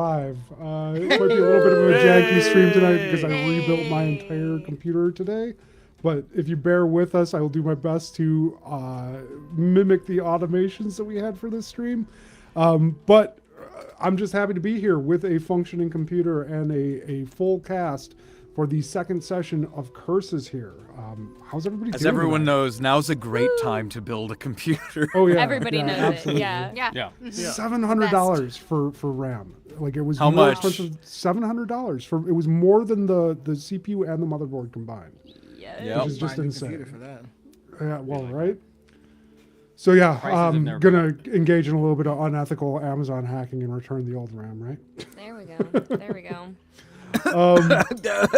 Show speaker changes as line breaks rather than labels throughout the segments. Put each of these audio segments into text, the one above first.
live. It might be a little bit of a janky stream tonight because I rebuilt my entire computer today. But if you bear with us, I will do my best to mimic the automations that we had for this stream. But I'm just happy to be here with a functioning computer and a full cast for the second session of Curses here. How's everybody doing?
As everyone
tonight?
knows, now's a great time to build a computer.
Oh yeah,
Everybody knows
absolutely.
it. Yeah.
$700 for RAM. Like it was
How
more
much?
expensive. $700 for it was more than the CPU and the motherboard combined.
Yeah.
Yep.
Which is just
Buy a new
insane.
computer for that.
Yeah, well, right. So yeah,
Prices have never
gonna engage in a little bit of unethical Amazon hacking and return the old RAM, right?
There we go. There we go.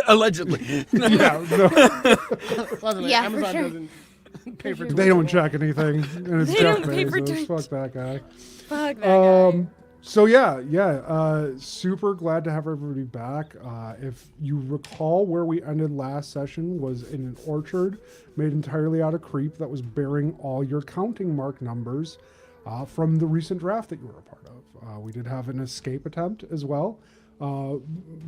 Allegedly.
Yeah, no,
Yeah,
Amazon
for sure.
doesn't pay for
they don't check anything, and it's
They
Jeff
don't pay for
Bezos.
Twitch.
Fuck that guy.
Fuck that guy.
So yeah, super glad to have everybody back. If you recall, where we ended last session was in an orchard made entirely out of creep that was bearing all your counting mark numbers from the recent draft that you were a part of. We did have an escape attempt as well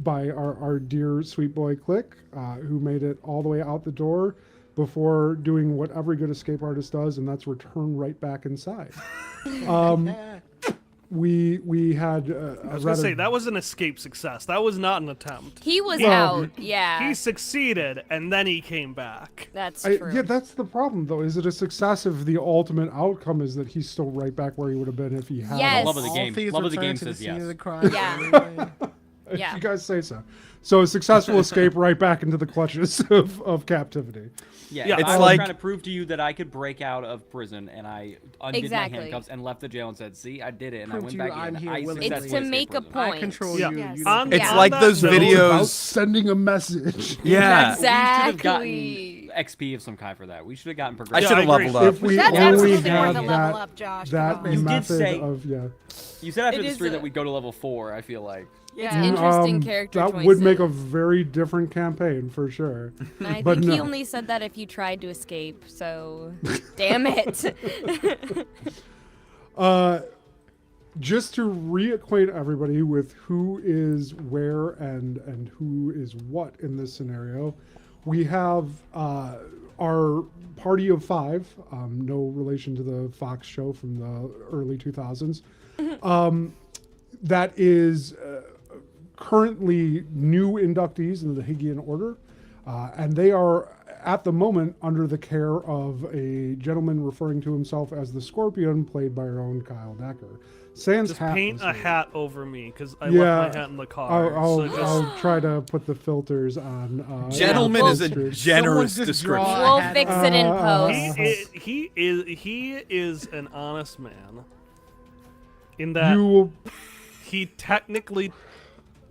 by our dear sweet boy Click, who made it all the way out the door before doing what every good escape artist does, and that's return right back inside. We had
I was gonna say that was an escape success. That was not an attempt.
He was
Well,
out. Yeah.
He succeeded and then he came back.
That's true.
yeah, that's the problem though. Is it a success if the ultimate outcome is that he's still right back where he would have been if he had?
Yes.
Love of the
All
game.
thieves
Love of the
return
game
to the
says
scene of
yes.
the crime.
Yeah.
If
Yeah.
you guys say so. So a successful escape right back into the clutches of captivity.
Yeah,
Yeah,
it's
I
like
was
trying to prove to you that I could break out of prison, and I undid
Exactly.
my handcuffs and left the jail and said, "See, I did it," and I
Prove
went
to
back
you I'm
in.
here
I
willingly.
It's
successfully
to make a
escaped prison.
I
point.
control
Yeah.
you.
Yes.
You
On-
don't
It's
on
like
that
those
note-
About
videos.
sending a message.
Yeah.
We should have gotten
Exactly.
XP of some kind for that. We should have gotten
I
progression.
should have
I agree.
leveled up.
If we
That's
only
absolutely worth
had
a level
that,
up, Josh.
that
Come on.
You did
method
say-
of
You said after
It
the
is
stream
a-
that we'd go to level 4. I feel like.
It's
Yeah.
interesting character
that
choices.
would make a very different campign for sure.
And I
but
think he
no.
only said that if you tried to escape, so damn it.
Just to reacquaint everybody with who is where and who is what in this scenario, we have our party of 5, no relation to the Fox show from the early 2000s, that is currently new inductees into the Hygiane Order, and they are at the moment under the care of a gentleman referring to himself as the Scorpion, played by our own Kyle Decker. Sans
Just
hat
paint
was
a
here.
hat over me because I
Yeah,
left my hat in the car.
I'll
so just,
I'll try to put the filters on.
Gentleman is a
posters.
generous
Someone just
description.
draw-
We'll fix it in post.
he is an honest man. In that
You
he technically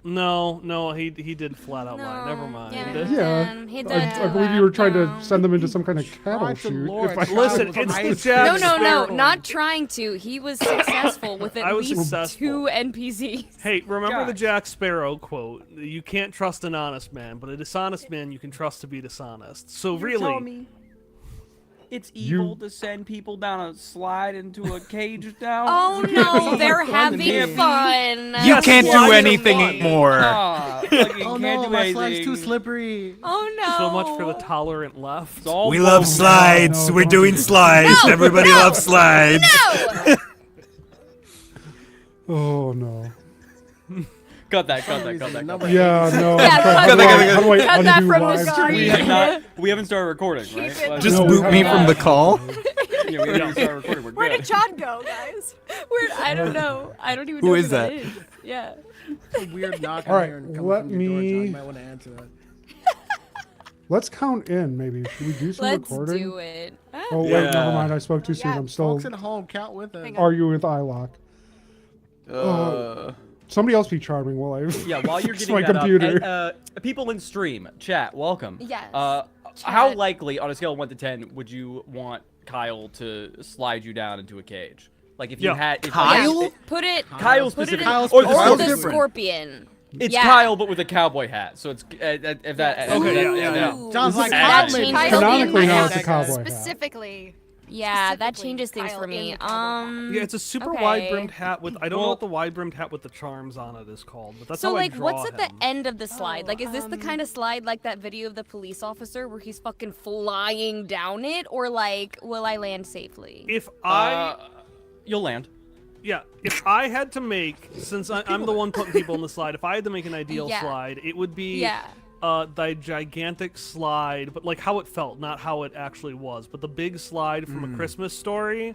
he did flat out lie. Never mind.
Yeah.
He did
I
do
believe you
that.
were trying
No.
to send them into some kind of cattle
Christ the
shoot.
Lord,
If I,
child.
Listen,
was
it's the
nice.
Jack
No,
Sparrow.
not trying to. He was successful with
I
at
was
least
successful.
2 NPCs.
Hey, remember the
Josh.
Jack Sparrow quote? You can't trust an honest man, but a dishonest man you can trust to be dishonest. So
You're
really,
telling me it's evil to send people down a slide into a cage now?
Oh no, they're having
me.
fun.
You
Yes,
can't do
slides are
anything
fun.
anymore.
Ah, fucking
Oh
can't
no,
do
my slide's
anything.
too slippery.
Oh no.
so much for the tolerant left.
It's all
We love
bullshit.
slides.
No,
We're
don't
doing
do that.
slides.
No,
Everybody
no,
loves slides.
No.
oh no.
Cut that.
Number
Yeah, no.
Yeah,
how
cut
do I-
that-
how do I
cut that
undo
from the
live
screen.
We,
stream?
have not, we haven't started recording, right?
Keep it.
Like-
Just
No, we
boot me
haven't.
from the call.
Yeah, we haven't even started recording. We're
Where
good.
did John go, guys?
I don't know. I don't even
Who
know
is
who
that?
is. Yeah.
a weird knock
All
on
right,
here and come
let
from your door, John.
me-
You might want to answer that.
Let's count in, maybe. Should we do some
Let's
recording?
do it.
Oh, wait,
Yeah.
never mind. I spoke too soon.
Yeah,
I'm still
Folks at home, count with us.
Hang on.
arguing with iLock. Somebody else be charming while I...
Yeah, while you're
fix
getting
my
that
computer.
up, people in stream, chat, welcome.
Yes.
How
Chat.
likely, on a scale of 1 to 10, would you want Kyle to slide you down into a cage? Like if you
Yeah.
had if
Kyle?
Yeah, put it.
Kyle
Put it
specifically,
in,
Kyle's
or the
or
Kyle's
the
Scorpion.
different.
scorpion.
It's
Yeah.
Kyle, but with a cowboy hat. So it's if that.
Okay, yeah.
Ooh.
John's like,
That
Kyle
changes
made
the
Canonically,
game.
now it's a
that
cowboy
guy.
hat.
Specifically,
Yeah, that
Specifically,
changes things
Kyle
for
in
me.
the cowboy hat.
Yeah, it's a super
Okay.
wide-brimmed hat with. I don't know
Well-
what the wide-brimmed hat with the charms on it is called, but that's
So
how I
like,
draw
what's at
him.
the end of the slide?
Oh,
Like, is this the kind of slide like that video of the police officer where he's fucking flying down it, or like, will I land safely?
If I,
You'll land.
yeah, if I had to make, since I'm the one putting people on the slide, if I had to make an ideal
Yeah.
slide, it would be
Yeah.
the gigantic slide, but like how it felt, not how it actually was, but the big slide from A Christmas Story,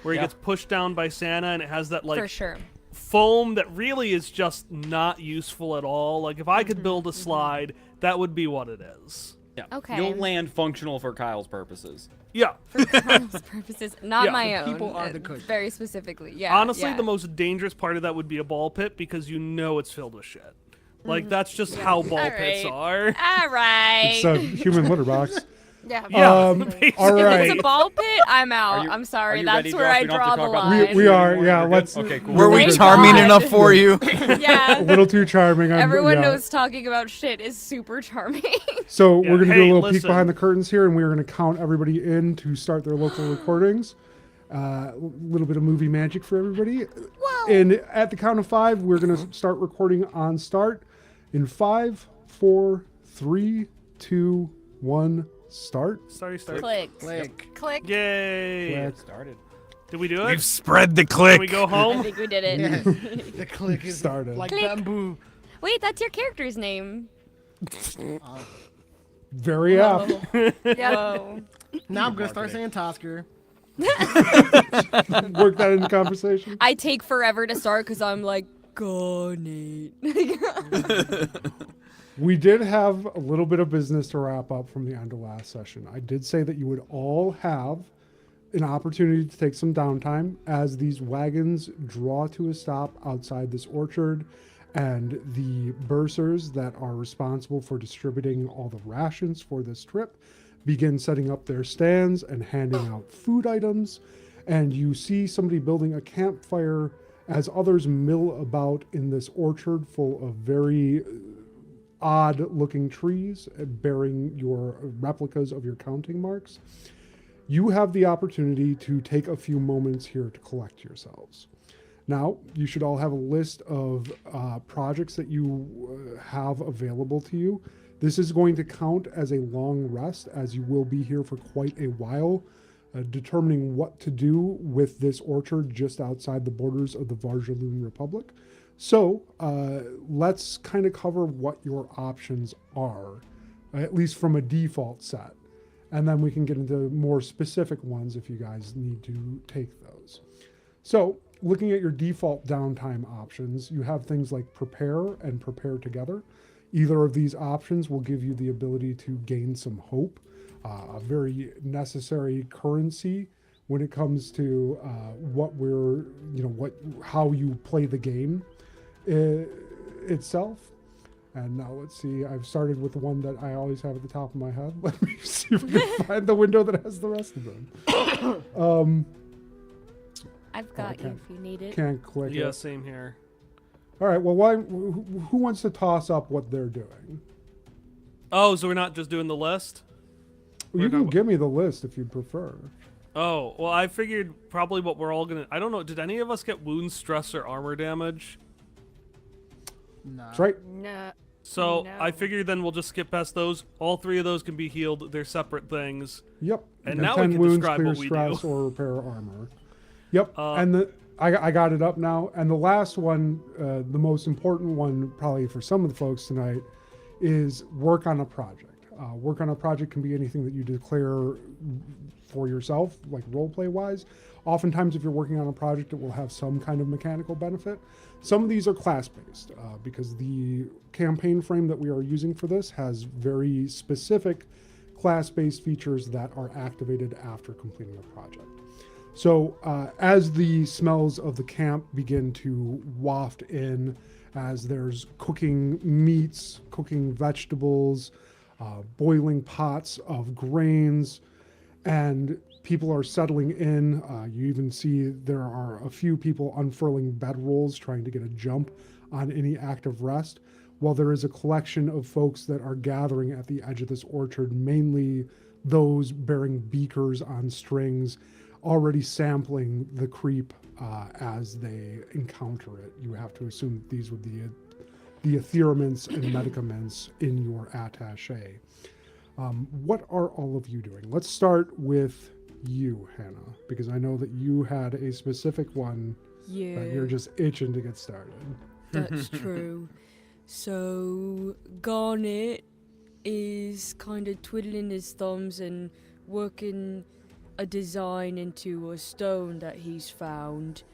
where he
Yeah.
gets pushed down by Santa, and it has that like
For sure.
foam that really is just not useful at all. Like if I could build a slide, that would be what it is.
Yeah.
Okay.
You'll land functional for Kyle's purposes.
Yeah.
For Kyle's purposes, not
Yeah.
my
The
own.
people are the cushion.
Very specifically, yeah.
Honestly,
yeah.
the most dangerous part of that would be a ball pit because you know it's filled with shit. Like that's just how ball pits are.
All right.
It's a human litter box.
Yeah.
Yeah,
basically.
All
If
right.
it's a ball pit, I'm out.
you-
I'm
are
sorry.
you
That's
ready,
where
Josh?
I
We don't have
draw
to
the
talk about
line.
We are,
You're
yeah.
good?
Let's.
Okay, cool.
Were we
Thank
charming
God.
enough for you?
Yeah.
A little too charming.
Everyone
yeah.
knows talking about shit is super charming.
So
Yeah,
we're going to do
hey,
a little peek
listen.
behind the curtains here, and we're going to count everybody in to start their local recordings. A little bit of movie magic for everybody. And at the count of 5, we're going to start recording on start. In 5, 4, 3, 2, 1, start.
Start.
Click.
Click.
Click.
Yay!
Click.
Started.
Did we do
We've
it?
spread the
Can
click.
we go
I
home?
think we did it.
Yeah. The click is
Started.
like
Click.
bamboo.
Wait, that's your character's name.
Very apt.
Whoa.
Now I'm gonna start saying Tosker.
Work that into conversation.
I take forever to start because I'm like, go Nate.
We did have a little bit of business to wrap up from the end of last session. I did say that you would all have an opportunity to take some downtime as these wagons draw to a stop outside this orchard, and the bursars that are responsible for distributing all the rations for this trip begin setting up their stands and handing out food items. And you see somebody building a campfire as others mill about in this orchard full of very odd looking trees bearing your replicas of your counting marks. You have the opportunity to take a few moments here to collect yourselves. Now, you should all have a list of projects that you have available to you. This is going to count as a long rest, as you will be here for quite a while, determining what to do with this orchard just outside the borders of the Varjaloon Republic. So let's kind of cover what your options are, at least from a default set. And then we can get into more specific ones if you guys need to take those. So looking at your default downtime options, you have things like prepare and prepare together. Either of these options will give you the ability to gain some hope, a very necessary currency when it comes to how you play the game itself. And now let's see, I've started with the one that I always have at the top of my head. Let me see if I can find the window that has the rest of them.
I've got you
can't-
if you need it.
Can't click
Yeah,
it.
same here.
All right, well, who wants to toss up what they're doing?
Oh, so we're not just doing the list?
Well, you can give me the list if you'd prefer.
Oh, well, I figured probably what we're all gonna. I don't know. Did any of us get wound, stress, or armor damage?
Nah.
That's right.
No.
So
No.
I figured then we'll just skip past those. All 3 of those can be healed. They're separate things.
Yep.
And
Okay,
now we
10
can
wounds,
describe
clear
what we
stress,
do.
or repair armor. Yep.
Uh,
And I got it up now. And the last one, the most important one probably for some of the folks tonight, is work on a project. Work on a project can be anything that you declare for yourself, like roleplay wise. Oftentimes, if you're working on a project, it will have some kind of mechanical benefit. Some of these are class-based because the campaign frame that we are using for this has very specific class-based features that are activated after completing a project. So as the smells of the camp begin to waft in, as there's cooking meats, cooking vegetables, boiling pots of grains, and people are settling in. You even see there are a few people unfurling bedrolls trying to get a jump on any active rest. while there is a collection of folks that are gathering at the edge of this orchard, mainly those bearing beakers on strings, already sampling the creep as they encounter it. You have to assume that these would be the etheremints and medicaments in your attaché. What are all of you doing? Let's start with you, Hannah, because I know that you had a specific one
Yeah,
that you're just itching to get started.
that's true. So Garnet is kind of twiddling his thumbs and working a design into a stone that he's found.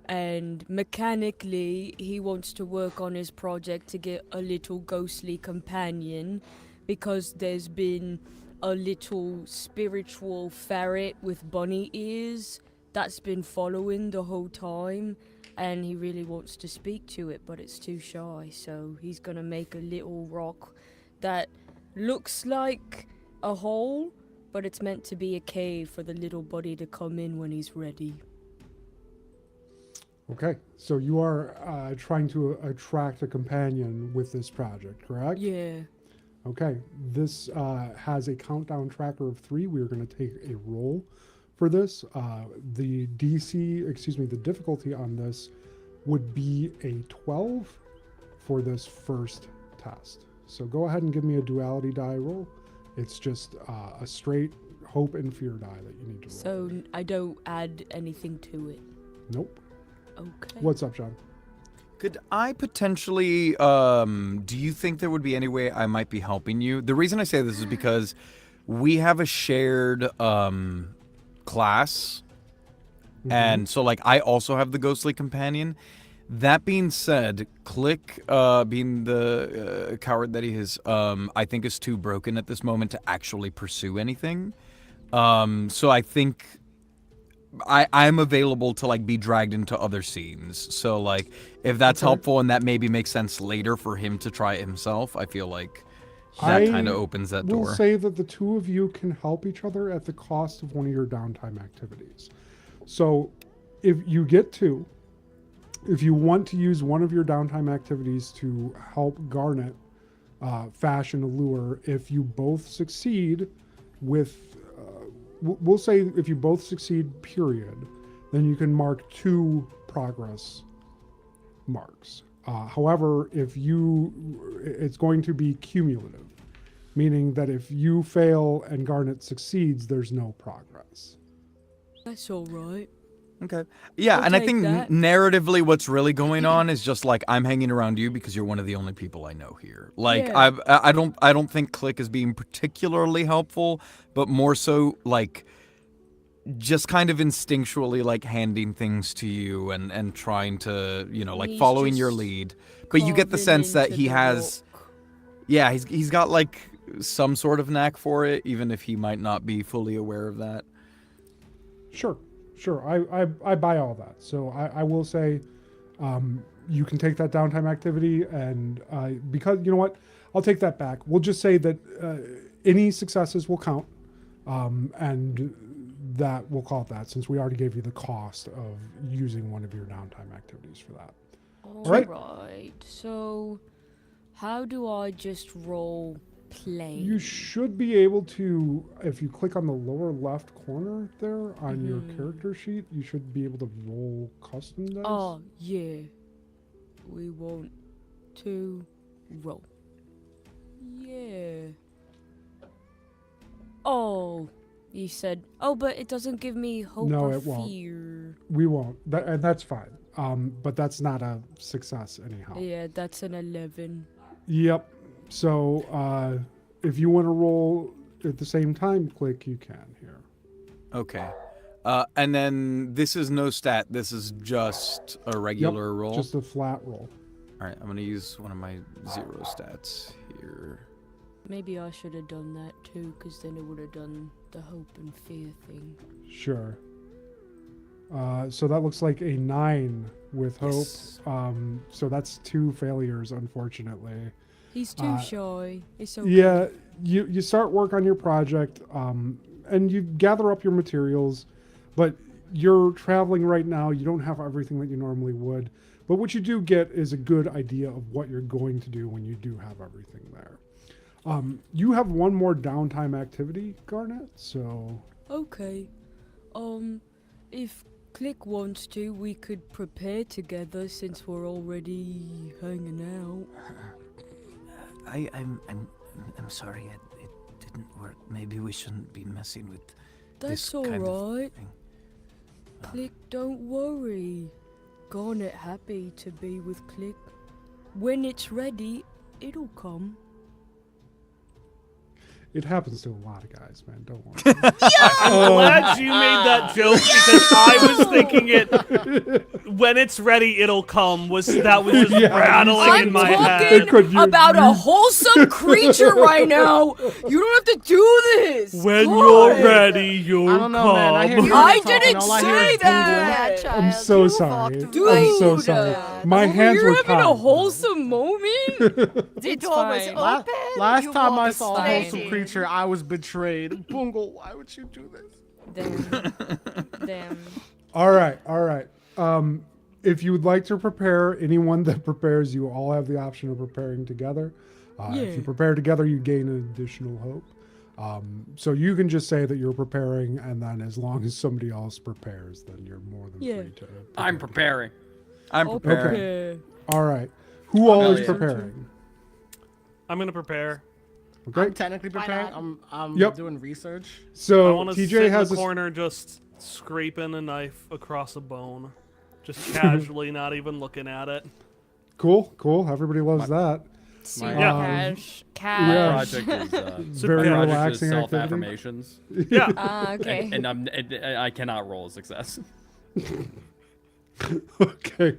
And mechanically, he wants to work on his project to get a little ghostly companion, because there's been a little spiritual ferret with bunny ears that's been following the whole time, and he really wants to speak to it, but it's too shy, so he's gonna make a little rock that looks like a hole, but it's meant to be a cave for the little buddy to come in when he's ready.
Okay, so you are trying to attract a companion with this project, correct?
Yeah.
Okay, this has a countdown tracker of 3. We are going to take a roll for this. The difficulty on this would be a 12 for this first test. So go ahead and give me a duality die roll. It's just a straight hope and fear die that you need to roll.
So I don't add anything to it.
Nope.
Okay.
What's up, John?
Could I potentially, do you think there would be any way I might be helping you? The reason I say this is because we have a shared class. And so, like, I also have the ghostly companion. That being said, Click, being the coward that he is, I think is too broken at this moment to actually pursue anything. So I think I'm available to, like, be dragged into other scenes. So, like, if that's helpful and that maybe makes sense later for him to try it himself, I feel like that kind of opens that door.
We'll say that the two of you can help each other at the cost of one of your downtime activities. So if you get to, if you want to use one of your downtime activities to help Garnet fashion a lure, if you both succeed with, we'll say if you both succeed, period, then you can mark 2 progress marks. However, if it's going to be cumulative, meaning that if you fail and Garnet succeeds, there's no progress.
That's all right.
Okay. Yeah,
I'll
and I
take
think
that.
narratively what's really going on is just like I'm hanging around you because you're one of the only people I know here. Like
Yeah.
I don't think Click is being particularly helpful, but more so like just kind of instinctually like handing things to you and trying to, you know, like
He's
following your
just
lead. But you get the
carving
sense that
into
he
the
has
rock.
yeah, he's got like some sort of knack for it, even if he might not be fully aware of that.
Sure. I buy all that. So I will say you can take that downtime activity, and because, you know what, I'll take that back. We'll just say that any successes will count, and that we'll call it that, since we already gave you the cost of using one of your downtime activities for that.
All
right.
right. So how do I just roll play?
You should be able to, if you click on the lower left corner there on your character sheet, you should be able to roll custom dice.
Oh, yeah. We want to roll. Yeah. Oh, you said, oh, but it doesn't give me hope
No,
or
it won't.
fear.
We won't. And that's fine. But that's not a success anyhow.
Yeah, that's an 11.
Yep. So if you want to roll at the same time, Click, you can here.
Okay. And then this is no stat. This is just a regular roll.
Just a flat roll.
All right, I'm going to use one of my 0 stats here.
Maybe I should have done that too, because then it would have done the hope and fear thing.
Sure. So that looks like a 9 with hope.
Yes.
So that's 2 failures, unfortunately.
He's too shy. It's okay.
Yeah, you start work on your project, and you gather up your materials, but you're traveling right now. You don't have everything that you normally would. But what you do get is a good idea of what you're going to do when you do have everything there. You have one more downtime activity, Garnet, so...
Okay. If Click wants to, we could prepare together since we're already hanging out.
I'm sorry, it didn't work. Maybe we shouldn't be messing with
That's
this kind of
alright.
thing.
Click, don't worry. Garnet happy to be with Click. When it's ready, it'll come.
It happens to a lot of guys, man. Don't worry.
I'm glad you made that joke because I was thinking it. When it's ready, it'll come. Was just rattling
I'm
in my
talking
head.
about a wholesome creature right now. You don't have to do this.
When
God.
you're ready, you'll
I don't know, man. I hear
come.
you
I
talking,
didn't
all I hear
say
is
that.
Yeah,
I'm
child,
so
you
sorry.
fucked
I'm so
Dude,
sorry. My hands
You're
were
having a
tied.
wholesome moment.
The
It's
door was
fine.
open.
Last
you
time I
walked
saw a
straight
wholesome
in.
creature, I was betrayed. Bungle, why would you do this?
Damn.
All right. If you would like to prepare, anyone that prepares, you all have the option of preparing together. If
Yeah.
you prepare together, you gain an additional hope. So you can just say that you're preparing, and then as long as somebody else prepares, then you're more than
Yeah.
free to.
I'm
prepare.
preparing.
I'm preparing.
Okay.
All right. Who all
Hell
is
yeah.
preparing?
I'm gonna prepare.
Okay.
I'm technically preparing.
not?
I'm
Yep.
doing research.
I
So
want to sit
TJ
in
has
the
a
corner, just scraping a knife across a bone, just casually, not even looking at it.
cool. Everybody loves that.
Super
Yeah.
cash.
Yeah.
Project is
Very
project is
relaxing activity.
self-affirmations,
Yeah.
Okay.
and I cannot roll a success.
Okay.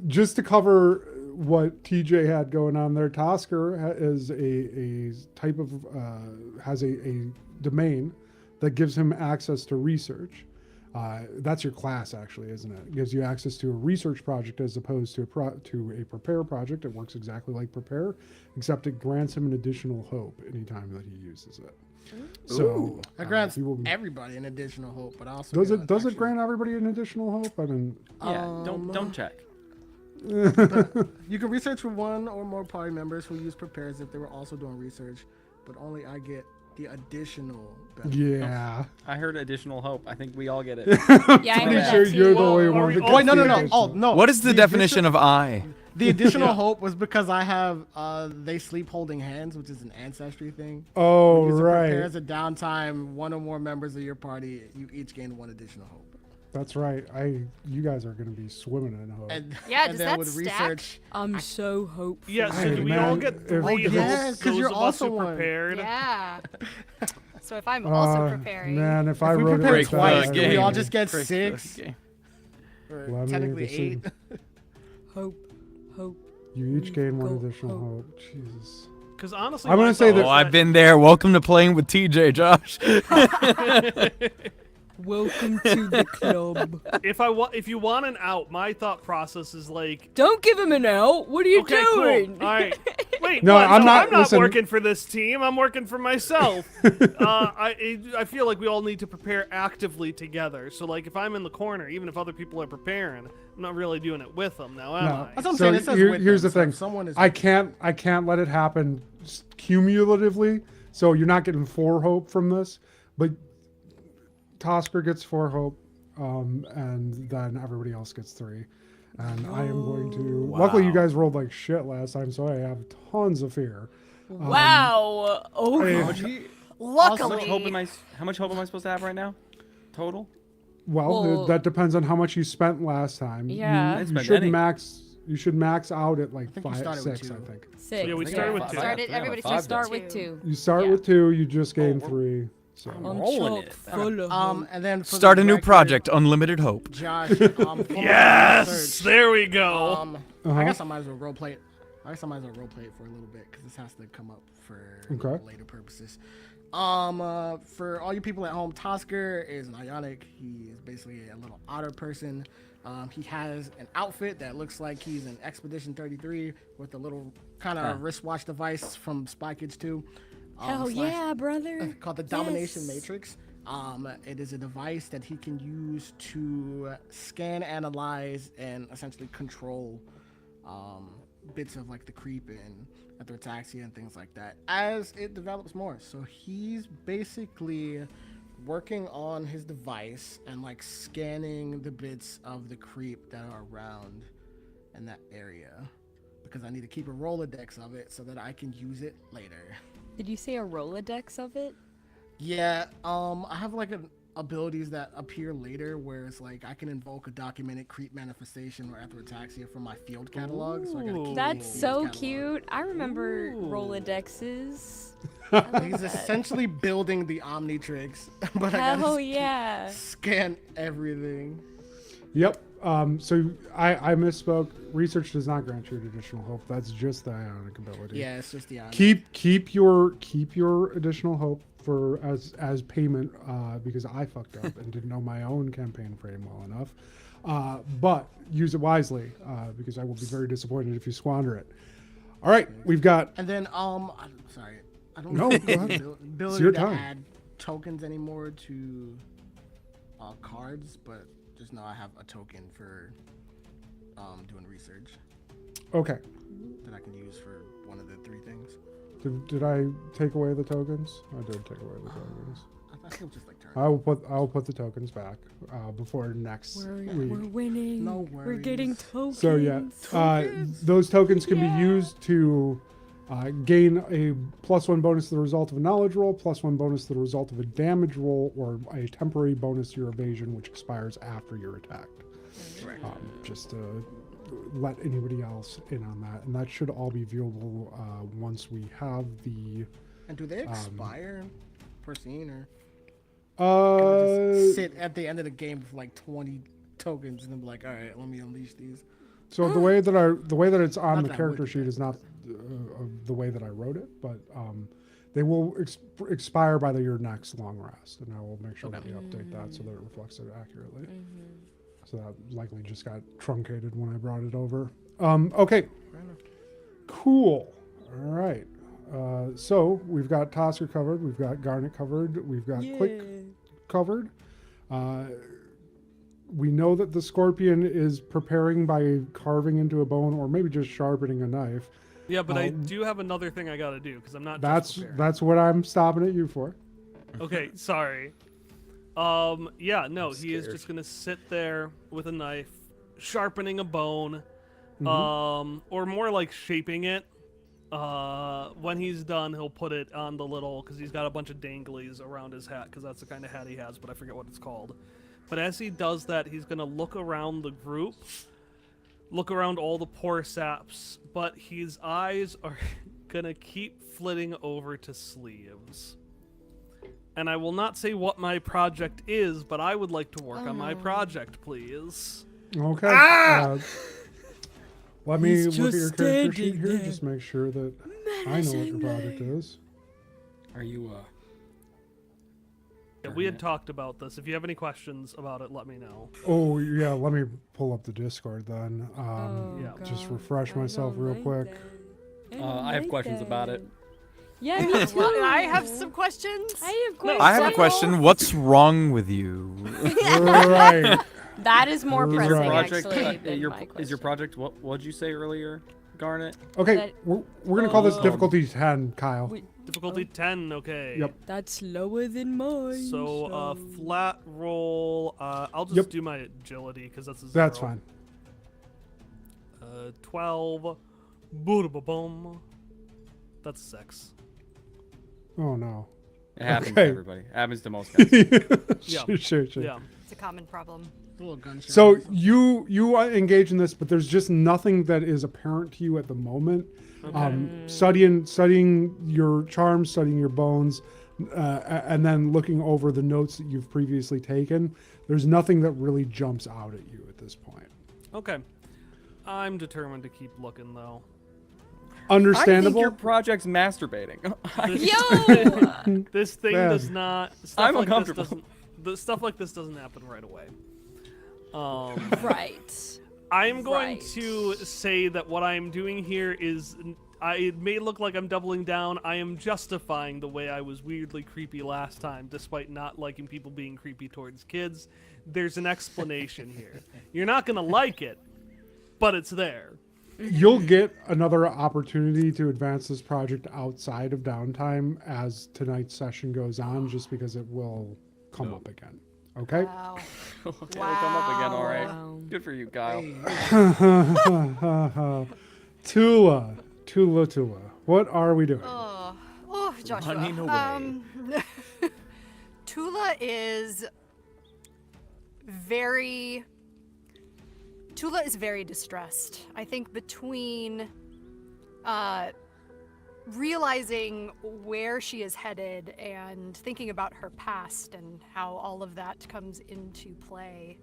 Just to cover what TJ had going on there, Tosker is a type of has a domain that gives him access to research. That's your class, actually, isn't it? It gives you access to a research project as opposed to a prepare project. It works exactly like prepare, except it grants him an additional hope anytime that he uses it. So
It grants
he will-
everybody an additional hope, but also
does
get
it does it
actually-
grant everybody an additional hope? I mean,
Yeah, don't check.
You can research with one or more party members who use prepares if they were also doing research, but only I get the additional benefit.
yeah.
I heard additional hope. I think we all get it.
Yeah, I
I'm
heard that
sure
too.
you're the
Well,
only
are
one
we
that
all-
Oh wait, no,
gets
no,
the
no. Oh
additional.
no.
What is the definition of I?
The additional hope was because I have they sleep holding hands, which is an ancestry thing.
Oh,
When you use a
right.
prepare as a downtime, one or more members of your party, you each gain one additional hope.
That's right. You guys are going to be swimming in hope.
And,
Yeah,
and
does
then
that
with
stack?
research,
I'm so hopeful.
Yeah, so
Hey,
do we
man,
all get
if-
3
Oh,
hopes?
yes, 'cause
Those
you're
of us
also
who
one.
prepared.
Yeah. So if I'm also preparing,
Man, if I
if we
wrote
prepare
it like
twice,
that,
do
I
we all
would-
just get
Break the
6?
game.
Or
Let me
technically
see.
8?
Hope.
You each gain one
Go
additional
hope.
hope. Jesus.
Because honestly,
I'm gonna
my
say
thought
that-
Oh,
was
I've been there. Welcome to playing with TJ, Josh.
Welcome to the club.
if you want an out, my thought process is like,
Don't give him an out. What are you
okay,
doing?
cool, all right. Wait,
No,
what?
I'm not-
I'm not
listen.
working for this team. I'm working for myself. I feel like we all need to prepare actively together. So like, if I'm in the corner, even if other people are preparing, I'm not really doing it with them now, am
No.
I?
That's what I'm
So
saying. It says with
here's
them,
the
so
thing.
if someone is
I can't let it happen cumulatively. So you're not getting 4 hope from this, but Tosker gets 4 hope, and then everybody else gets 3. And I am going to. Luckily, you guys rolled like shit last time, so I have tons of fear.
Wow. Oh,
Hey,
How much hope
luckily,
am I? How much hope am I supposed to have right now? Total?
Well-
that depends on how much you spent last time.
Yeah.
I didn't
you
spend
should
any.
max. You should max out at like
think you
5,
started with
6. I
2.
think.
sick.
Yeah, we
I
started
got
with 2.
started.
I got
Everybody
five
started
Start
with
with
2.
2.
You start
Yeah.
with 2. You just gain
we're-
3. So.
I'm
rolling
chock
it.
full of hope.
and then for
Start
the
a new
record,
project, unlimited hope.
Josh. For my
Yes,
research,
there we go.
Uh-huh.
I guess I might as well roleplay it. I guess I might as well roleplay it for a little bit because this has to come up for
Okay.
later purposes. For all you people at home, Tosker is an ionic. He is basically a little otter person. He has an outfit that looks like he's an Expedition 33 with a little kind of wristwatch device from Spy Kids 2.
Hell
slash-
yeah, brother.
Called the Domination
Yes.
Matrix. It is a device that he can use to scan, analyze, and essentially control bits of like the creep and ataraxia and things like that as it develops more. So he's basically working on his device and like scanning the bits of the creep that are around in that area, because I need to keep a Rolodex of it so that I can use it later.
Did you say a Rolodex of it?
Yeah, I have like abilities that appear later where it's like I can invoke a documented creep manifestation or ataraxia from my field catalog. So I gotta keep
That's
the
so
catalog.
cute. I remember
Ooh.
Rolodexes.
He's essentially building the Omnitrix, but I
Hell
gotta
yeah.
scan everything.
Yep. So I misspoke. Research does not grant you additional hope. That's just the ionic ability.
Yeah, it's just the
Keep your additional hope for as payment because I fucked up and didn't know my own campaign frame well enough. But use it wisely because I will be very disappointed if you squander it. All right, we've got.
And then I'm sorry, I don't
No,
know
go ahead.
the ability
It's your
to
time.
add tokens anymore to cards, but just know I have a token for doing research
Okay.
that I can use for one of the three things.
Did I take away the tokens? I did take away the tokens.
I think just like turn.
I will put the tokens back before next week.
We're winning.
No
We're getting
worries.
tokens.
So yeah, those tokens can be used to gain a +1 bonus to the result of a knowledge roll, +1 bonus to the result of a damage roll, or a temporary bonus to your evasion, which expires after you're attacked.
Right.
Just to let anybody else in on that, and that should all be viewable once we have the.
And do they expire per scene, or can I
Uh,
just sit at the end of the game with like 20 tokens and then be like, all right, let me unleash these?
so the way that it's on
Not
the
that I
character
would do
sheet
that.
is not the way that I wrote it, but they will expire by your next long rest, and I will make sure that we update that so that it reflects it accurately. So that likely just got truncated when I brought it over. Okay, cool. All right. So we've got Tosser covered, we've got Garnet covered, we've got Click covered. We know that the Scorpion is preparing by carving into a bone or maybe just sharpening a knife.
Yeah, but I do have another thing I gotta do because I'm not.
That's
just prepared.
that's what I'm stopping at you for.
Okay, sorry. Yeah, no, he is just gonna sit there with a knife, sharpening a bone, or more like shaping it. When he's done, he'll put it on the little, because he's got a bunch of danglies around his hat, because that's the kind of hat he has, but I forget what it's called. But as he does that, he's gonna look around the group, look around all the poor saps, but his eyes are gonna keep flitting over to sleeves. And I will not say what my project is, but I would like to work on my project, please.
Okay. Let me
He's
look at
just
your character sheet
standing
here.
there,
Just make sure that I know what your project is.
Are you
Yeah, we had talked about this. If you have any questions about it, let me know.
Oh yeah, let me pull up the Discord then.
Yeah.
Just refresh myself real quick.
I have questions about it.
Yeah, me too.
I have some questions.
I have questions.
I have a question. What's wrong with you?
Right.
That is more
Right.
pressing,
Project,
actually. Than
your,
my
is your
question.
project, what did you say earlier, Garnet?
Okay,
That-
we're gonna call this difficulty 10, Kyle.
Wait,
Difficulty 10, okay.
Yep.
that's lower than mine.
So, flat roll. I'll just
Yep.
do my agility because that's a 0.
That's fine.
12. Boom. That's 6.
Oh no.
It happens
Okay.
to everybody. It happens to most guys.
Yeah.
Sure.
Yeah.
It's a common problem.
A little gunshot.
So you engage in this, but there's just nothing that is apparent to you at the moment. Studying your charms, studying your bones, and then looking over the notes that you've previously taken. There's nothing that really jumps out at you at this point.
Okay. I'm determined to keep looking, though.
I think
Understandable.
your project's masturbating.
Yo!
This thing
Man.
does not. Stuff
I'm
like this
uncomfortable.
doesn't- the stuff like this doesn't happen right away.
Right.
I'm going
Right.
to say that what I'm doing here is it may look like I'm doubling down. I am justifying the way I was weirdly creepy last time, despite not liking people being creepy towards kids. There's an explanation here. You're not gonna like it, but it's there.
You'll get another opportunity to advance this project outside of downtime as tonight's session goes on, just because it will come up again. Okay?
Wow.
It'll come up again, all right.
Wow.
Good for you, Kyle.
Tula. What are we doing?
Oh, Joshua.
Running away.
Tula is very distressed. I think between realizing where she is headed and thinking about her past and how all of that comes into play,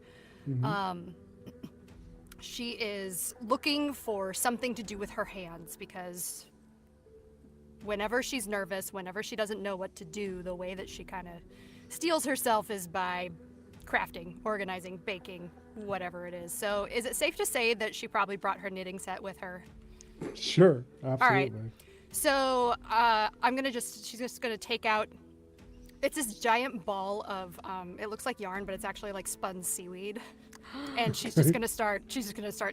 she is looking for something to do with her hands, because whenever she's nervous, whenever she doesn't know what to do, the way that she kind of steals herself is by crafting, organizing, baking, whatever it is. So is it safe to say that she probably brought her knitting set with her?
Sure, absolutely.
All right. So she's just gonna take out, it's this giant ball of, it looks like yarn, but it's actually like spun seaweed. And she's just gonna start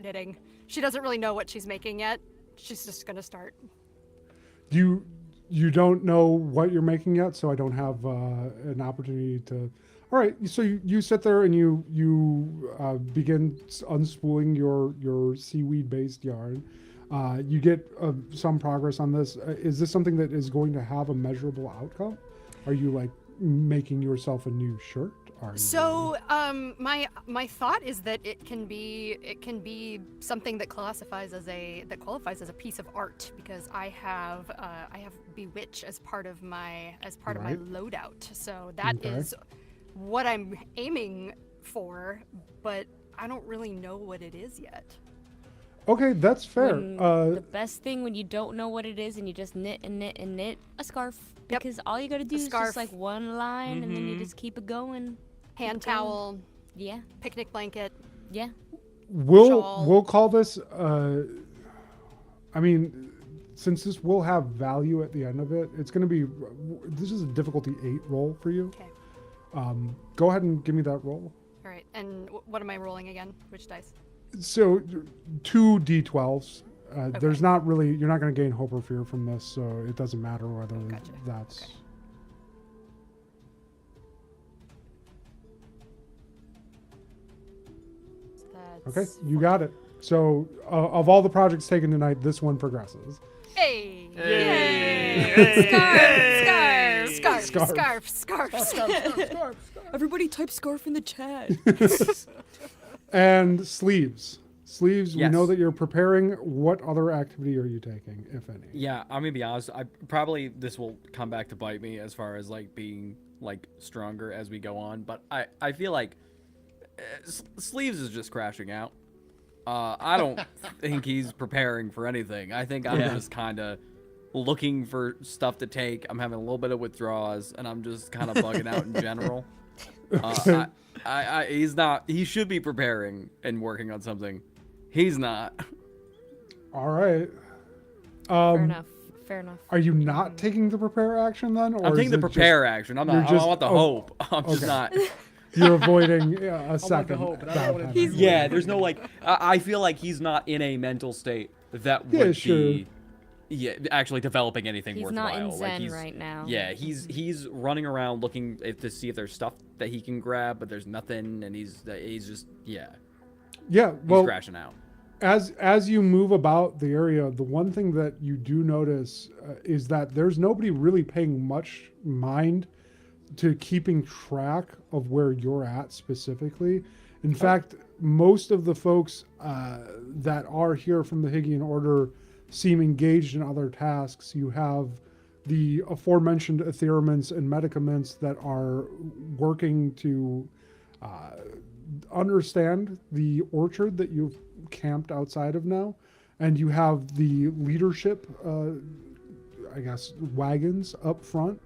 knitting. She doesn't really know what she's making yet. She's just gonna start.
You don't know what you're making yet, so I don't have an opportunity to. All right, so you sit there and you begin unspooling your seaweed-based yarn. You get some progress on this. Is this something that is going to have a measurable outcome? Are you like making yourself a new shirt?
So my thought is that it can be something that qualifies as a piece of art, because I have Bewitch as part of my loadout. So that is what I'm aiming for, but I don't really know what it is yet.
Okay, that's fair.
The best thing when you don't know what it is and you just knit and knit and knit, a scarf.
Yep.
Because all you gotta do is
scarf.
just like one line and then you just keep it going.
Hand towel,
Yeah,
picnic blanket.
yeah.
shawl.
We'll call this. I mean, since this will have value at the end of it, it's going to be. This is a difficulty 8 roll for you.
Okay.
Go ahead and give me that roll.
All right. And what am I rolling again? Which dice?
So 2 d12s. There's not really. You're not going to gain hope or fear from this, so it doesn't matter whether
Gotcha.
that's.
Okay.
Okay, you got it. So, of all the projects taken tonight, this one progresses.
Hey!
Hey!
Scarf.
Everybody type scarf in the chat.
And sleeves. Sleeves, we
Yes.
know that you're preparing. What other activity are you taking, if any?
Yeah, I'm gonna be honest. This will come back to bite me as far as like being like stronger as we go on. But I feel like Sleeves is just crashing out. I don't think he's preparing for anything. I think I'm just kind of looking for stuff to take. I'm having a little bit of withdrawals, and I'm just kind of bugging out in general. He's not. He should be preparing and working on something. He's not.
All right.
Fair enough.
Are you not taking the prepare action then? Or
I'm
is
taking the
it
prepare action. I'm not. I don't want the hope. I'm just not.
You're avoiding a second.
hope, but I don't wanna
downtime.
Yeah, there's no like. I feel like he's not in a mental state that would be. Yeah, actually developing anything
He's
worthwhile.
not in
Like
Zen right now.
Yeah, he's running around looking to see if there's stuff that he can grab, but there's nothing, and he's just
Yeah.
he's
Well,
crashing out.
as you move about the area, the one thing that you do notice is that there's nobody really paying much mind to keeping track of where you're at specifically. In fact, most of the folks that are here from the Hygiane Order seem engaged in other tasks. You have the aforementioned etheremints and medicaments that are working to understand the orchard that you've camped outside of now. And you have the leadership, wagons up front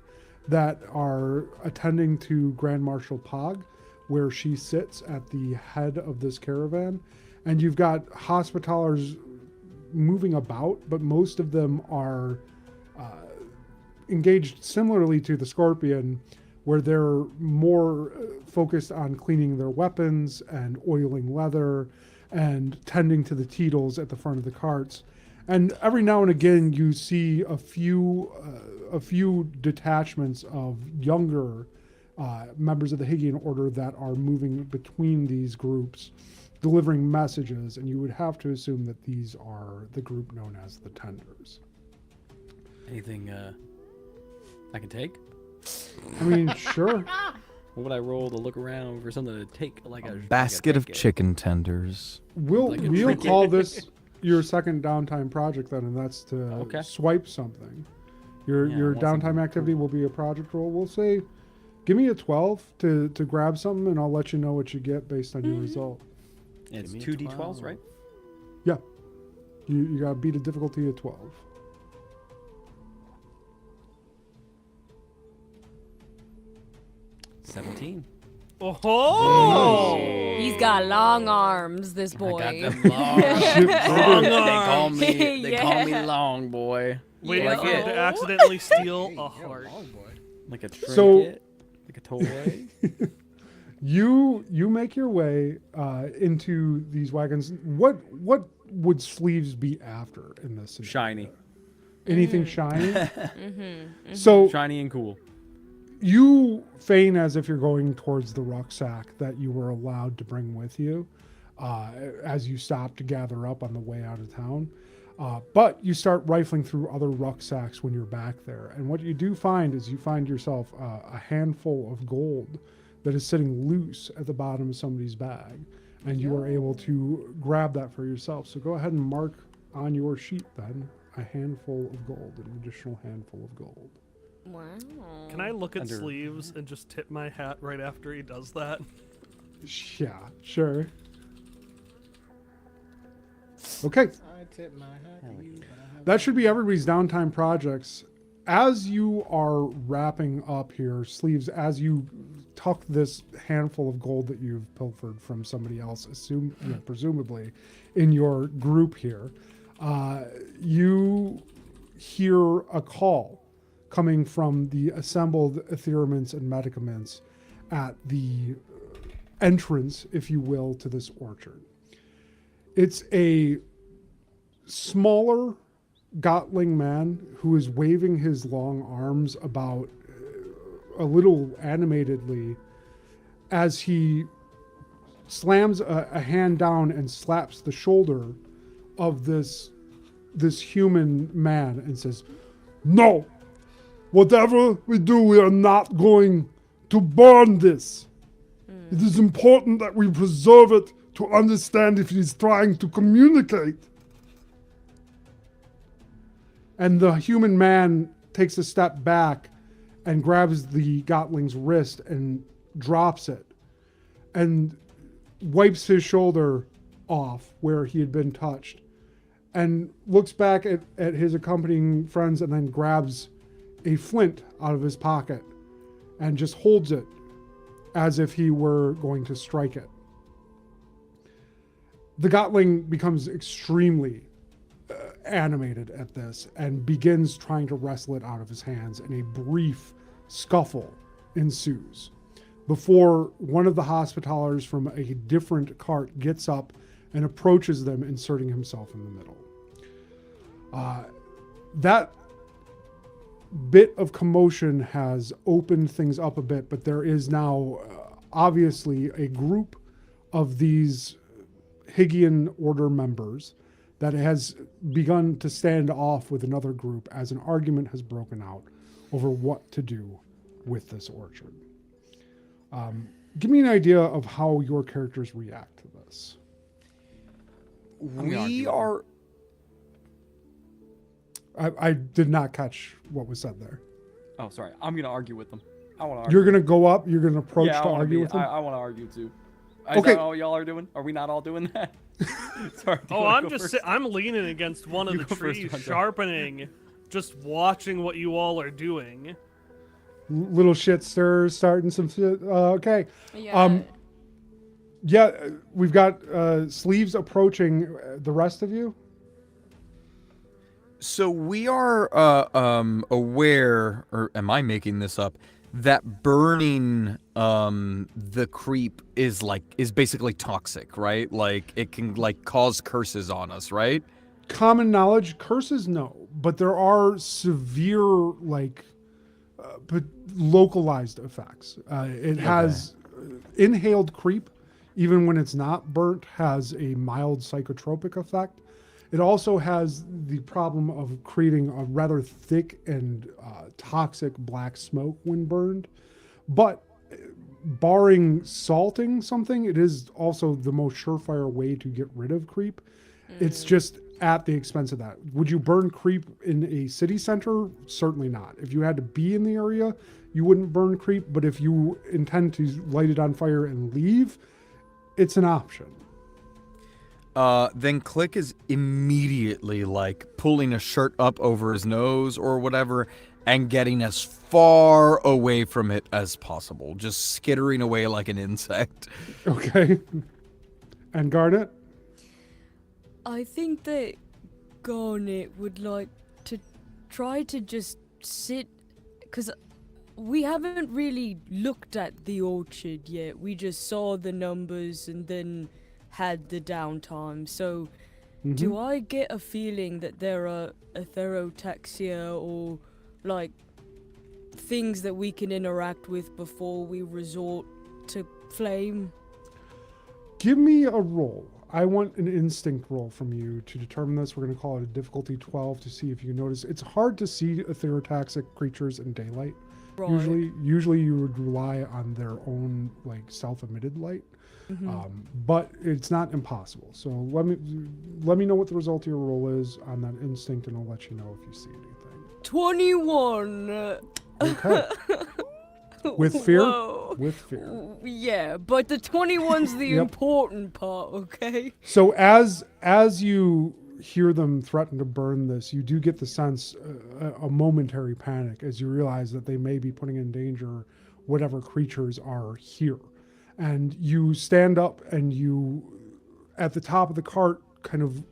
that are attending to Grand Marshal Pog, where she sits at the head of this caravan. And you've got hospitalers moving about, but most of them are engaged similarly to the Scorpion, where they're more focused on cleaning their weapons and oiling leather and tending to the teetles at the front of the carts. And every now and again, you see a few detachments of younger members of the Hygiane Order that are moving between these groups, delivering messages, and you would have to assume that these are the group known as the Tenders.
Anything I can take?
I mean, sure.
What would I roll to look around for something to take? Like a
Basket of
trinket?
chicken tenders.
We'll
Like a
we'll
trinket.
call this your second downtime project then, and that's to
Okay.
swipe something. Your
Yeah, I
your
want something
downtime activity will be a project roll. We'll say, give me a 12 to grab something, and I'll let you know what you get based on your result.
It's
Give me
2
a
d12s,
12.
right?
Yeah, you got to beat a difficulty of 12.
Nice. 17.
Oh!
He's got long arms, this boy.
I got them long.
Long
they
arms.
call me. They call me
Yeah.
long boy.
Waiting
Yeah.
for him to accidentally steal
Hey,
a
you're
heart.
long boy.
Like a trinket.
So-
Like a toy.
You make your way into these wagons. What would Sleeves be after in this scenario?
Shiny.
Anything shiny? So
Shiny and cool.
you feign as if you're going towards the rucksack that you were allowed to bring with you as you stop to gather up on the way out of town. But you start rifling through other rucksacks when you're back there. And what you do find is you find yourself a handful of gold that is sitting loose at the bottom of somebody's bag. And you are able to grab that for yourself. So go ahead and mark on your sheet then a handful of gold, an additional handful of gold.
Wow.
Can I look at
Under-
Sleeves and just tip my hat right after he does that?
Yeah, sure. Okay.
I tip my hat to you, but I have
That should be everybody's downtime projects. As you are wrapping up here, Sleeves, as you tuck this handful of gold that you've pilfered from somebody else, presumably in your group here, you hear a call coming from the assembled etheremints and medicaments at the entrance, if you will, to this orchard. It's a smaller Gotling man who is waving his long arms about a little animatedly as he slams a hand down and slaps the shoulder of this human man and says, "No, whatever we do, we are not going to burn this. It is important that we preserve it to understand if he is trying to communicate." And the human man takes a step back and grabs the Gotling's wrist and drops it and wipes his shoulder off where he had been touched and looks back at his accompanying friends and then grabs a flint out of his pocket and just holds it as if he were going to strike it. The Gotling becomes extremely animated at this and begins trying to wrestle it out of his hands, and a brief scuffle ensues before one of the hospitalers from a different cart gets up and approaches them, inserting himself in the middle. That bit of commotion has opened things up a bit, but there is now obviously a group of these Hygiane Order members that has begun to stand off with another group as an argument has broken out over what to do with this orchard. Give me an idea of how your characters react to this.
We are.
I did not catch what was said there.
Oh, sorry. I'm gonna argue with them. I want to argue.
You're going to go up, you're going to approach
yeah,
to argue with them?
I want to argue too. Is
Okay.
that all y'all are doing? Are we not all doing that? Sorry. do you
Oh,
wanna
I'm
go
just
first?
I'm leaning against one of
You
the
go first,
trees,
Hunter.
sharpening, just watching what you all are doing.
Little shit stirs, starting some shit. Okay.
Yeah.
Yeah, we've got Sleeves approaching the rest of you.
So we are aware, or am I making this up? That burning the creep is basically toxic, right? Like it can like cause curses on us, right?
Common knowledge, curses no, but there are severe like but localized effects. It has inhaled creep, even when it's not burnt, has a mild psychotropic effect. It also has the problem of creating a rather thick and toxic black smoke when burned. But barring salting something, it is also the most surefire way to get rid of creep. It's just at the expense of that. Would you burn creep in a city center? Certainly not. If you had to be in the area, you wouldn't burn creep. But if you intend to light it on fire and leave, it's an option.
Then Click is immediately like pulling a shirt up over his nose or whatever and getting as far away from it as possible, just skittering away like an insect.
Okay. And Garnet?
I think that Garnet would like to try to just sit, because we haven't really looked at the orchard yet. We just saw the numbers and then had the downtime. So do I get a feeling that there are atherotaxia or like things that we can interact with before we resort to flame?
Give me a roll. I want an instinct roll from you to determine this. We're going to call it a difficulty 12 to see if you notice. It's hard to see atherotaxic creatures in daylight.
Right.
Usually you would rely on their own like self-emitted light. But it's not impossible. So let me know what the result of your roll is on that instinct, and I'll let you know if you see anything.
21.
Okay. With fear?
Whoa.
With fear.
Yeah, but the 21's the
Yep.
important part, okay?
So as you hear them threaten to burn this, you do get the sense, a momentary panic as you realize that they may be putting in danger whatever creatures are here. And you stand up and you, at the top of the cart, kind of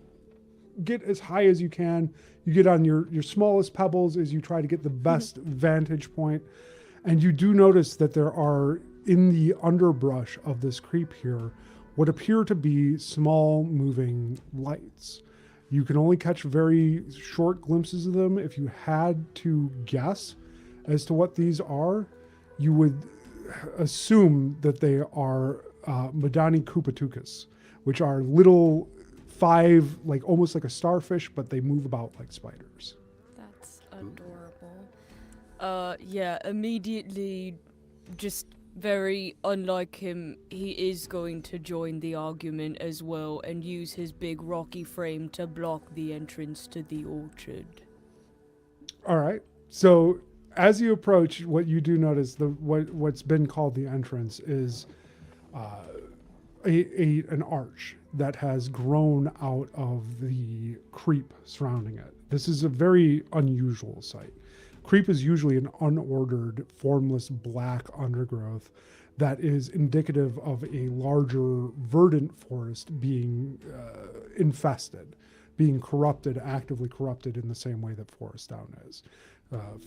get as high as you can. You get on your smallest pebbles as you try to get the best vantage point. And you do notice that there are, in the underbrush of this creep here, what appear to be small moving lights. You can only catch very short glimpses of them. If you had to guess as to what these are, you would assume that they are Madani Kupatukas, which are little like almost like a starfish, but they move about like spiders.
That's adorable. Yeah, immediately, just very unlike him, he is going to join the argument as well and use his big rocky frame to block the entrance to the orchard.
All right. So as you approach, what you do notice, what's been called the entrance is an arch that has grown out of the creep surrounding it. This is a very unusual sight. Creep is usually an unordered, formless black undergrowth that is indicative of a larger verdant forest being infested, being corrupted, actively corrupted in the same way that Forest Down is.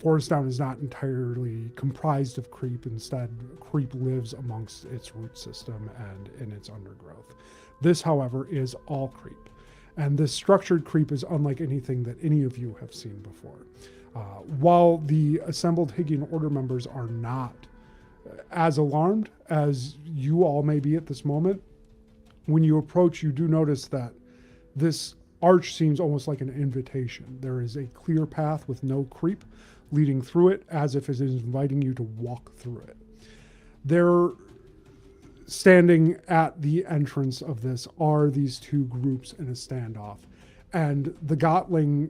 Forest Down is not entirely comprised of creep. Instead, creep lives amongst its root system and in its undergrowth. This, however, is all creep. And this structured creep is unlike anything that any of you have seen before. While the assembled Hygiane Order members are not as alarmed as you all may be at this moment, when you approach, you do notice that this arch seems almost like an invitation. There is a clear path with no creep leading through it, as if it is inviting you to walk through it. They're standing at the entrance of this are these two groups in a standoff, and the Gotling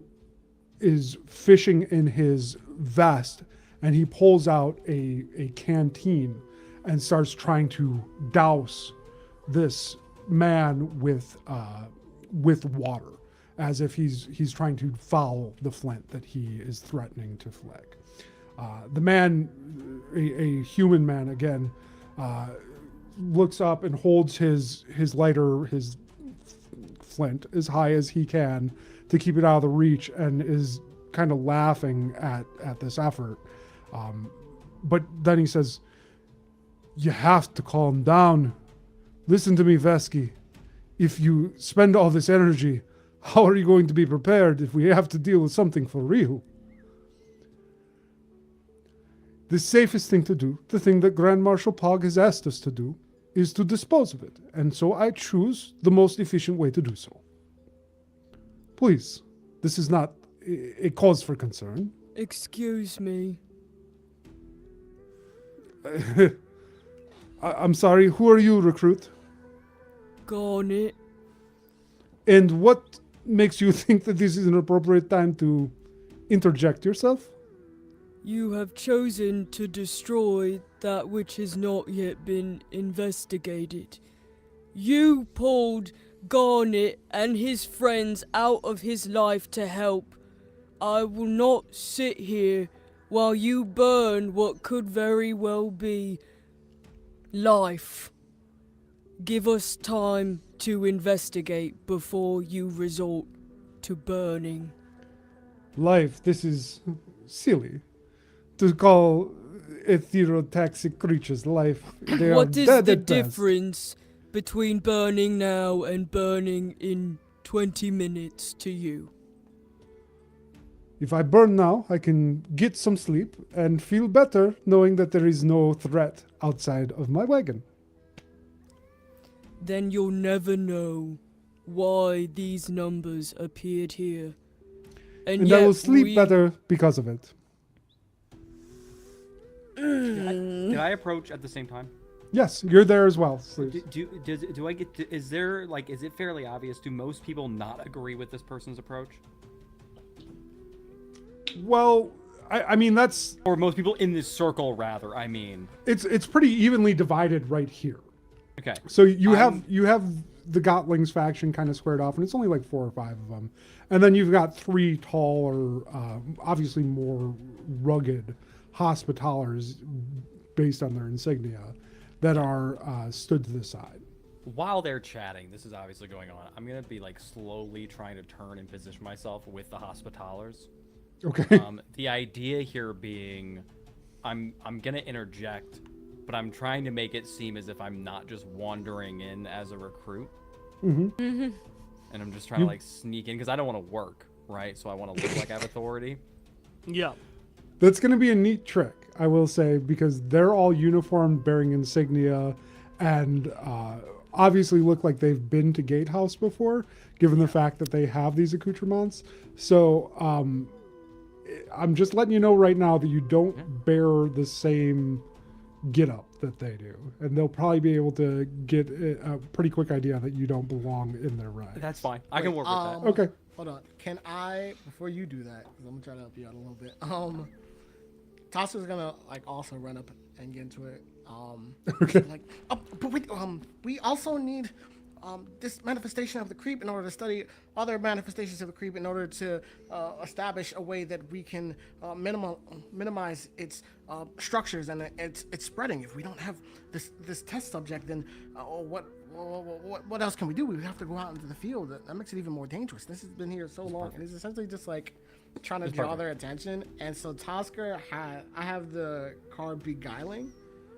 is fishing in his vest, and he pulls out a canteen and starts trying to douse this man with water, as if he's trying to foul the flint that he is threatening to flick. The man, a human man again, looks up and holds his lighter, his flint, as high as he can to keep it out of the reach and is kind of laughing at this effort. But then he says, "You have to calm down. Listen to me, Vesky. If you spend all this energy, how are you going to be prepared if we have to deal with something for real? The safest thing to do, the thing that Grand Marshal Pog has asked us to do, is to dispose of it. And so I choose the most efficient way to do so. Please, this is not a cause for concern."
Excuse me.
I'm sorry, who are you, recruit?
Garnet.
And what makes you think that this is an appropriate time to interject yourself?
You have chosen to destroy that which has not yet been investigated. You pulled Garnet and his friends out of his life to help. I will not sit here while you burn what could very well be life. Give us time to investigate before you resort to burning.
Life, this is silly. To call etherotaxic creatures life. They
What
are
is
dead
the
at best.
difference between burning now and burning in 20 minutes to you?
If I burn now, I can get some sleep and feel better knowing that there is no threat outside of my wagon.
Then you'll never know why these numbers appeared here. And
And
yet
I will sleep
we-
better because of it.
Did I approach at the same time?
Yes, you're there as well, Sleeves.
Do I get to, is there like, is it fairly obvious? Do most people not agree with this person's approach?
Well, I mean, that's...
Or most people in this circle, rather, I mean.
It's pretty evenly divided right here.
Okay.
So you have the Gotlings faction kind of squared off, and it's only like 4 or 5 of them. And then you've got 3 taller, obviously more rugged Hospitallers based on their insignia that are stood to the side.
While they're chatting, this is obviously going on. I'm gonna be like slowly trying to turn and position myself with the Hospitallers.
Okay.
The idea here being, I'm gonna interject, but I'm trying to make it seem as if I'm not just wandering in as a recruit.
Mm-hmm.
And I'm just trying to like sneak in because I don't want to work, right? So I want to look like I have authority.
Yeah.
That's going to be a neat trick, I will say, because they're all uniformed, bearing insignia, and obviously look like they've been to Gatehouse before, given the fact that they have these accoutrements. So I'm just letting you know right now that you don't bear the same get-up that they do. And they'll probably be able to get a pretty quick idea that you don't belong in their ranks.
That's fine. I can work with that.
Okay.
Hold on. Can I, before you do that, because I'm gonna try to help you out a little bit. Tassa's gonna like also run up and get into it.
Okay.
Like, oh, but wait, we also need this manifestation of the creep in order to study other manifestations of the creep in order to establish a way that we can minimize its structures and its spreading. If we don't have this test subject, then what else can we do? We have to go out into the field. That makes it even more dangerous. This has been here so long, and it's essentially just like trying to draw their attention. And so Tosker I have the card Beguiling.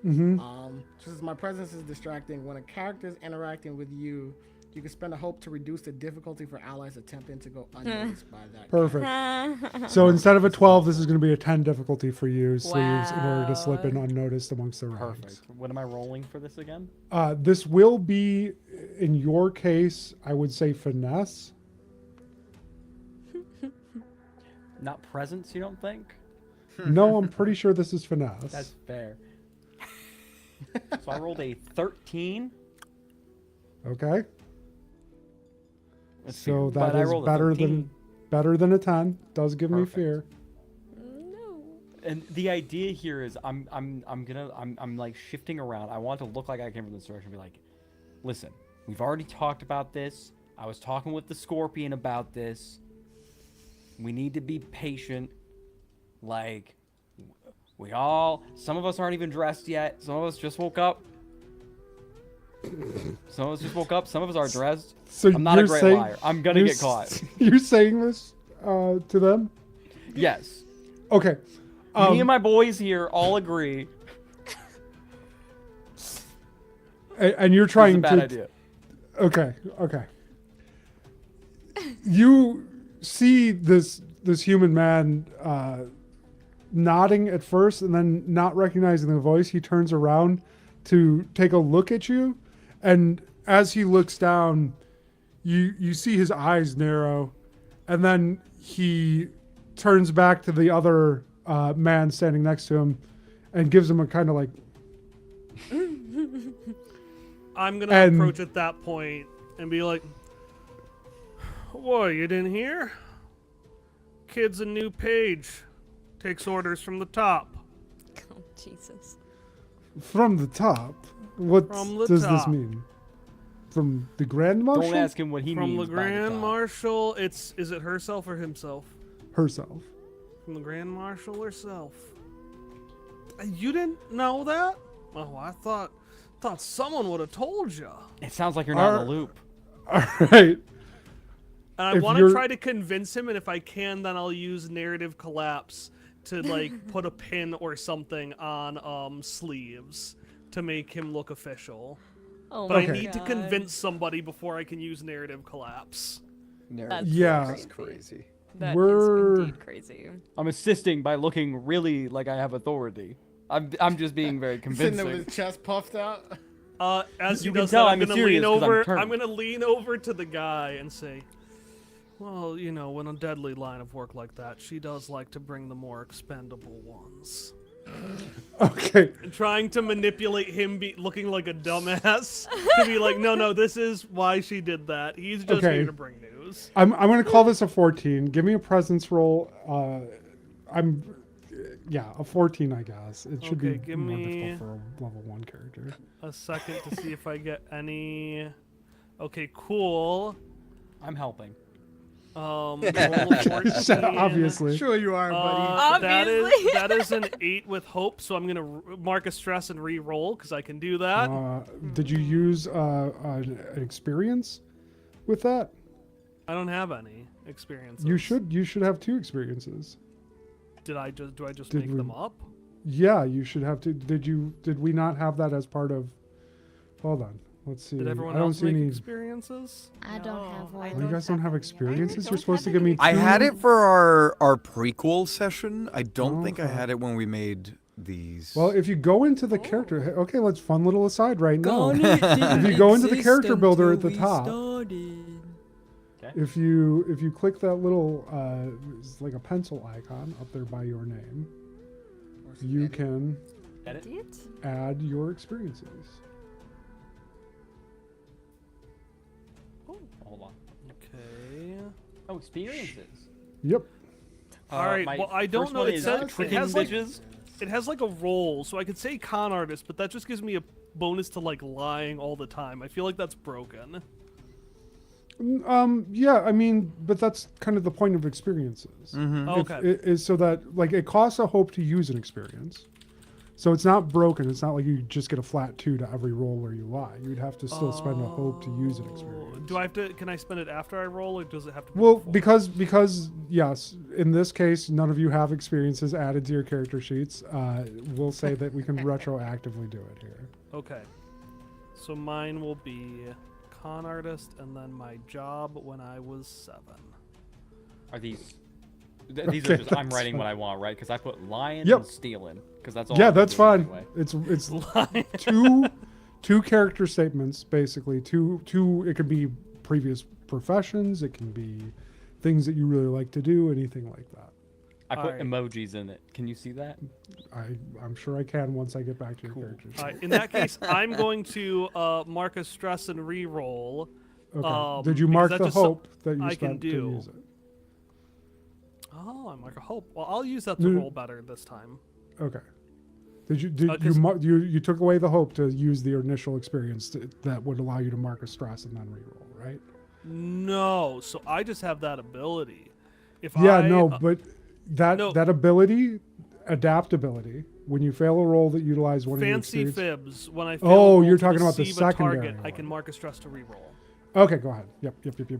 Just as my presence is distracting, when a character is interacting with you, you can spend a hope to reduce the difficulty for allies attempting to go unnoticed by that.
Perfect. So instead of a 12, this is going to be a 10 difficulty for you, Sleeves, in order to slip in unnoticed amongst the ranks.
Perfect. What am I rolling for this again?
This will be, in your case, I would say finesse.
Not presence, you don't think?
No, I'm pretty sure this is finesse.
That's fair. So I rolled a 13.
Okay.
That's
So
fair.
that
But I
is
rolled a
better than a 10. Does give me
Perfect.
fear.
And the idea here is I'm like shifting around. I want to look like I came from this direction and be like, listen, we've already talked about this. I was talking with the Scorpion about this. We need to be patient. Like, some of us aren't even dressed yet. Some of us just woke up. Some of us just woke up. Some of us are dressed.
So
I'm not a
you're
great
saying-
liar. I'm gonna
you're
get caught.
You're saying this to them?
Yes.
Okay.
Me and my boys here all agree.
And you're
It's a
trying
bad
to.
idea.
Okay. You see this human man nodding at first, and then not recognizing the voice. He turns around to take a look at you, and as he looks down, you see his eyes narrow, and then he turns back to the other man standing next to him, and gives him a kind of like.
I'm gonna
And-
approach at that point and be like, "Whoa, you didn't hear? Kid's a new page. Takes orders from the top."
Oh, Jesus.
From the top. What
From the
does this
top.
mean? From the Grand Marshal?
Don't ask him what he
From
means.
the
by
Grand
top.
Marshal, is it herself or himself?
Herself.
From the Grand Marshal herself. You didn't know that? Oh, I thought someone would have told you.
It sounds like you're not in
Our-
the loop.
All right.
And I
If
want to
you're-
try to convince him, and if I can, then I'll use narrative collapse to like put a pin or something on sleeves to make him look official.
Oh
But
my
I need to
God.
convince somebody before I can use narrative collapse.
That's
Yeah.
That's crazy.
That is
We're-
indeed crazy.
I'm assisting by looking really like I have authority. I'm just being very
Sitting there with
convincing.
his chest puffed out.
As he
You can
does
tell
that,
I'm
I'm gonna
serious
lean
'cause I'm
over.
determined.
I'm gonna lean over to the guy and say, "Well, you know, in a deadly line of work like that, she does like to bring the more expendable ones."
Okay.
And trying to manipulate him looking like a dumbass to be like, "No, this is why she did that. He's just
Okay.
here to bring news."
I'm going to call this a 14. Give me a presence roll. A 14, I guess. It should
Okay,
be
give
more
me-
difficult for a level 1 character.
A second to see if I get any. Okay, cool.
I'm helping.
Roll a 14.
Obviously.
Sure you are, buddy.
Obviously.
That is an 8 with hope, so I'm gonna mark a stress and re-roll because I can do that.
Did you use an experience with that?
I don't have any experiences.
You should have 2 experiences.
Do I just
Did
make
we-
them up?
Yeah, you should have to. Did we not have that as part of? Hold on. Let's see.
Did everyone
I don't
else
see
make
any.
I
experiences?
don't have
No,
one.
I
Oh, you guys don't have
any.
experiences.
I
You're
don't
supposed to
have
give me.
any.
I had
2?
it for our prequel session. I don't think I
Okay.
had it when we made these.
Well, if you go into the character, okay, let's fun little aside right now.
If
you go into the character builder at the top,
Started.
if you click that little it's like a pencil icon up there by your name, you can
Edit?
add your experiences.
Hold on.
Okay.
Oh, experiences.
Yep.
All right.
My
Well, I don't
first
know.
one
It
is
says it
tricking
has like
bitches.
it has like a role, so I could say con artist, but that just gives me a bonus to like lying all the time. I feel like that's broken.
Yeah, I mean, but that's kind of the point of experiences.
Okay.
It is so that like it costs a hope to use an experience. So it's not broken. It's not like you just get a flat 2 to every roll where you lie. You'd have to still spend a hope to use an experience.
Do I have to? Can I spend it after I roll, or does it have to? Be
Well,
before?
because yes, in this case, none of you have experiences added to your character sheets. We'll say that we can retroactively do it here.
Okay. So mine will be con artist, and then my job when I was 7.
Are these? These are
Okay,
just I'm
that's
writing
fine.
what I want, right? Because I put lying
Yep.
and stealing. Because that's all.
Yeah,
I'm
that's
doing
fine.
Anyway.
It's two character statements basically. Two. It could be previous professions. It can be things that you really like to do. Anything like that.
I put
Alright.
emojis in it. Can you see that?
I'm sure I can once I get back to your
Cool.
character sheet.
All right. In that case, I'm going to mark a stress and re-roll.
Okay. Did you
because
mark
that's
the
just so-
hope that you
I can
spent to
do.
use it?
Oh, I'm like a hope. Well, I'll use that to
No.
roll better this time.
Okay. Did you
'cause-
you took away the hope to use the initial experience that would allow you to mark a stress and then reroll, right?
No, so I just have that ability. If
Yeah,
I,
no, but that
no.
that ability, adaptability, When you fail a roll that utilizes one
Fancy
of your experience...
fibs. When I fail
Oh,
a roll
you're
to
talking about the
deceive a
secondary
target, I
one.
can mark a stress to reroll.
Okay, go ahead. Yep.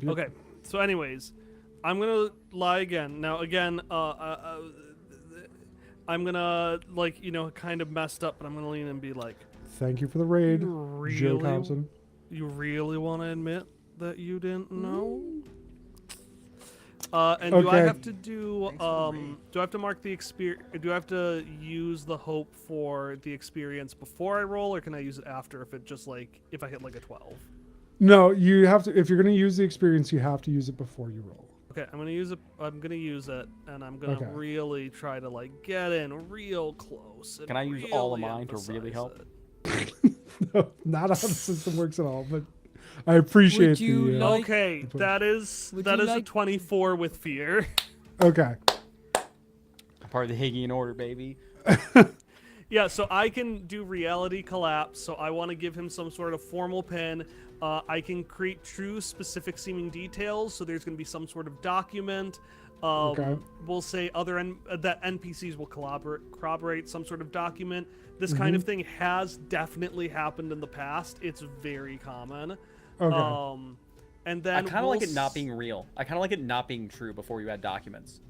Okay. So, anyways, I'm gonna lie again. Now, again, I'm gonna kind of messed up, but I'm gonna lean and be like,
Thank you for the raid, Joe
really,
Thompson.
you really want to admit that you didn't know? And do I
Okay.
have to do I have to mark the experience? Do I have to use the hope for the experience before I roll, or can I use it after if it just if I hit like a 12?
No, you have to. If you're going to use the experience, you have to use it before you roll.
Okay, I'm gonna use it. I'm gonna use it, and I'm gonna
Okay.
really try to get in real close. And
Can I use all of
really
mine to really
emphasize
help?
it.
No, not how the system works at all, but I appreciate
Would you
the.
like-
Okay,
Would
that is
you
a
like-
24 with fear.
Okay.
Part of the Hygiene Order, baby.
Yeah, so I can do reality collapse. So I want to give him some sort of formal pin. I can create true, specific seeming details. So there's going to be some sort of document.
Okay.
We'll say that NPCs will corroborate some sort of document. This kind of thing has definitely happened in the past. It's very common.
Okay.
And then
I kind of like it not being real. I kind of like it not being true before you add documents.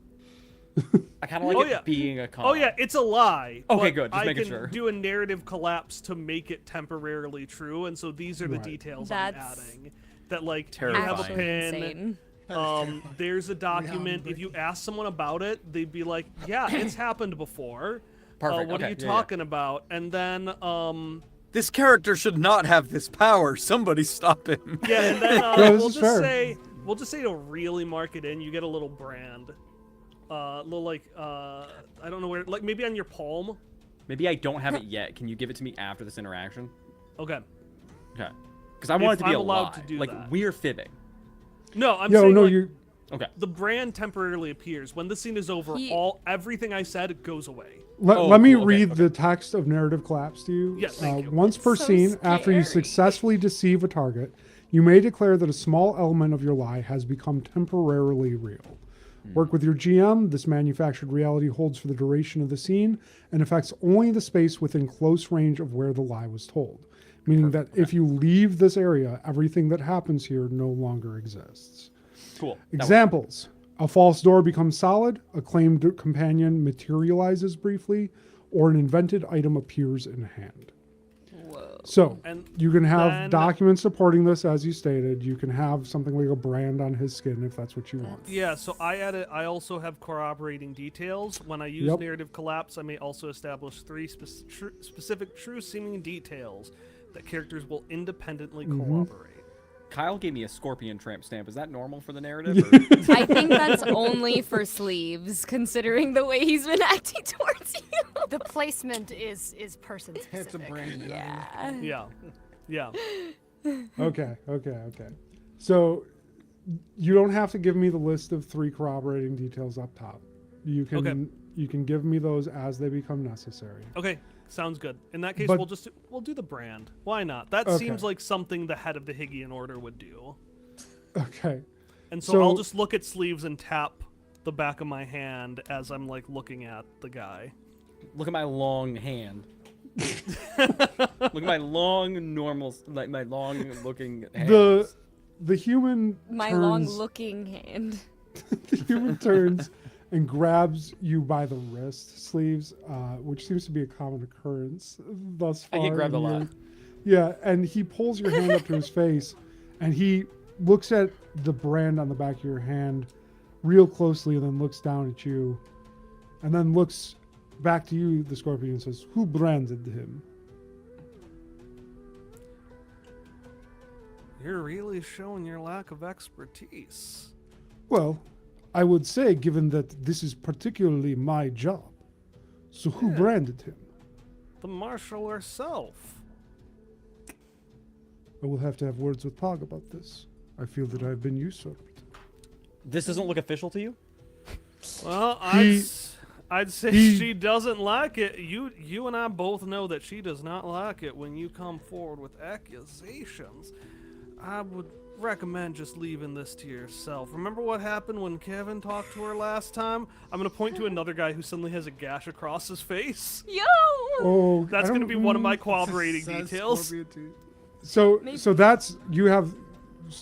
I kind of like it being a con.
Oh yeah, it's a lie.
Okay,
but
good. Just
I
making
can
sure.
do a narrative collapse to make it temporarily true, and so these are the
Right.
details
That's
I'm adding. That you have a
Terrifying.
pin.
Insane.
There's a document. If you ask someone about it, they'd be like, "Yeah, it's happened before."
Perfect.
What are
Okay,
you
yeah,
talking about? And then
This character should not have this power. Somebody stop him.
yeah, and then
this
we'll
is
just
fair.
say to really mark it in, you get a little brand. Little I don't know where, maybe on your palm.
Maybe I don't have it yet. Can you give it to me after this interaction?
Okay.
Okay. Because I want it to be
I'm
a
allowed
lie.
to do
Like
that.
we're fibbing.
No, I'm
Yo,
saying
no,
like,
you.
Okay.
the brand temporarily appears when the scene is over. Everything I said goes away.
Let me
cool, okay,
read
okay.
the text of narrative collapse to you.
Yes, thank you.
Once per
So
scene, after you
scary.
successfully deceive a target, you may declare that a small element of your lie has become temporarily real. Work with your GM. This manufactured reality holds for the duration of the scene and affects only the space within close range of where the lie was told. Meaning that if you leave this area, everything that happens here no longer exists.
Cool.
Examples. A false door becomes solid, a claimed companion materializes briefly, or an invented item appears in hand.
Whoa.
So
And
you can have
then-
documents supporting this, as you stated. You can have something like a brand on his skin if that's what you want.
Yeah, so I also have corroborating details. When I use
Yep.
narrative collapse, I may also establish 3 specific true seeming details that characters will independently corroborate.
Kyle gave me a scorpion tramp stamp. Is that normal for the narrative? Or?
I think that's only for sleeves, considering the way he's been acting towards you.
The placement is person
It's a
specific.
brand.
Yeah.
Yeah.
Okay. So you don't have to give me the list of 3 corroborating details up top. You can
Okay.
you can give me those as they become necessary.
Okay, sounds good. In that case,
But-
we'll do the brand. Why not? That
Okay.
seems like something the head of the Hygiene Order would do.
Okay.
And so,
So-
I'll just look at sleeves and tap the back of my hand as I'm looking at the guy.
Look at my long hand. Look at my long, normal, my long looking hand.
The human
My
turns,
long-looking hand.
the human turns and grabs you by the wrist sleeves, which seems to be a common occurrence thus
I
far.
get grabbed a
in
lot.
your- Yeah, and he pulls your hand up to his face, and he looks at the brand on the back of your hand real closely, and then looks down at you, and then looks back to you, the Scorpion, and says, "Who branded him?"
You're really showing your lack of expertise.
Well, I would say, given that this is particularly my job. So who
Yeah.
branded him?
The marshal herself.
I will have to have words with Pog about this. I feel that I've been usurped.
This doesn't look official to you?
Well,
He-
I'd say
he-
she doesn't like it. You and I both know that she does not like it when you come forward with accusations. recommend just leaving this to yourself. Remember what happened when Kevin talked to her last time? I'm gonna point to another guy who suddenly has a gash across his face.
Yo!
Oh,
That's gonna be one of my corroborating
Says
details.
Scorpion too.
So that's you have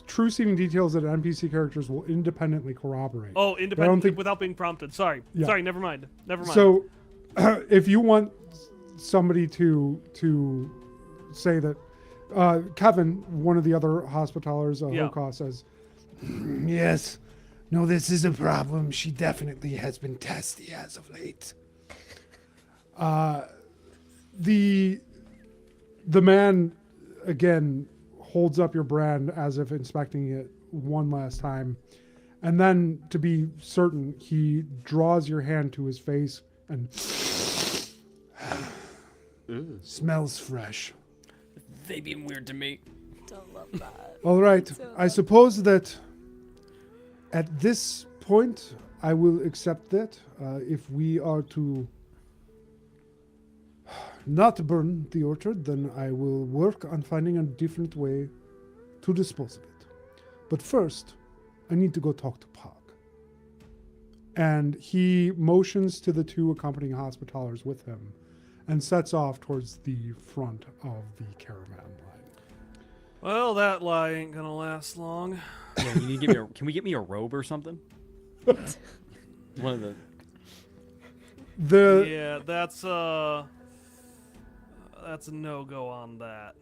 true seeming details that NPC characters will independently corroborate.
Oh,
But I
independently
don't think
without being prompted. Sorry.
Yeah.
Sorry, never mind. Never mind.
so. If you want somebody to say that Kevin, one of the other hospitalers,
Yeah.
Hoka, says, yes, no, this is a problem. She definitely has been testy as of late. The man, again, holds up your brand as if inspecting it one last time. And then, to be certain, he draws your hand to his face and smells fresh.
They being weird to me.
Don't love that.
All right. I suppose that at this point, I will accept that. If we are to not burn the orchard, then I will work on finding a different way to dispose of it. But first, I need to go talk to Pog. And he motions to the two accompanying hospitalers with him and sets off towards the front of the caravan line.
Well, that lie ain't gonna last long.
Yeah, you need to give me can we get me a robe or something? One of the.
Yeah, that's a no-go on that.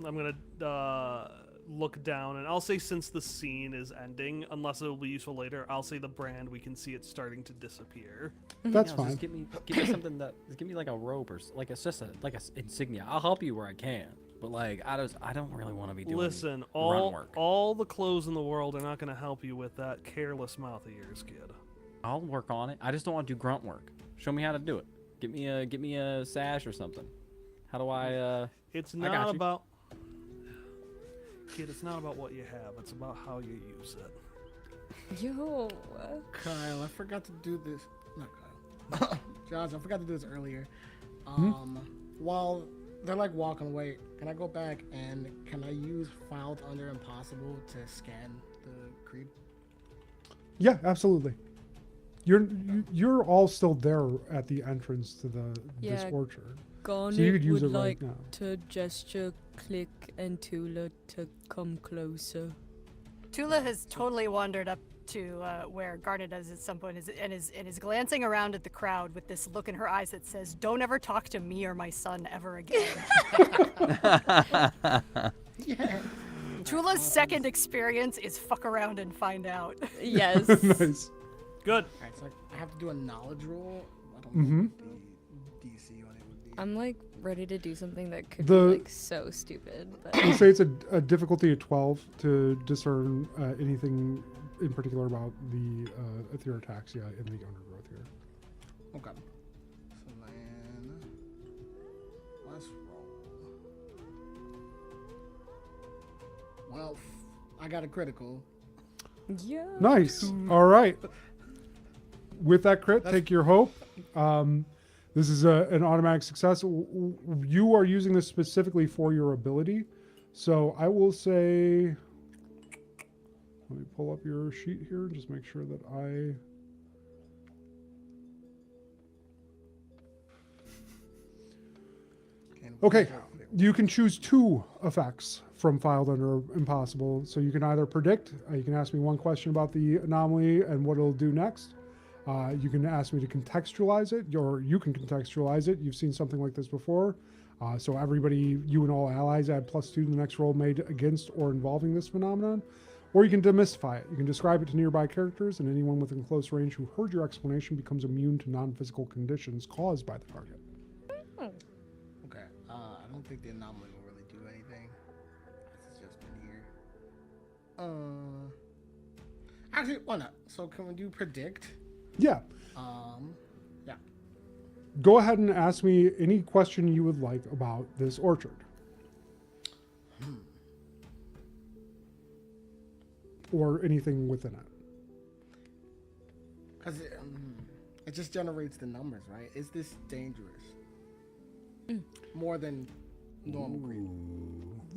I'm gonna look down, and I'll say since the scene is ending, unless it will be useful later, I'll say the brand, we can see it starting to disappear.
That's
Yeah,
fine.
Just give me something that give me like a robe or like it's just a insignia. I'll help you where I can, but like I don't really want to be doing.
Listen,
grunt work.
all the clothes in the world are not gonna help you with that careless mouth of yours, kid.
I'll work on it. I just don't want to do grunt work. Show me how to do it. Get me a sash or something. How do I?
It's
I got
not
you.
about kid. It's not about what you have. It's about how you use it.
Yo.
Kyle, I forgot to do this. Not Kyle. Josh, I forgot to do this earlier. While they're like walking away, can I go back and can I use filed under impossible to scan the creep?
Yeah, absolutely. You're all still there at the entrance to this
Yeah.
orchard.
Garnet
So you could use
would
it right
like
now.
to gesture Click and Tula to come closer.
Tula has totally wandered up to where Garnet is at some point and is glancing around at the crowd with this look in her eyes that says, "Don't ever talk to me or my son ever again." Tula's second experience is fuck around and find out.
Yes.
Nice.
Good.
Alright, so I have to do a knowledge roll. I don't
Mhm.
know what the DC on it would be.
I'm like ready to do something that could
The-
be like so stupid, but
I'll say it's a difficulty of 12 to discern anything in particular about the Etherotaxia in the undergrowth here.
Okay. So then let's roll. Well, I got a critical.
yeah.
Nice. All right. With that crit,
That's-
take your hope. This is an automatic success. You are using this specifically for your ability. So I will say, let me pull up your sheet here and just make sure that I... Okay, you can choose 2 effects from filed under impossible. So you can either predict, you can ask me one question about the anomaly and what it'll do next. You can ask me to contextualize it, or you can contextualize it. You've seen something like this before. So everybody, you and all allies, add +2 to the next roll made against or involving this phenomenon. Or you can demystify it. You can describe it to nearby characters, and anyone within close range who heard your explanation becomes immune to non-physical conditions caused by the target.
Okay. I don't think the anomaly will really do anything. It's just been here. Actually, why not? So can we do predict?
Yeah.
Yeah.
Go ahead and ask me any question you would like about this orchard. Or anything within it.
Because it just generates the numbers, right? Is this dangerous? More than normal creep.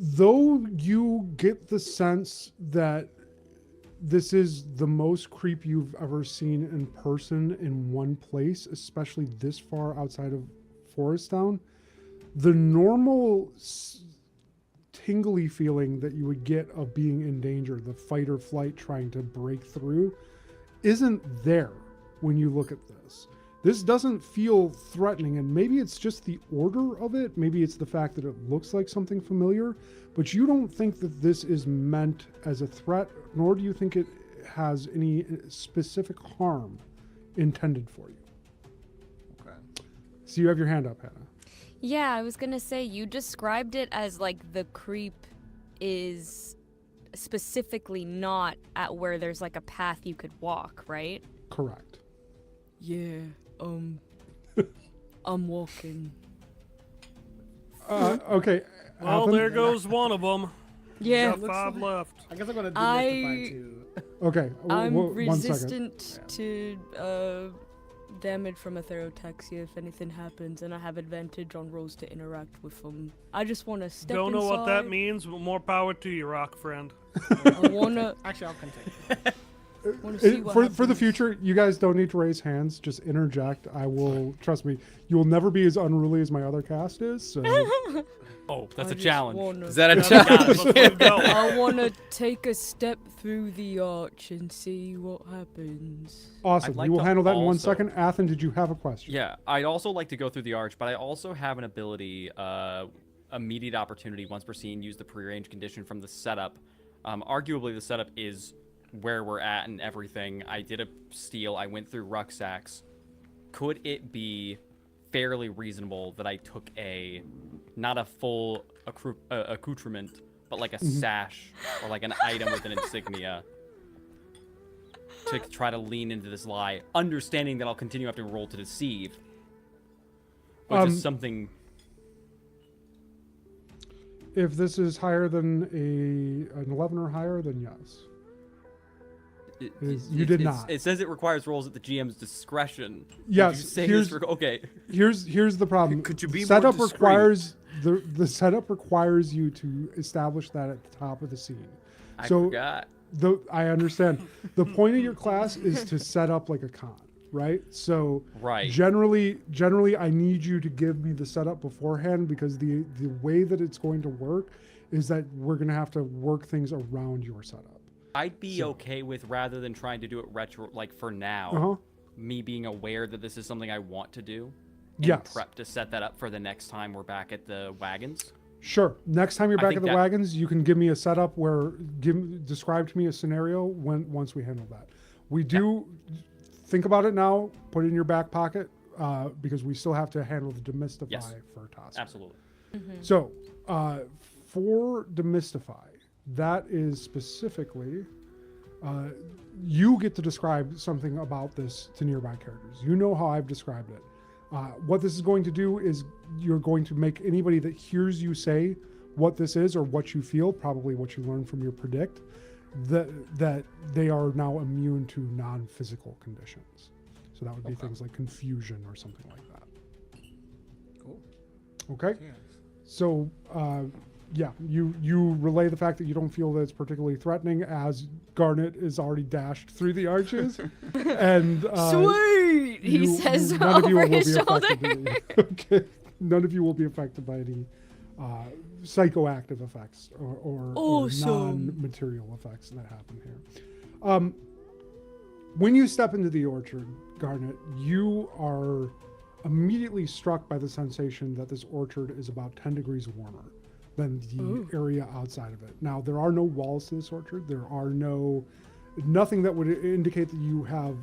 though you get the sense that this is the most creep you've ever seen in person in one place, especially this far outside of Forest Town, the normal tingly feeling that you would get of being in danger, the fight or flight trying to break through, isn't there when you look at this. This doesn't feel threatening, and maybe it's just the order of it. Maybe it's the fact that it looks like something familiar, but you don't think that this is meant as a threat, nor do you think it has any specific harm intended for you.
Okay.
So you have your hand up, Hannah.
Yeah, I was gonna say, you described it as like the creep is specifically not at where there's like a path you could walk, right?
Correct.
Yeah, I'm walking.
Okay.
Well,
Athen?
there goes one of them.
Yeah,
Got 5 left.
I guess I'm gonna demystify too.
Okay.
I'm
1 second.
resistant to damage from a Therotaxia if anything happens, and I have advantage on rolls to interact with them. I just want to step
Don't know
inside.
what that means, but more power to you, rock friend.
I wanna
Actually, I'll continue.
see what
For the
happens.
future, you guys don't need to raise hands. Just interject. I will, trust me, you will never be as unruly as my other cast is. So
Oh, that's
I
a
just
challenge.
wanna-
Is that a
Let's
challenge?
go.
I want to take a step through the arch and see what happens.
awesome.
I'd like
We will
to
handle that in 1
also-
second. Athen, did you have a question?
Yeah, I'd also like to go through the arch, but I also have an ability, immediate opportunity once per scene, use the prearranged condition from the setup. Arguably, the setup is where we're at and everything. I did a steal. I went through rucksacks. Could it be fairly reasonable that I took not a full accoutrement, but like a sash or like an item with an insignia to try to lean into this lie, understanding that I'll continue having to roll to deceive, which is something.
If this is higher than an 11 or higher, then yes. You did not.
It says it requires rolls at the GM's discretion.
Yes,
Did you say
here's-
this okay.
Here's the problem.
Could you be more
setup
discreet?
requires the setup requires you to establish that at the top of the scene.
I
So
forgot.
I understand. The point of your class is to set up like a con, right? So
Right.
generally I need you to give me the setup beforehand, because the way that it's going to work is that we're going to have to work things around your setup.
I'd be okay with, rather than trying to do it retro, like for now,
Uh-huh.
me being aware that this is something I want to do. And
Yes.
prep to set that up for the next time we're back at the wagons.
Sure. Next time you're
I
back
think
at the
that-
wagons, you can give me a setup where describe to me a scenario once we handle that. We do think about it now. Put it in your back pocket because we still have to handle the demystify
Yes.
for Toss.
Absolutely.
So for demystify, that is specifically you get to describe something about this to nearby characters. You know how I've described it. What this is going to do is you're going to make anybody that hears you say what this is or what you feel, probably what you learned from your predict, that they are now immune to non-physical conditions. So that would be things like confusion or something like that.
Cool.
Okay?
Yes.
So, yeah, you relay the fact that you don't feel that it's particularly threatening, as Garnet is already dashed through the arches, and
Sweet! He says
none of you
over
will
his
be
shoulder.
affected. Okay, none of you will be affected by any psychoactive effects or
Awesome.
non-material effects that happen here. When you step into the orchard, Garnet, you are immediately struck by the sensation that this orchard is about 10 degrees warmer than the area outside of it. Now, there are no walls to this orchard. There are nothing that would indicate that you have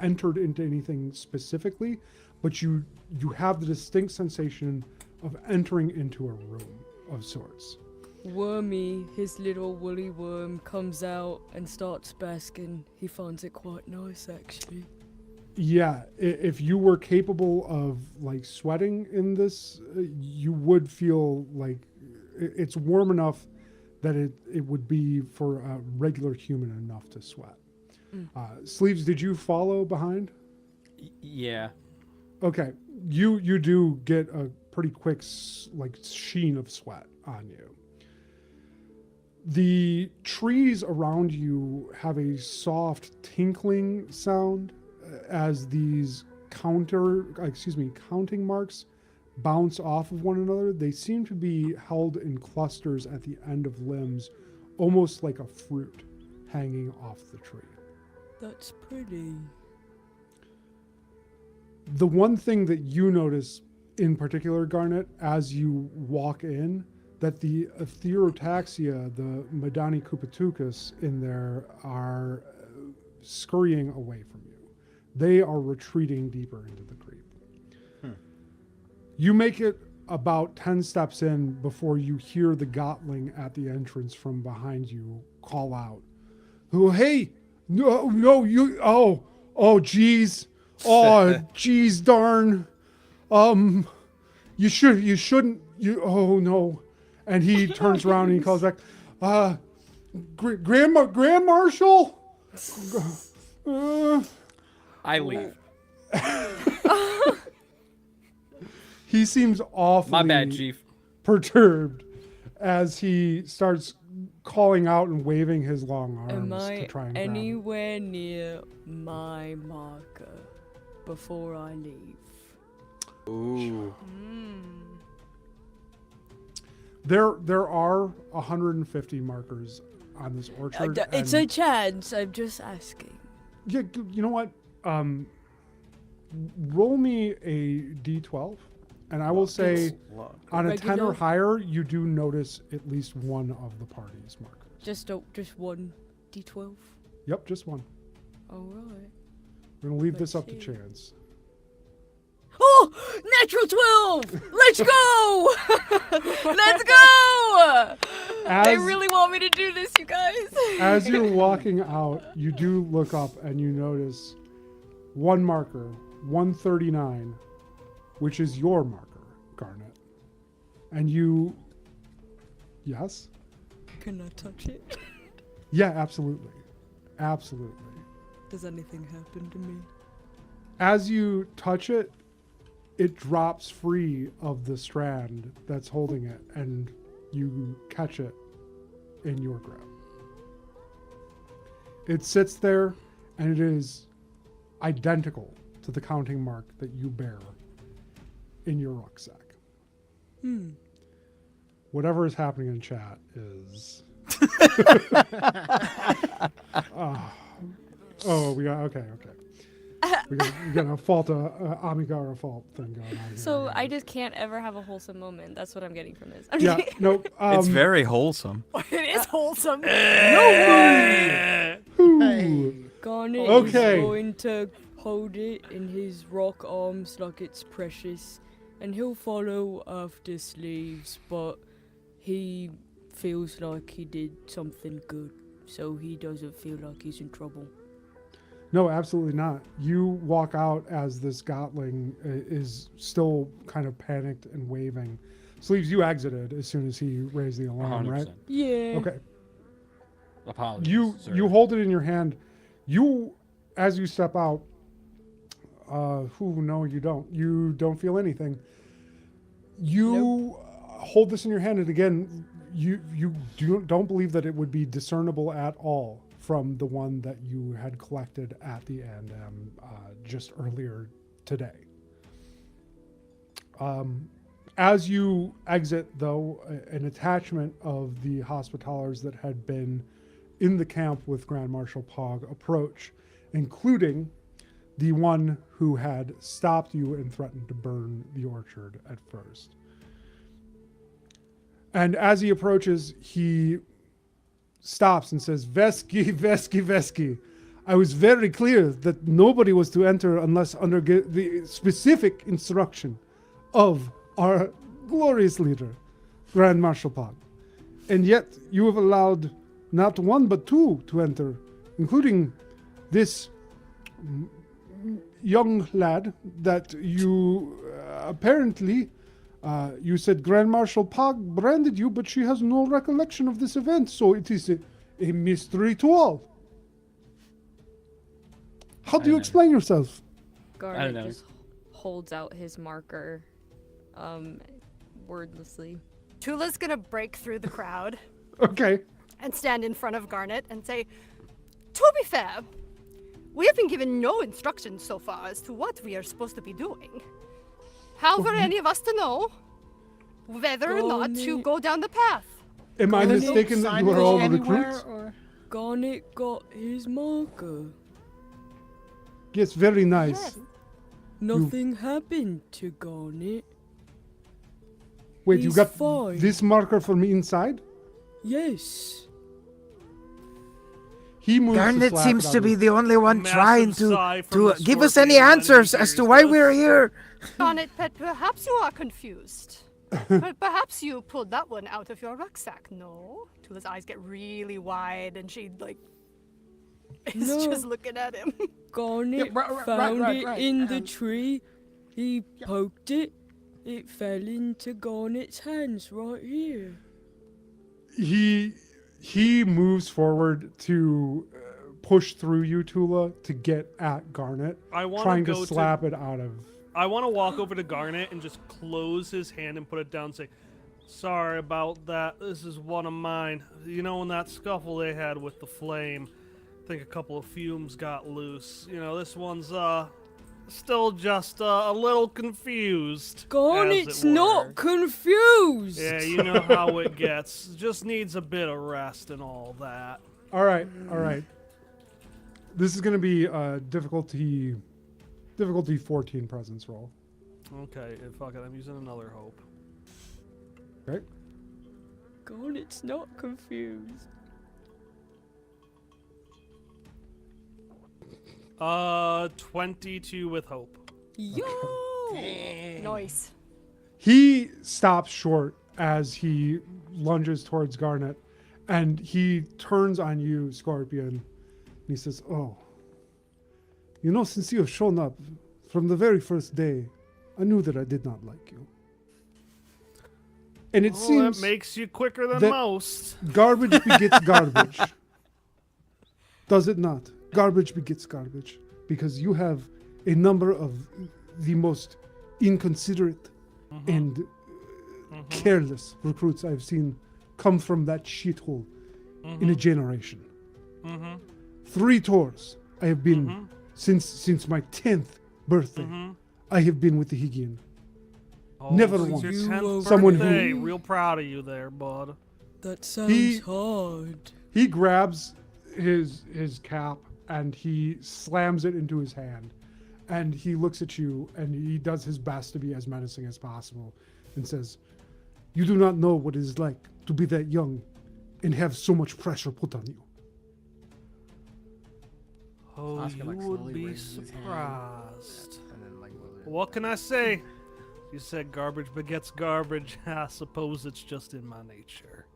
entered into anything specifically, but you have the distinct sensation of entering into a room of sorts.
Wormy, his little woolly worm, comes out and starts basking. He finds it quite nice, actually.
Yeah, if you were capable of like sweating in this, you would feel like it's warm enough that it would be for a regular human enough to sweat. Sleeves, did you follow behind?
Yeah.
Okay, you do get a pretty quick like sheen of sweat on you. The trees around you have a soft tinkling sound as these counting marks bounce off of one another. They seem to be held in clusters at the end of limbs, almost like a fruit hanging off the tree.
That's pretty.
The one thing that you notice in particular, Garnet, as you walk in, that the Etherotaxia, the Madani Kupatukas in there are scurrying away from you. They are retreating deeper into the creep. You make it about 10 steps in before you hear the Gotling at the entrance from behind you call out, "Oh, hey, no, you, geez. Oh, geez, darn. You shouldn't, oh no." And he turns around and he calls back, Grand Marshal?
I leave.
He seems awfully
My bad, Chief.
perturbed as he starts calling out and waving his long arms
Am
to
I
try and grab him.
anywhere near my marker before I leave?
Ooh.
There are 150 markers on this orchard.
It's a chance. I'm just asking.
Yeah, you know what? Roll me a d12, and I will say on a 10 or
Regular?
higher, you do notice at least one of the party's markers.
Just one d12.
Yep, just one.
All right.
We're gonna leave
Let's
this up to
see.
chance.
Oh, natural 12! Let's go! Let's go! They
As-
really want me to do this, you guys.
As you're walking out, you do look up and you notice one marker, 139, which is your marker, Garnet. And you... Yes?
Can I touch it?
Yeah, absolutely. Absolutely.
Does anything happen to me?
As you touch it, it drops free of the strand that's holding it, and you catch it in your grip. It sits there, and it is identical to the counting mark that you bear in your rucksack. Whatever is happening in chat is... okay. We got a fault, Amigara fault thing going on here.
So I just can't ever have a wholesome moment. That's what I'm getting from this.
Yeah, no.
It's very wholesome.
It is wholesome.
Ooh.
Garnet
Okay.
is going to hold it in his rock arms like it's precious, and he'll follow after Sleeves, but he feels like he did something good, so he doesn't feel like he's in trouble.
No, absolutely not. You walk out as this Gotling is still kind of panicked and waving. Sleeves, you exited as soon as he raised the alarm,
100%.
right?
Yeah.
Okay.
Apologies. sir.
You hold it in your hand. You, as you step out, no, you don't. You don't feel anything. You hold this in your hand, and again, you don't believe that it would be discernible at all from the one that you had collected at the end just earlier today. As you exit, though, an attachment of the Hospitallers that had been in the camp with Grand Marshal Pog approach, including the one who had stopped you and threatened to burn the orchard at first. And as he approaches, he stops and says, Vesky. I was very clear that nobody was to enter unless under the specific instruction of our glorious leader, Grand Marshal Pog. And yet you have allowed not one but two to enter, including this young lad that you apparently... you said Grand Marshal Pog branded you, but she has no recollection of this event, so it is a mystery to all. How do you explain yourself?
Garnet
know.
just holds out his marker, wordlessly.
Tula's gonna break through the crowd
Okay.
and stand in front of Garnet and say, "To be fair, we have been given no instructions so far as to what we are supposed to be doing. How were any of us to know whether or not to go down the path?"
Am I mistaken that you are all recruits?
Garnet got his marker.
Yes, very nice.
Yes.
Nothing happened to Garnet.
Wait, you
He's
got
fine.
this marker from inside?
Yes.
He moves
Garnet seems to be the only one
Massive
trying
sigh
to
from the
give us any
scorpion when he
answers as
hears
to why
this.
we're here.
Garnet, perhaps you are confused. But perhaps you pulled that one out of your rucksack, no? Tula's eyes get really wide and she, like, is
No.
just looking at him.
Garnet
right,
found
right,
it
right.
in the tree. He poked it. It fell into Garnet's hands right here.
He moves forward to push through you, Tula, to get at Garnet,
I want
trying
to
to
go
slap it out of.
I want to walk over to Garnet and just close his hand and put it down and say, "Sorry about that. This is one of mine. You know, in that scuffle they had with the flame, I think a couple of fumes got loose. You know, this one's still just a little confused."
Garnet's
as it were.
not confused.
Yeah, you know how it gets. Just needs a bit of rest and all that.
All right. This is going to be difficulty 14 presence roll.
Okay, fuck it. I'm using another hope.
Okay.
Garnet's not confused.
22 with hope.
Yo!
Nice.
He stops short as he lunges towards Garnet, and he turns on you, Scorpion, and he says, "Oh, you know, since you have shown up from the very first day, I knew that I did not like you. And it
Well,
seems
that makes you quicker than
that-
most.
garbage begets garbage. Does it not? Garbage begets garbage, because you have a number of the most inconsiderate and careless recruits I've seen come from that shithole in a generation. 3 tours I have been since my 10th birthday. I have been with the Hygiene. Never
since
once.
your
You
10th
Someone who-
birthday. Real proud of you there, bud.
That sounds
He-
hard.
He grabs his cap and he slams it into his hand, and he looks at you and he does his best to be as menacing as possible and says, "You do not know what it is like to be that young and have so much pressure put on you."
Oh,
Oscar,
you
like,
would
slowly
be
raises his hand.
surprised.
And then, like,
What can I say? You said garbage begets garbage. I suppose it's just in my nature.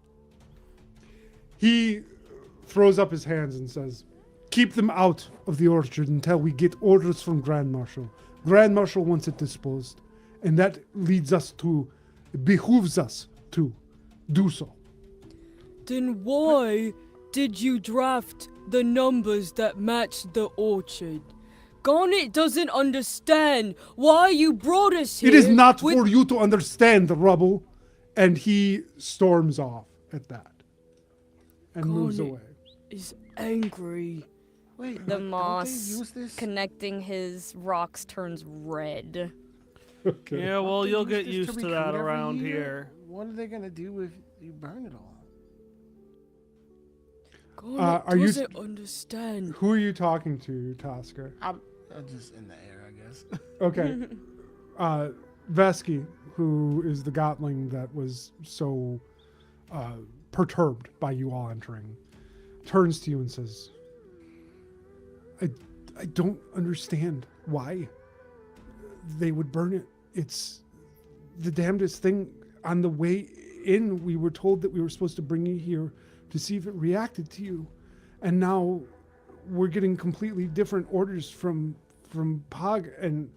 He throws up his hands and says, "Keep them out of the orchard until we get orders from Grand Marshal. Grand Marshal wants it disposed, and that leads us to, behooves us to do so."
Then why did you draft the numbers that match the orchard? Garnet doesn't understand why you brought us here.
It is not
with-
for you to understand, the rubble. And he storms off at that and moves
Garnet
away.
is angry.
wait,
The
don't they
moss
use this?
connecting his rocks turns red.
Okay.
Yeah, well,
Don't they
you'll
use
get
this
used to
recruit
that
every
around
year?
here.
What are they gonna do if you burn it all?
Garnet
are you-
doesn't understand.
Who are you talking to, Tasker?
I'm just in the air, I guess.
Okay. Vesky, who is the Gotling that was so perturbed by you all entering, turns to you and says, I don't understand why they would burn it. It's the damnedest thing. On the way in, we were told that we were supposed to bring you here to see if it reacted to you. And now we're getting completely different orders from Pog, and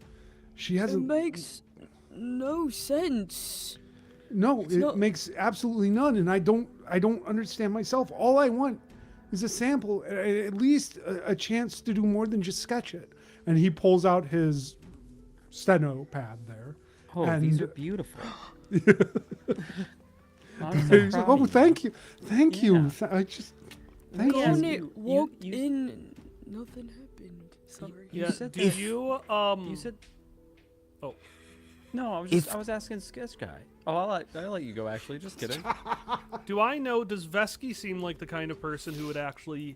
she
It
hasn't...
makes no sense.
No, it
not-
makes absolutely none, and I don't understand myself. All I want is a sample, at least a chance to do more than just sketch it. And he pulls out his steno pad there.
Oh,
and
these are beautiful.
I'm so
He's like,
proud
oh,
of
thank you, thank you.
Yeah.
I just thank
Yes.
you.
Garnet walked in and nothing happened. Sorry.
Yeah.
said
Do
that.
you
You said.
Oh.
No, I was
If-
I was asking Sketch Guy. Oh, I'll let you go. Actually, just kidding.
Do I know? Does Vesky seem like the kind of person who would actually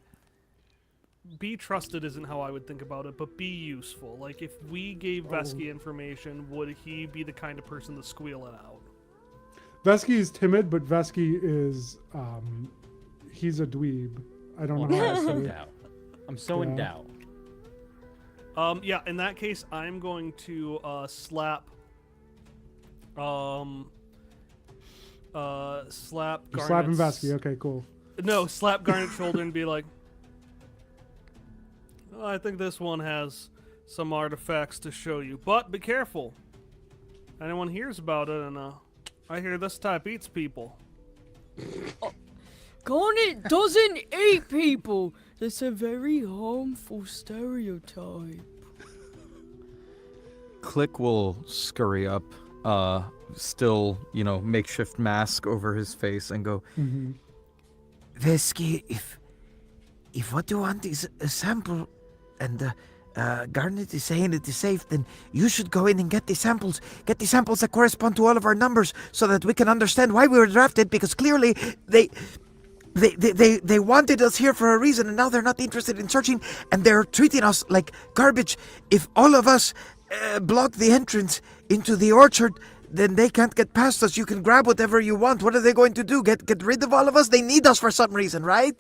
be trusted? Isn't how I would think about it, but be useful. Like if we gave Vesky information, would he be the kind of person to squeal it out?
Vesky is timid, but Vesky is he's a dweeb. I don't know how to say
in
it.
doubt. I'm so in
Yeah.
doubt.
Yeah. In that case, I'm going to slap. Slap.
You're slapping
Garnet's-
Vesky. Okay, cool.
No, slap Garnet's shoulder and be like, "Oh, I think this one has some artifacts to show you, but be careful. Anyone hears about it, and I hear this type eats people."
Garnet doesn't eat people. That's a very harmful stereotype.
Click will scurry up, still, makeshift mask over his face and go,
Vesky, if what you want is a sample and Garnet is saying it is safe, then you should go in and get the samples. Get the samples that correspond to all of our numbers so that we can understand why we were drafted, because clearly they wanted us here for a reason, and now they're not interested in searching, and they're treating us like garbage. If all of us block the entrance into the orchard, then they can't get past us. You can grab whatever you want. What are they going to do? Get rid of all of us? They need us for some reason, right?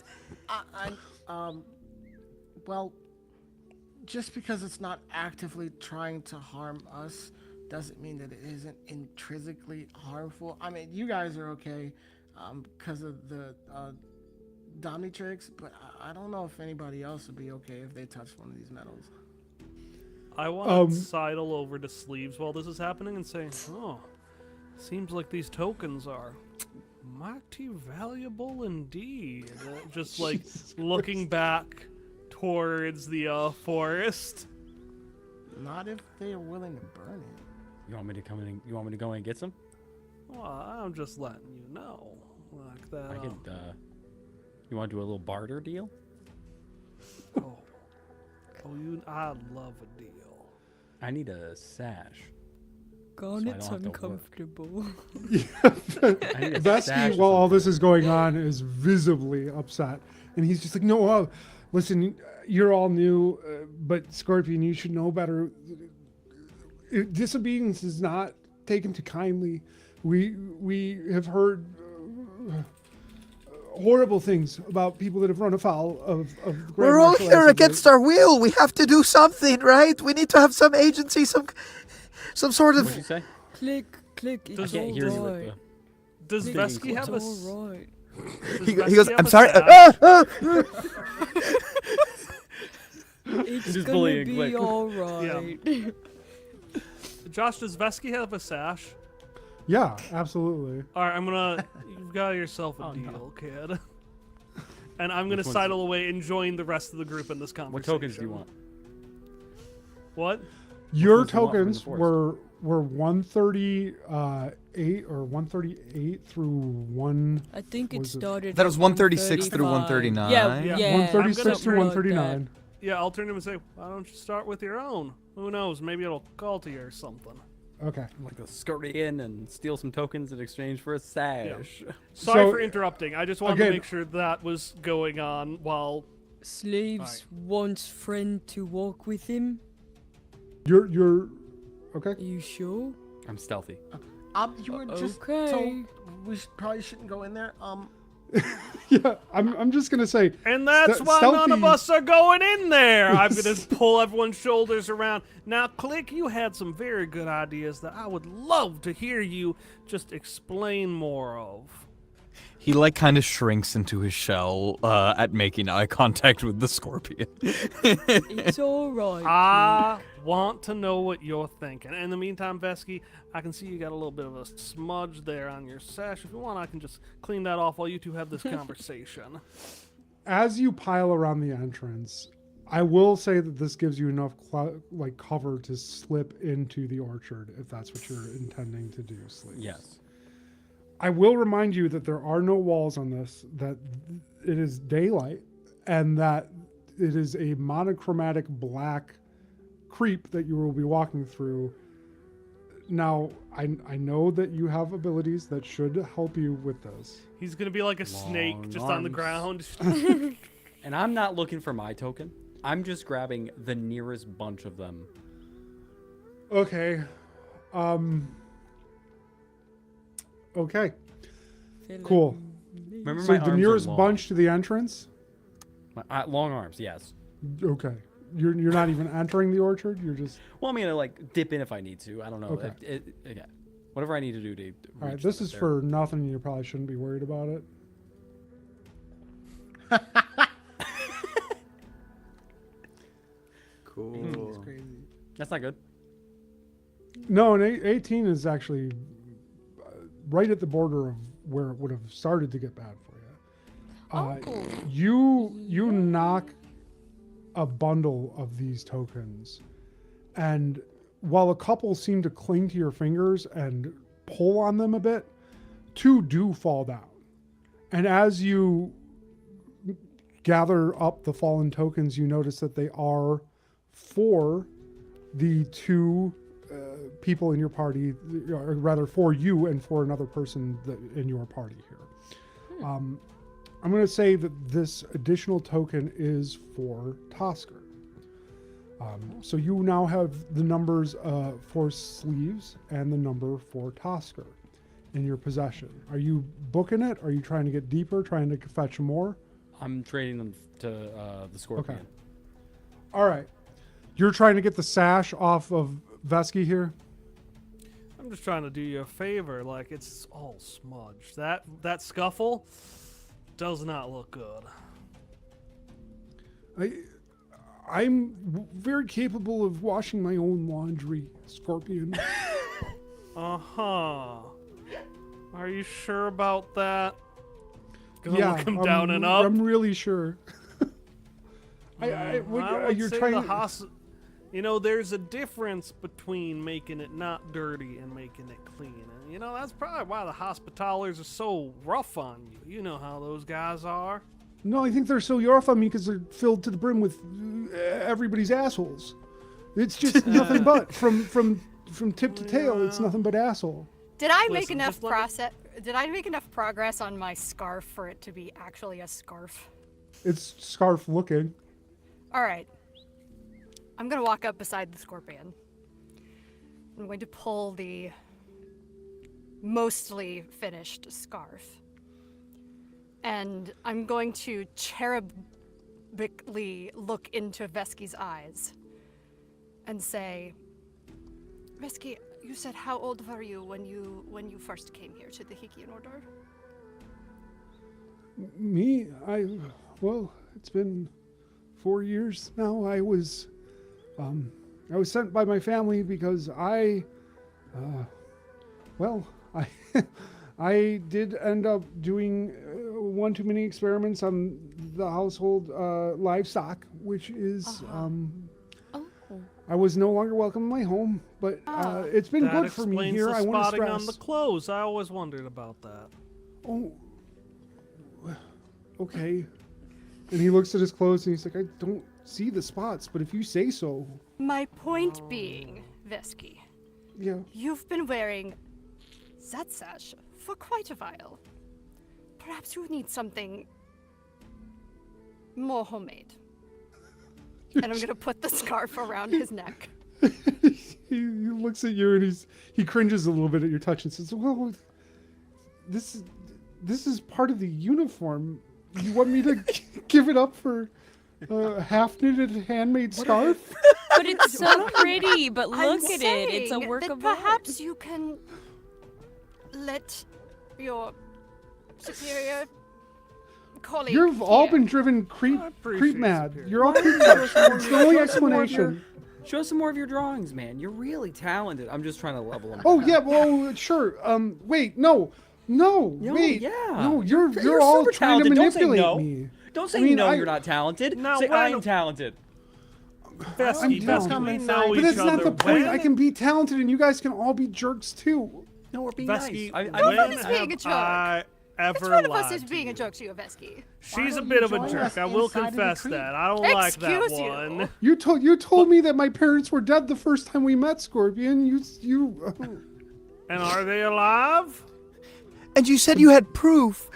Well, just because it's not actively trying to harm us doesn't mean that it isn't intrinsically harmful. I mean, you guys are okay because of the Dominatrix, but I don't know if anybody else would be okay if they touched one of these metals.
I want to sidle over to Sleeves while this is happening and say, "Oh, seems like these tokens are mighty valuable indeed." Just like looking back towards the forest.
Not if they are willing to burn it.
You want me to come in? You want me to go in and get some?
Well, I'm just letting you know, like that.
I could. You want to do a little barter deal?
I love a deal.
I need a sash.
Garnet's
have to work.
uncomfortable.
I need a sash
Vesky,
or
while all
something.
this is going on, is visibly upset, and he's just like, "No, listen, you're all new, but Scorpion, you should know better. Disobedience is not taken to kindly. We have heard horrible things about people that have run afoul of the Grand
We're all
Marshal
here
as of
against
late."
our will. We have to do something, right? We need to have some agency, some sort
What'd you
of.
say?
Click,
I
it's
can't hear you with
alright.
the.
Does Vesky have a?
It's alright.
He goes, "I'm sorry."
It's
Just
gonna
bullying
be
Click.
alright.
Josh, does Vesky have a sash?
Yeah, absolutely.
All right, you've got yourself a deal, kid. And I'm gonna
Which one's
sidle away and join the rest of the group in this conversation.
What tokens do you want?
What?
Your
ones do you want from the
tokens
forest?
were 138 or 138 through 1
I think it
Was it-
started.
That was
at
136 through
135.
139.
Yeah,
Yeah.
yeah.
136
I'm
to
gonna-
139.
Yeah, I'll turn to him and say, "Why don't you start with your own? Who knows? Maybe it'll call to you or something."
Okay.
Like to scurry in and steal some tokens in exchange for a sash.
Sorry
So,
for interrupting. I just wanted to
again-
make sure that was going on while.
Slaves wants friend to walk with him.
You're okay.
Are you sure?
I'm stealthy.
You were just
Okay.
told we probably shouldn't go in there.
Yeah, I'm just gonna say.
And that's why none of
stealthy-
us are going in there. I'm gonna pull everyone's shoulders around. Now, Click, you had some very good ideas that I would love to hear you just explain more of.
He kind of shrinks into his shell at making eye contact with the scorpion.
It's alright.
I want to know what you're thinking. In the meantime, Vesky, I can see you got a little bit of a smudge there on your sash. If you want, I can just clean that off while you two have this conversation.
As you pile around the entrance, I will say that this gives you enough cover to slip into the orchard if that's what you're intending to do, Sleeves.
Yes.
I will remind you that there are no walls on this, that it is daylight, and that it is a monochromatic black creep that you will be walking through. Now, I know that you have abilities that should help you with this.
He's gonna be like a snake
Long
just on the
arms.
ground.
And I'm not looking for my token. I'm just grabbing the nearest bunch of them.
Okay. Okay. Cool.
Remember
So
my
the
arms are
nearest
long.
bunch to the entrance?
Long arms, yes.
Okay. You're not even entering the orchard? You're just...
Well, I'm gonna like dip in if I need to. I don't know.
Okay.
Yeah. Whatever I need to do to.
All right,
reach
this
them
is
there.
for nothing. You probably shouldn't be worried about it.
Cool.
It's crazy.
That's not good.
No, and 18 is actually right at the border of where it would have started to get bad for you. You knock a bundle of these tokens, and while a couple seem to cling to your fingers and pull on them a bit, 2 do fall down. And as you gather up the fallen tokens, you notice that they are for the 2 people in your party, or rather for you and for another person in your party here. I'm going to say that this additional token is for Tosker. So you now have the numbers for Sleeves and the number for Tosker in your possession. Are you booking it? Are you trying to get deeper, trying to fetch more?
I'm trading them to the Scorpion.
Okay. All right. You're trying to get the sash off of Vesky here?
I'm just trying to do you a favor. Like, it's all smudged. That scuffle does not look good.
I'm very capable of washing my own laundry, Scorpion.
Uh-huh. Are you sure about that? 'Cause
Yeah,
I'm looking down and up.
I'm really sure.
I would
You're
say
trying
the
to...
You know, there's a difference between making it not dirty and making it clean. And, you know, that's probably why the hospitalers are so rough on you. You know how those guys are.
No, I think they're so rough on me because they're filled to the brim with everybody's assholes. It's just nothing but from tip to tail. It's nothing but asshole.
Did I make
Listen,
enough
just let me-
Did I make enough progress on my scarf for it to be actually a scarf?
It's scarf looking.
All right. I'm gonna walk up beside the Scorpion. I'm going to pull the mostly finished scarf. And I'm going to cherubically look into Vesky's eyes and say, Vesky, you said how old were you when you first came here to the Hygiane Order?
Me? Well, it's been 4 years now. I was sent by my family because I I did end up doing one too many experiments on the household livestock, which is I was no longer welcome in my home, but it's been
That
good for me
explains
here.
the
I want to
spotting
stress.
on the clothes. I always wondered about that.
Oh, okay. And he looks at his clothes and he's like, I don't see the spots, but if you say so.
My point being, Vesky,
Yeah.
you've been wearing that sash for quite a while. Perhaps you need something more homemade. And I'm gonna put the scarf around his neck.
he looks at you and he cringes a little bit at your touch and says, well, this is part of the uniform. You want me to give it up for a half-knitted handmade scarf?
But it's so pretty. But
I'm
look at it. It's a
saying
work
that
of art.
perhaps you can let your superior colleague
You've all
here-
been driven creep
appreciate
mad.
superior.
You're all creep mad. It's the only explanation.
Show some more of your drawings, man. You're really talented. I'm just trying to level them.
Oh yeah, well sure. Wait, no, wait.
Yeah.
No, you're
You're
all
super
trying to
talented. Don't say
manipulate
no.
me.
Don't say
I mean,
no. You're not talented.
Now,
say
when-
I'm talented.
Vesky,
down.
Vesky, we
But
know
But
each
that's not
other.
the point.
When-
I can be talented and you guys can all be jerks too.
No, we're being
Vesky,
nice.
when
Fun is being a
have
joke.
I
Which
ever
one of us
lied
is
to
being a
you?
joke to you, Vesky?
She's a
don't
bit
you
of a
join
jerk.
us
I will
inside of the
confess
creep?
that. I don't like that
Excuse you.
one.
You told me that my parents were dead the first time we met, Scorpion. You.
And are they alive?
And you said you had proof,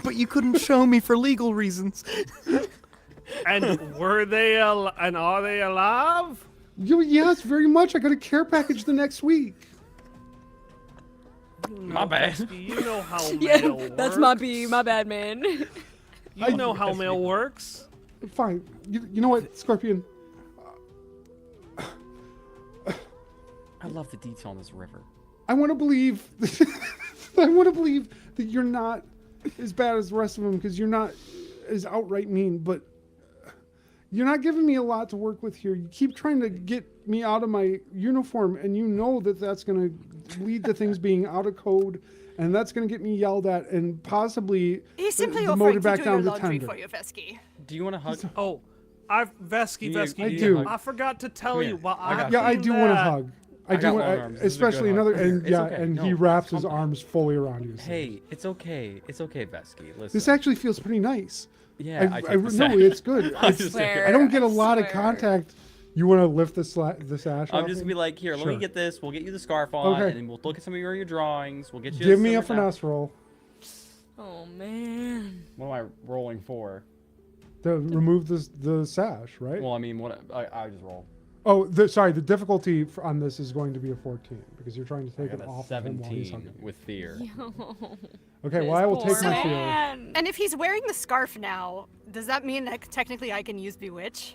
but you couldn't show me for legal reasons.
And were they and are they alive?
Yes, very much. I got a care package the next week.
My bad.
Vesky, you know how
Yeah,
mail works.
that's my B. My bad, man.
You know how mail works.
Fine. You know what, Scorpion?
I love the detail on this river.
I want to believe. I want to believe that you're not as bad as the rest of them because you're not as outright mean. But you're not giving me a lot to work with here. You keep trying to get me out of my uniform, and you know that that's going to lead to things being out of code, and that's going to get me yelled at and possibly
He's simply
demoted
offering to
back
do
down
your
to
laundry
tender.
for you, Vesky.
Do you want to hug?
Oh, Vesky,
I do.
I forgot to tell
Come
you.
here.
While
I got
I've
you.
Yeah, I
been
do want to
there-
hug. I
I
do
got
want,
long arms. This is a
especially
good hug.
another, and
It's
yeah,
okay.
and
No,
he wraps his
calm down.
arms fully around you.
Hey, it's okay. It's okay, Vesky. Listen.
This actually feels pretty nice.
Yeah, I
no,
take the sash.
it's good.
I'm
It's-
just
swear.
I don't get a
I
lot of
swear.
contact. You want to lift the sash?
I'm
off
just
me?
gonna be like, here, let
Sure.
me get this. We'll get you the scarf on,
Okay.
and then we'll look at some of your drawings. We'll get you.
Give me a
simmer down.
finesse roll
Oh man.
What am I rolling for?
to remove the sash, right?
Well, I mean, what I just rolled.
Oh, sorry. The difficulty on this is going to be a 14 because you're trying to
I
take it
got a
off of him while he's
17
hugging.
with fear.
Okay, well I will take
poor
my fear.
man.
And if he's wearing the scarf now, does that mean that technically I can use Bewitch?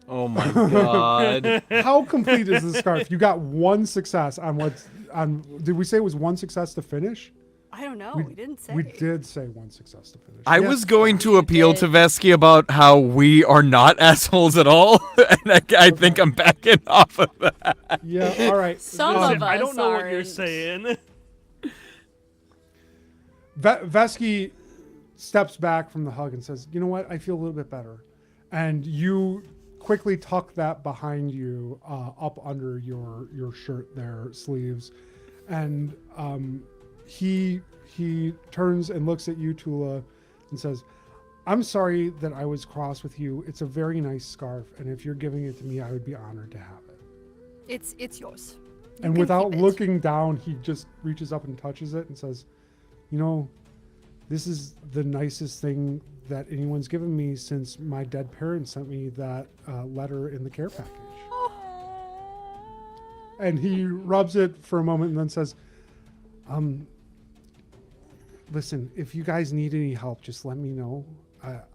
Oh my god.
How complete is the scarf? You got one success on what's on. Did we say it was one success to finish?
I don't know. We didn't say.
We did say one success to finish.
I
Yeah.
was going to appeal to Vesky about how we are not assholes at all, and I think I'm backing off of that.
Yeah. All right.
Some
Um,
of us
I don't know what you're
aren't.
saying.
Vesky steps back from the hug and says, "You know what? I feel a little bit better." And you quickly tuck that behind you, up under your shirt there, sleeves, and he turns and looks at you, Tula, and says, "I'm sorry that I was cross with you. It's a very nice scarf, and if you're giving it to me, I would be honored to have it."
It's yours. You
And
can
without
keep it.
looking down, he just reaches up and touches it and says, "You know, this is the nicest thing that anyone's given me since my dead parents sent me that letter in the care package." And he rubs it for a moment and then says, listen, if you guys need any help, just let me know.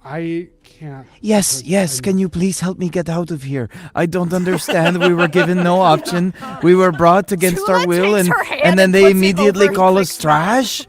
I can't.
Yes,
because
yes.
I'm-
Can you please help me get out of here? I don't understand. We were given no option. We were brought against
Tula
our will,
takes
and
her hand
and then
and
they
puts it
immediately
over
call
Click's
us trash.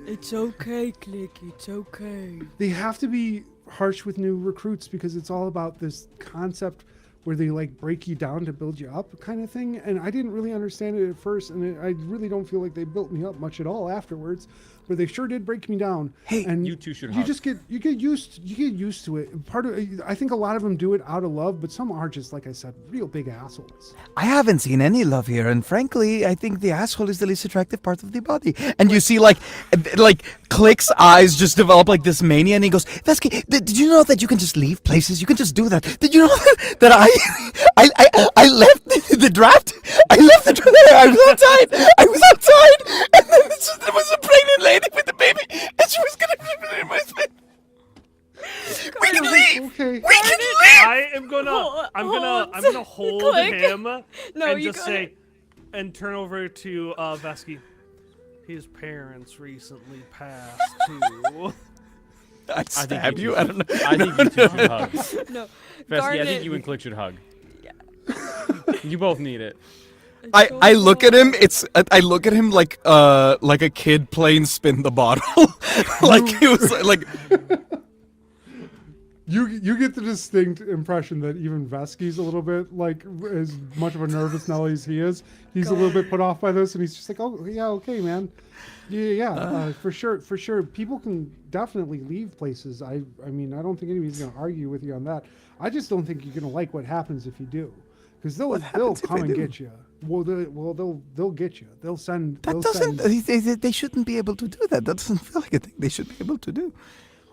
It's okay, Click. It's okay.
They have to be harsh with new recruits because it's all about this concept where they like break you down to build you up kind of thing. And I didn't really understand it at first, and I really don't feel like they built me up much at all afterwards. But they sure did break me down.
Hey,
and
you two should
You
hug.
just get used to it. Part of I think a lot of them do it out of love, but some are just like I said, real big assholes.
I haven't seen any love here, and frankly, I think the asshole is the least attractive part of the body. And you see, like Click's eyes just develop like this mania, and he goes, "Vesky, did you know that you can just leave places? You can just do that. Did you know that I left the draft? I left the draft. I was outside. And then there was a pregnant lady with a baby, and she was gonna rip it in my face. We can leave.
Okay.
We can leave."
I'm gonna hold
Click.
him
No,
and
you
just
got
say,
it.
and turn over to Vesky. His parents recently passed too.
I stab you. I don't know.
I think you two should hug.
No.
Vesky, I
Garnet-
think you and Click should hug. You both need it.
I look at him. I look at him like a kid playing spin the bottle. Like he was like.
You get the distinct impression that even Vesky's a little bit like as much of a nervous Nelly as he is. He's a little bit put off by this, and he's just like, "Oh yeah, okay, man, yeah, for sure. People can definitely leave places. I mean, I don't think anybody's gonna argue with you on that. I just don't think you're gonna like what happens if you do, because they'll
happens if
come
I
and
do?
get you. They'll get you. They'll send.
That
they'll
doesn't.
Send,
They shouldn't be able to do that. That doesn't feel like a thing they should be able to do.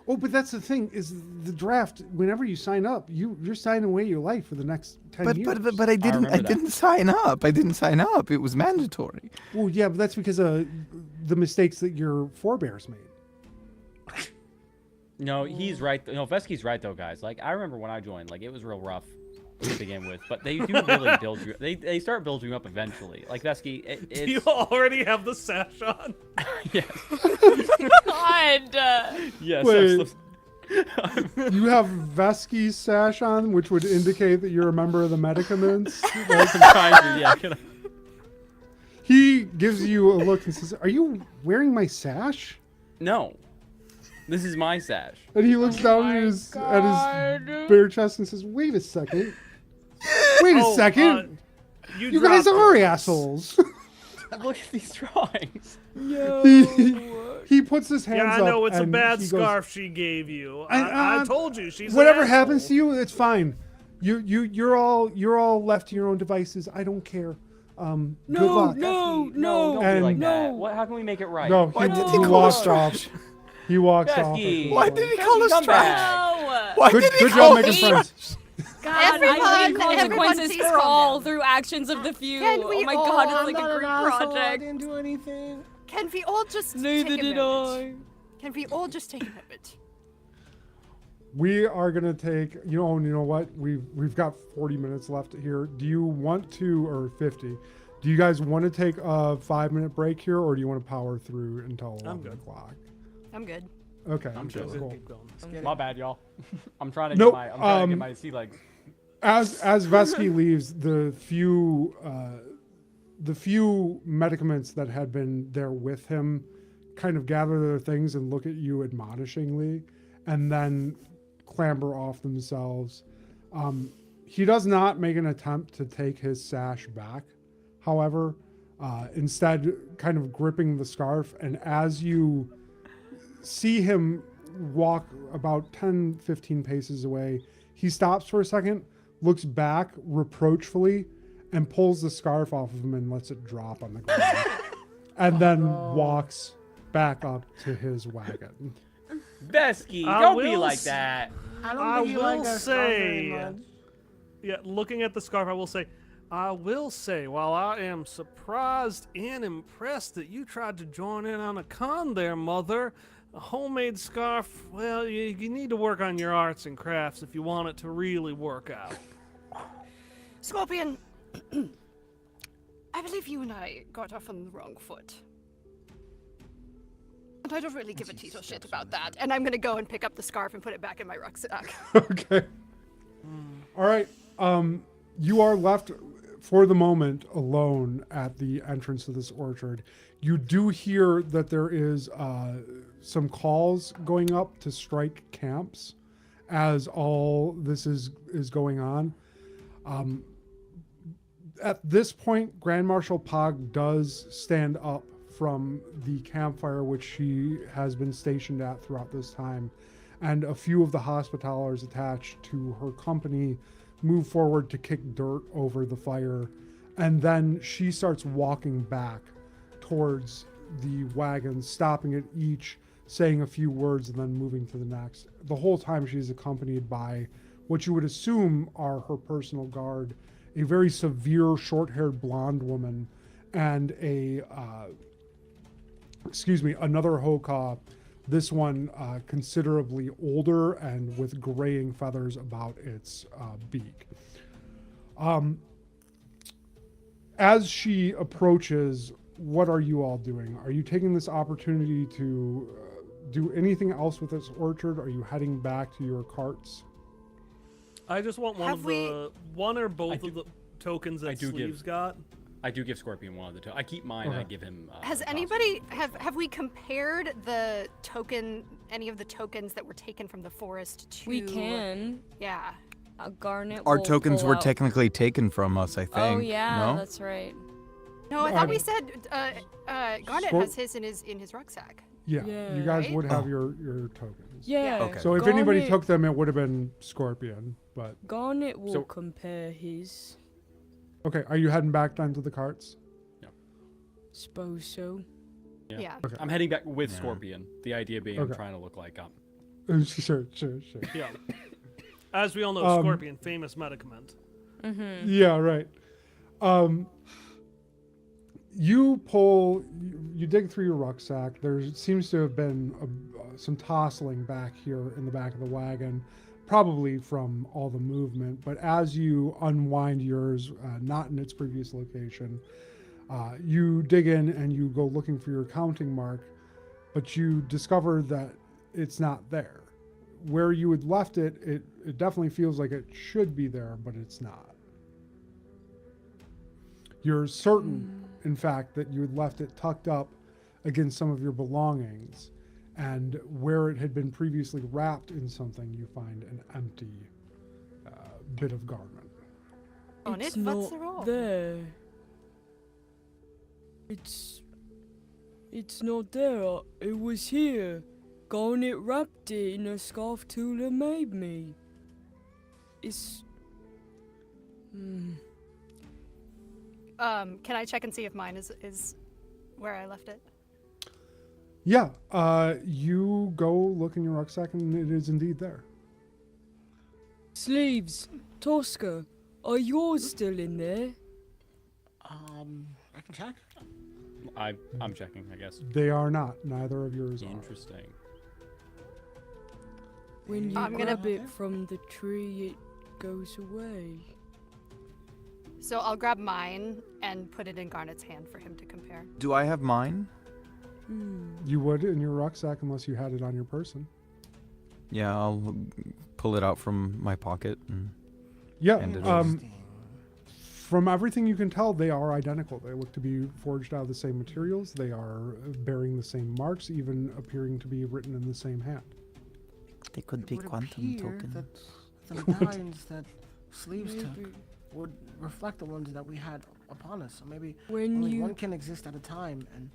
oh, but that's the thing is the draft. Whenever you sign up, you're signing away your life for the next 10 years.
But I didn't.
remember
I
that.
didn't sign up. I didn't sign up. It was mandatory.
Well, yeah, but that's because of the mistakes that your forebears made.
No, he's right. No, Vesky's right though, guys. Like I remember when I joined, like it was real rough to begin with, but they do really build you. They start building you up eventually. Like Vesky,
Do you
it's
already have the sash on?
yes,
God.
yes.
Wait. You have Vesky's sash on, which would indicate that you're a member of the Medicaments.
I'm trying to, yeah.
He gives you a look and says, "Are you wearing my sash?"
No, this is my sash.
And he looks down at his bare chest and says, "Wait a second. Wait a second. You guys
dropped
are
it.
assholes."
Look at these drawings.
He puts his hands
Yeah,
up.
I know it's a
and
bad
he goes,
scarf she gave you.
I-
I told you she's an
Whatever happens
asshole.
to you, it's fine. You're all left to your own devices. I don't care. Good luck.
No, don't be like
And-
that. What? How can we make it right?
No,
Why
he,
did
he
he call
walks
us
off.
trash?
He walks off.
Vesky.
Why did he call us
come
trash?
back.
No.
Why
Good,
did he
good
call
job
us
making
trash?
friends.
God, I
Everyone-
hate
everyone
consequences
please
for
calm
all
down.
through actions of the few.
Can we
Oh my
all-
God,
I'm
it's like
not
a
an
group
asshole. I
project.
didn't do anything.
Can we all just
Neither
take a
did
moment?
I.
Can we all just take a moment?
We are gonna take. You know what? We've got 40 minutes left here. Do you want to, or 50? Do you guys want to take a 5-minute break here, or do you want to power through until 11
good.
o'clock?
I'm good.
Okay,
I'm
cool,
good.
cool.
Keep going.
My bad, y'all. I'm trying to
Nope,
get my get my sea legs.
As Vesky leaves, the few medicaments that had been there with him kind of gather their things and look at you admonishingly, and then clamber off themselves. He does not make an attempt to take his sash back, however, instead kind of gripping the scarf, and as you see him walk about 10-15 paces away, he stops for a second, looks back reproachfully, and pulls the scarf off of him and lets it drop on the ground, and then walks back up to his wagon.
Vesky,
I
don't be
will
like
s-
that.
I don't
I
think you like
will
that scarf very
say,
much.
yeah, looking at the scarf, I will say, while I am surprised and impressed that you tried to join in on a con there, Mother, a homemade scarf, well, you need to work on your arts and crafts if you want it to really work out.
Scorpion, I believe you and I got off on the wrong foot. And I don't really give a teetle shit about that. And I'm gonna go and pick up the scarf and put it back in my rucksack.
Okay. All right. You are left for the moment alone at the entrance to this orchard. You do hear that there is some calls going up to strike camps as all this is going on. At this point, Grand Marshal Pog does stand up from the campfire which she has been stationed at throughout this time, and a few of the hospitallers attached to her company move forward to kick dirt over the fire, and then she starts walking back towards the wagons, stopping at each, saying a few words, and then moving to the next. The whole time she's accompanied by what you would assume are her personal guard, a very severe short-haired blonde woman, and another Hoka, this one considerably older and with graying feathers about its beak. As she approaches, what are you all doing? Are you taking this opportunity to do anything else with this orchard? Are you heading back to your carts?
I just want one or both of the tokens that
do give-
Sleeves got.
I do give Scorpion one of the I keep mine. I give him.
Has
the
anybody have we compared the token, any of the tokens that were taken from the forest to?
We can.
Yeah.
Garnet.
Our
will
tokens
pull
were
out-
technically taken from us, I think.
Oh yeah,
No?
that's right.
No, I thought we said Garnet
Scor-
has his in his rucksack.
Yeah,
Yeah.
you guys
Right?
would have your tokens.
Yeah.
Okay.
So if anybody
Garnet-
took them, it would have been Scorpion. But
Garnet will
So-
compare his.
Okay, are you heading back down to the carts?
Suppose so.
Yeah.
Okay.
I'm heading back with
Yeah.
Scorpion. The idea being I'm
Okay.
trying to look like
Sure.
Yeah. As we all know,
Um,
Scorpion, famous medicament.
Yeah, right. You dig through your rucksack. There seems to have been some tossling back here in the back of the wagon, probably from all the movement. But as you unwind yours, not in its previous location, you dig in and you go looking for your counting mark, but you discover that it's not there. Where you had left it, it definitely feels like it should be there, but it's not. You're certain, in fact, that you had left it tucked up against some of your belongings, and where it had been previously wrapped in something, you find an empty bit of garment.
On
It's
it, what's
not
wrong?
there. It's not there. It was here. Garnet wrapped it in a scarf Tula made me. It's...
Can I check and see if mine is where I left it?
Yeah, you go look in your rucksack, and it is indeed there.
Sleeves, Tosca, are yours still in there?
I can check.
I'm checking, I guess.
They are not. Neither of yours are.
Interesting.
When you
I'm gonna-
grab it from the tree, it goes away.
So I'll grab mine and put it in Garnet's hand for him to compare.
Do I have mine?
You would in your rucksack unless you had it on your person.
Yeah, I'll pull it out from my pocket. And
Yeah.
And it is.
From everything you can tell, they are identical. They look to be forged out of the same materials. They are bearing the same marks, even appearing to be written in the same hand.
They could
It
be
would
quantum
appear
tokens.
that the medallions that Sleeves took
Maybe.
would reflect the ones that we had upon us. So maybe
When
only
you
one can exist at a time. And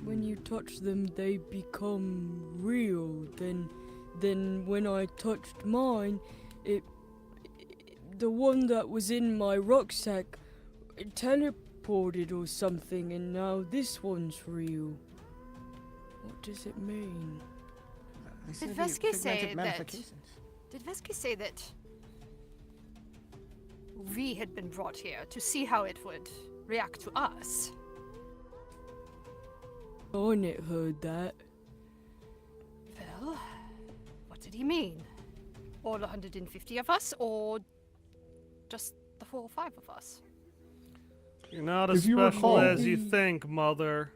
when you touch them, they become real. Then when I touched mine, the one that was in my rucksack teleported or something, and now this one's real. What does it mean?
they
Did
seem to be
Vesky say
pigmented
that-
manifestations.
Did Vesky say that we had been brought here to see how it would react to us?
Garnet heard that.
Well, what did he mean? All 150 of us, or just the 4 or 5 of us?
You're not as
If you
special
recall-
as you think, Mother.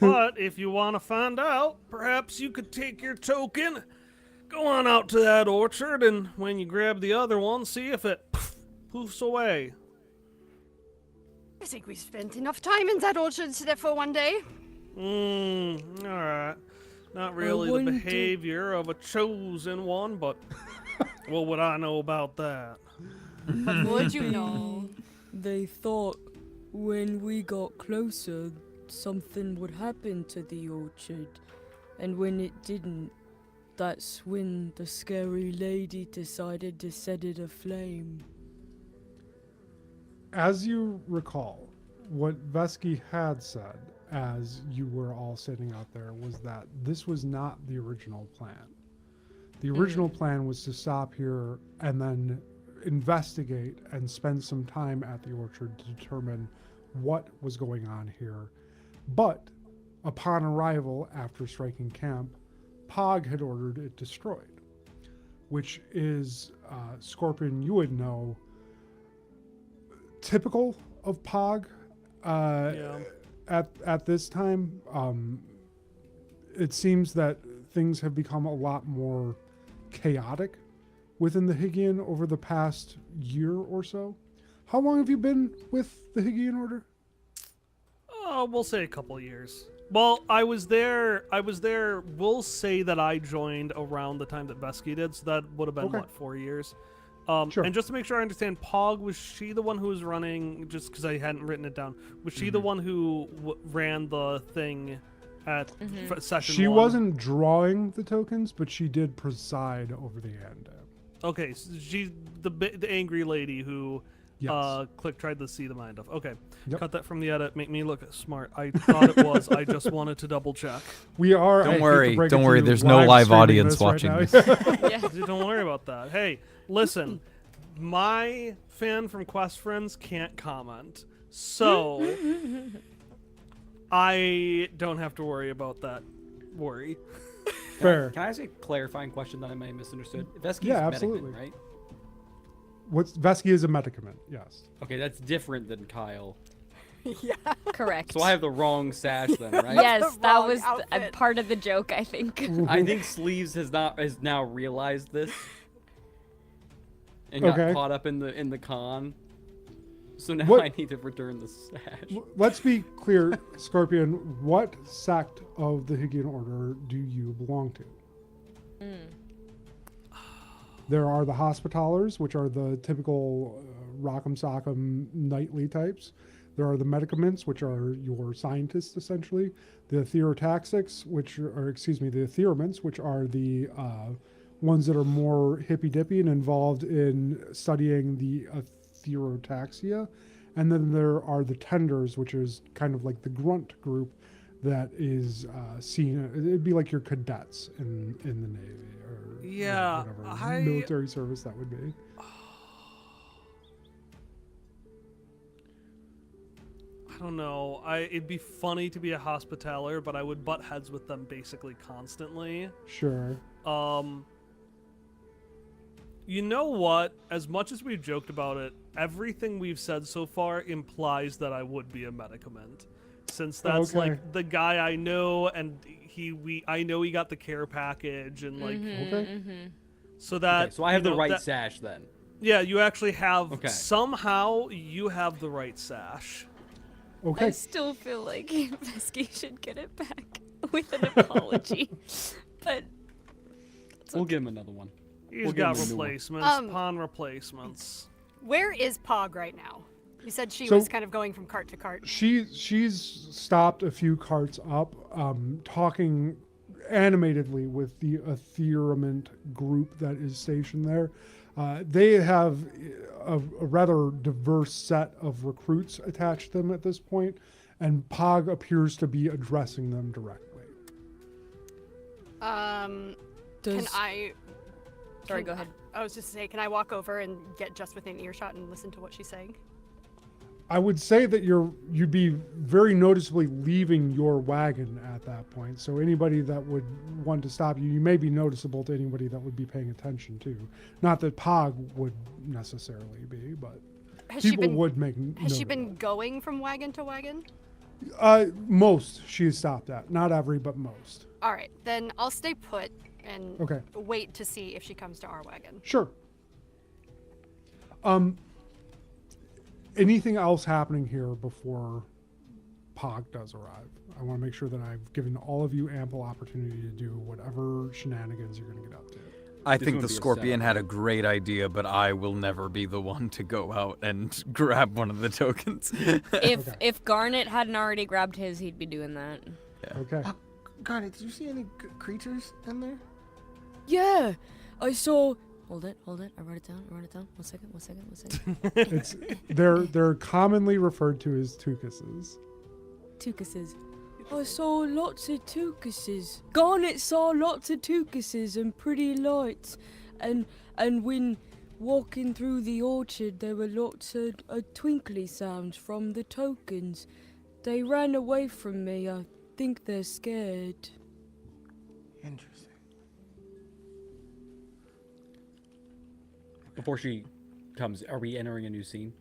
But if you want to find out, perhaps you could take your token, go on out to that orchard, and when you grab the other one, see if it poofs away.
I think we spent enough time in that orchard for one day.
Alright. Not really the
wonder-
behavior of a chosen one, but what would I know about that?
What would you know?
They thought when we got closer, something would happen to the orchard. And when it didn't, that's when the scary lady decided to set it aflame.
As you recall, what Vesky had said as you were all sitting out there was that this was not the original plan. The original plan was to stop here and then investigate and spend some time at the orchard to determine what was going on here. But upon arrival after striking camp, Pog had ordered it destroyed, which is, Scorpion, you would know, typical of Pog.
Yeah.
At this time, it seems that things have become a lot more chaotic within the Hygiane over the past year or so. How long have you been with the Hygiane Order?
We'll say a couple years. Well, I was there. We'll say that I joined around the time that Vesky did, so that would have been,
Okay.
what, 4 years?
Sure.
And just to make sure I understand, Pog, was she the one who was running, just because I hadn't written it down, was she the one who ran the thing at session
She
1?
wasn't drawing the tokens, but she did preside over the end.
Okay, so she's the angry lady who
Yes.
Click tried to see the mind of. Okay.
Yep.
Cut that from the edit. Make me look smart. I thought it was. I just wanted to double check.
We are.
Don't
I hate to
worry,
break
don't
it to
worry,
you,
there's no live
streaming
audience
right
watching
now.
this.
Yeah.
Don't worry about that. Hey, listen. My fan from Quest Friends can't comment. So I don't have to worry about that worry.
Fair.
Can I ask a clarifying question that I may have misunderstood? Vesky's
Yeah,
medicament,
absolutely.
right?
Vesky is a medicament. Yes.
Okay, that's different than Kyle.
Correct.
So I have the wrong sash then, right?
Yes,
The
that
wrong
was a
outfit.
part of the joke, I think.
I think Sleeves has now realized this and got
Okay.
caught up in the con. So now
What-
I need to return the sash.
Let's be clear, Scorpion. What sect of the Hygiene Order do you belong to? There are the Hospitallers, which are the typical Rock'em Sock'em knightly types. There are the Medicaments, which are your scientists, essentially. The Therotaxics, the Theorments, which are the ones that are more hippy-dippy and involved in studying the Therotaxia. And then there are the Tenders, which is kind of like the grunt group that is seen. It'd be like your cadets in the Navy or
Yeah,
whatever military service that would be.
I don't know. It'd be funny to be a hospitaller, but I would butt heads with them basically constantly.
Sure.
You know what? As much as we've joked about it, everything we've said so far implies that I would be a medicament. Since that's
Okay.
like the guy I know, and I know he got the care package, and like
Okay.
so that.
Okay, so I have
you
the
know,
right
that-
sash then.
Yeah, you actually have.
Okay.
Somehow you have the right sash.
I
Okay.
still feel like Vesky should get it back with an apology. But
We'll give him another one.
He's
We'll give
got
him a new one.
replacements, pawn replacements.
Where is Pog right now? You said she
So-
was kind of going from cart to cart.
She's stopped a few carts up, talking animatedly with the Ethereum group that is stationed there. They have a rather diverse set of recruits attached to them at this point, and Pog appears to be addressing them directly.
Can
Does
I?
sorry,
can-
go ahead.
I was just to say, can I walk over and get just within earshot and listen to what she's saying?
I would say that you'd be very noticeably leaving your wagon at that point. So anybody that would want to stop you, you may be noticeable to anybody that would be paying attention to. Not that Pog would necessarily be, but
Has she
people
been?
would make.
Has she
note of
been going from wagon to wagon?
it. Most she has stopped at. Not every, but most.
All right, then I'll stay put and
Okay.
wait to see if she comes to our wagon.
Sure. Anything else happening here before Pog does arrive? I want to make sure that I've given all of you ample opportunity to do whatever shenanigans you're going to get up to.
I
This
think
would
the
be a
Scorpion
setup.
had a great idea, but I will never be the one to go out and grab one of the tokens.
If Garnet hadn't already grabbed his, he'd be doing that.
Okay.
Garnet, did you see any creatures in there?
Yeah, I saw. Hold it. I wrote it down. 1 second.
It's they're commonly referred to as tukuses.
Tukuses. I saw lots of tukuses. Garnet saw lots of tukuses and pretty lights, and when walking through the orchard, there were lots of twinkly sounds from the tokens. They ran away from me. I think they're scared.
Interesting.
Before she comes, are we entering a new scene?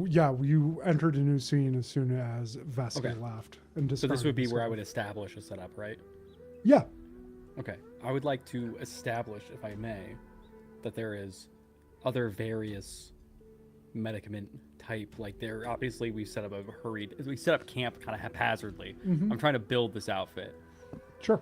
Yeah, you entered a new scene as soon as Vesky
Okay.
left. And
So this would be where I
discarded
would establish a setup, right?
the Yeah.
Okay. I would like to establish, if I may, that there is other various medicament type. Like there, obviously, we set up camp kind of haphazardly.
Mhm.
I'm trying to build this outfit,
Sure.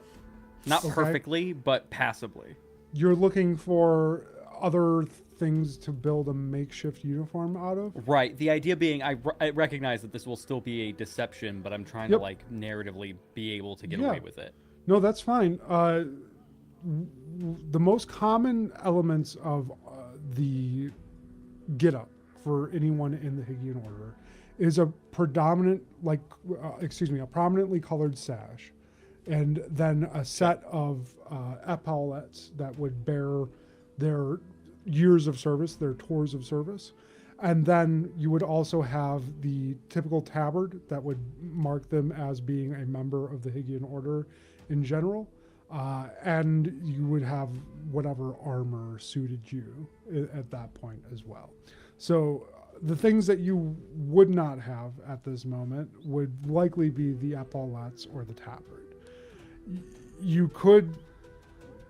not
Okay.
perfectly, but passably.
You're looking for other things to build a makeshift uniform out of?
Right. The idea being, I recognize that this will still be a deception, but I'm trying to
Yep.
like narratively be able to get
Yeah.
away with it.
No, that's fine. The most common elements of the get up for anyone in the Hygiane Order is a a prominently colored sash, and then a set of epaulettes that would bear their years of service, their tours of service. And then you would also have the typical tabard that would mark them as being a member of the Hygiane Order in general. And you would have whatever armor suited you at that point as well. So the things that you would not have at this moment would likely be the epaulettes or the tabard. You could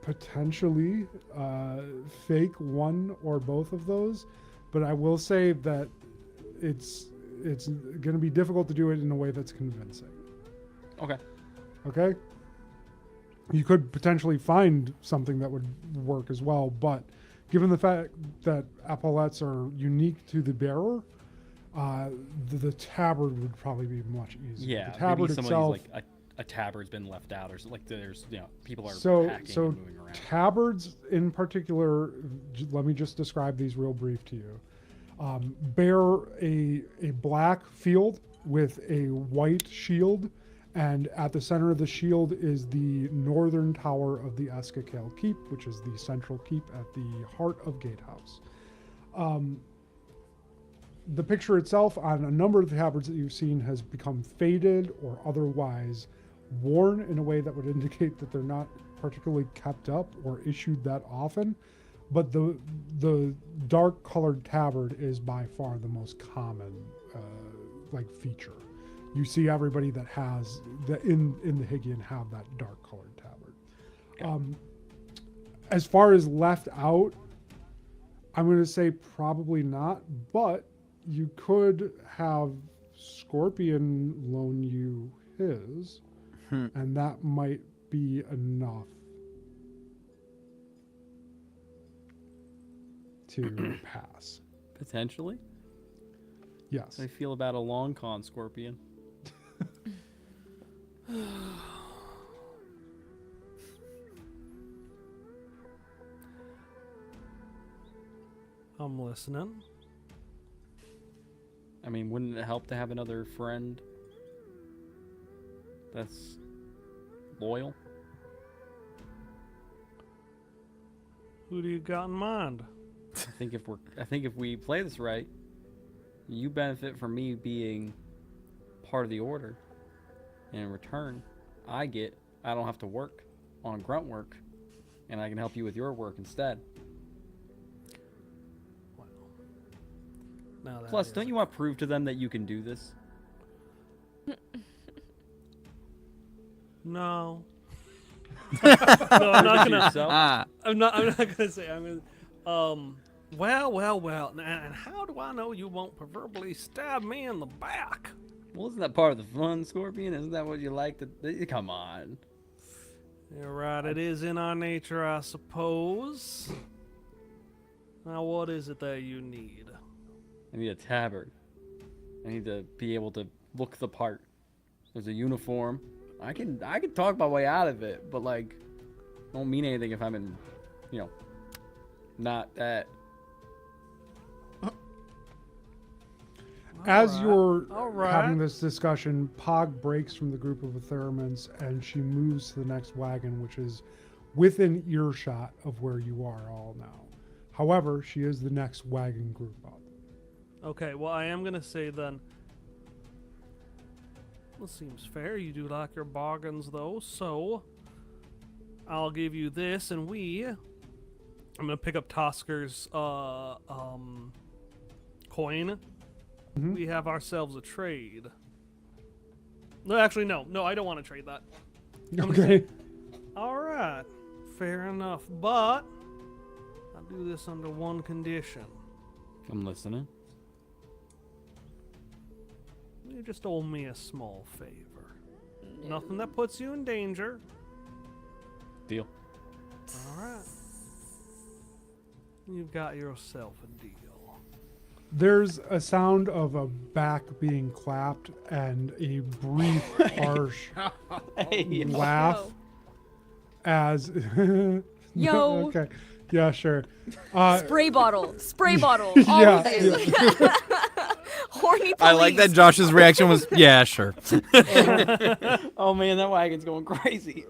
potentially fake one or both of those, but I will say that it's going to be difficult to do it in a way that's convincing.
Okay.
Okay? You could potentially find something that would work as well, but given the fact that epaulettes are unique to the bearer, the tabard would probably be much easier.
Yeah,
the tabard
maybe somebody's
itself,
like a tabard's been left out, or like there's people are
so
hacking and moving around.
tabards in particular, let me just describe these real brief to you. Bear a black field with a white shield, and at the center of the shield is the northern tower of the Eskakale Keep, which is the central keep at the heart of Gatehouse. The picture itself on a number of the tabards that you've seen has become faded or otherwise worn in a way that would indicate that they're not particularly kept up or issued that often. But the dark colored tabard is by far the most common feature. You see everybody that has in the Hygiane have that dark colored tabard. As far as left out, I'm going to say probably not, but you could have Scorpion loan you his, and that might be enough to pass.
Potentially.
Yes.
How do you feel about a long con, Scorpion?
I'm listening.
I mean, wouldn't it help to have another friend that's loyal?
Who do you got in mind?
I think if we play this right, you benefit from me being part of the order, and in return, I don't have to work on grunt work, and I can help you with your work instead.
Now that
Plus,
is-
don't you want to prove to them that you can do this?
No. No, I'm not gonna.
Yourself?
I'm not gonna say. I'm gonna. Well. And how do I know you won't proverbially stab me in the back?
Well, isn't that part of the fun, Scorpion? Isn't that what you like to? Come on.
You're right. It is in our nature, I suppose. Now, what is it that you need?
I need a tabard. I need to be able to look the part. There's a uniform. I can talk my way out of it, but like, don't mean anything if I'm in, not that.
As you're
All right.
having this discussion, Pog breaks from the group of Thermans and she moves to the next wagon, which is within earshot of where you are all now. However, she is the next wagon group up.
Okay, well, I am gonna say then. Well, seems fair. You do like your bargains, though, so I'll give you this, and I'm gonna pick up Tosker's coin.
Mhm.
We have ourselves a trade. No, actually, no, I don't want to trade that.
Okay.
All right, fair enough, but I'll do this under one condition.
I'm listening.
You just owe me a small favor. Nothing that puts you in danger.
Deal.
All right. You've got yourself a deal.
There's a sound of a back being clapped and a brief, harsh laugh as.
Yo.
Okay. Yeah, sure.
Spray bottle. All
Yeah,
of it. Horny police.
I like that Josh's reaction was, yeah, sure.
Oh man, that wagon's going crazy.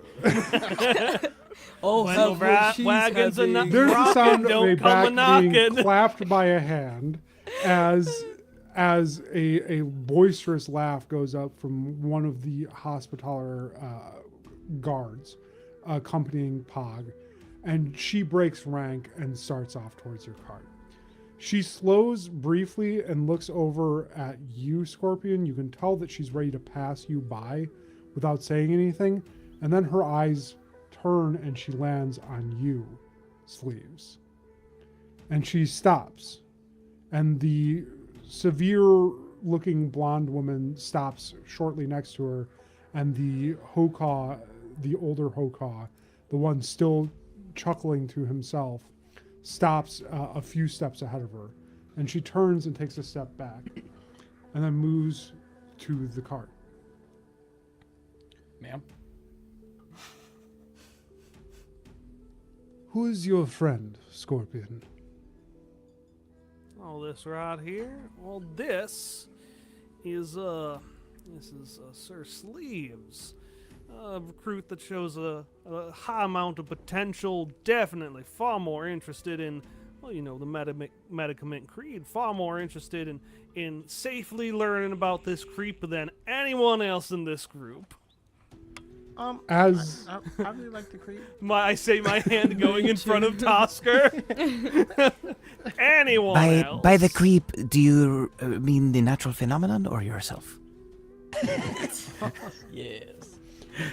Oh, wagons and
There's the sound of a
don't come
back being
knocking.
clapped by a hand as a boisterous laugh goes up from one of the hospitaller guards accompanying Pog, and she breaks rank and starts off towards your cart. She slows briefly and looks over at you, Scorpion. You can tell that she's ready to pass you by without saying anything, and then her eyes turn and she lands on you, Sleeves. And she stops, and the severe-looking blonde woman stops shortly next to her, and the Hokaw, the older Hokaw, the one still chuckling to himself, stops a few steps ahead of her, and she turns and takes a step back and then moves to the cart.
Ma'am?
Who is your friend, Scorpion?
Oh, this right here? Well, this is Sir Sleeves. A recruit that shows a high amount of potential, definitely far more interested in, well, you know, the medicament creed, far more interested in safely learning about this creep than anyone else in this group.
As
I really like the creep.
I say my hand going in front of Tosker. Anyone else?
By the creep, do you mean the natural phenomenon or yourself?
Yes.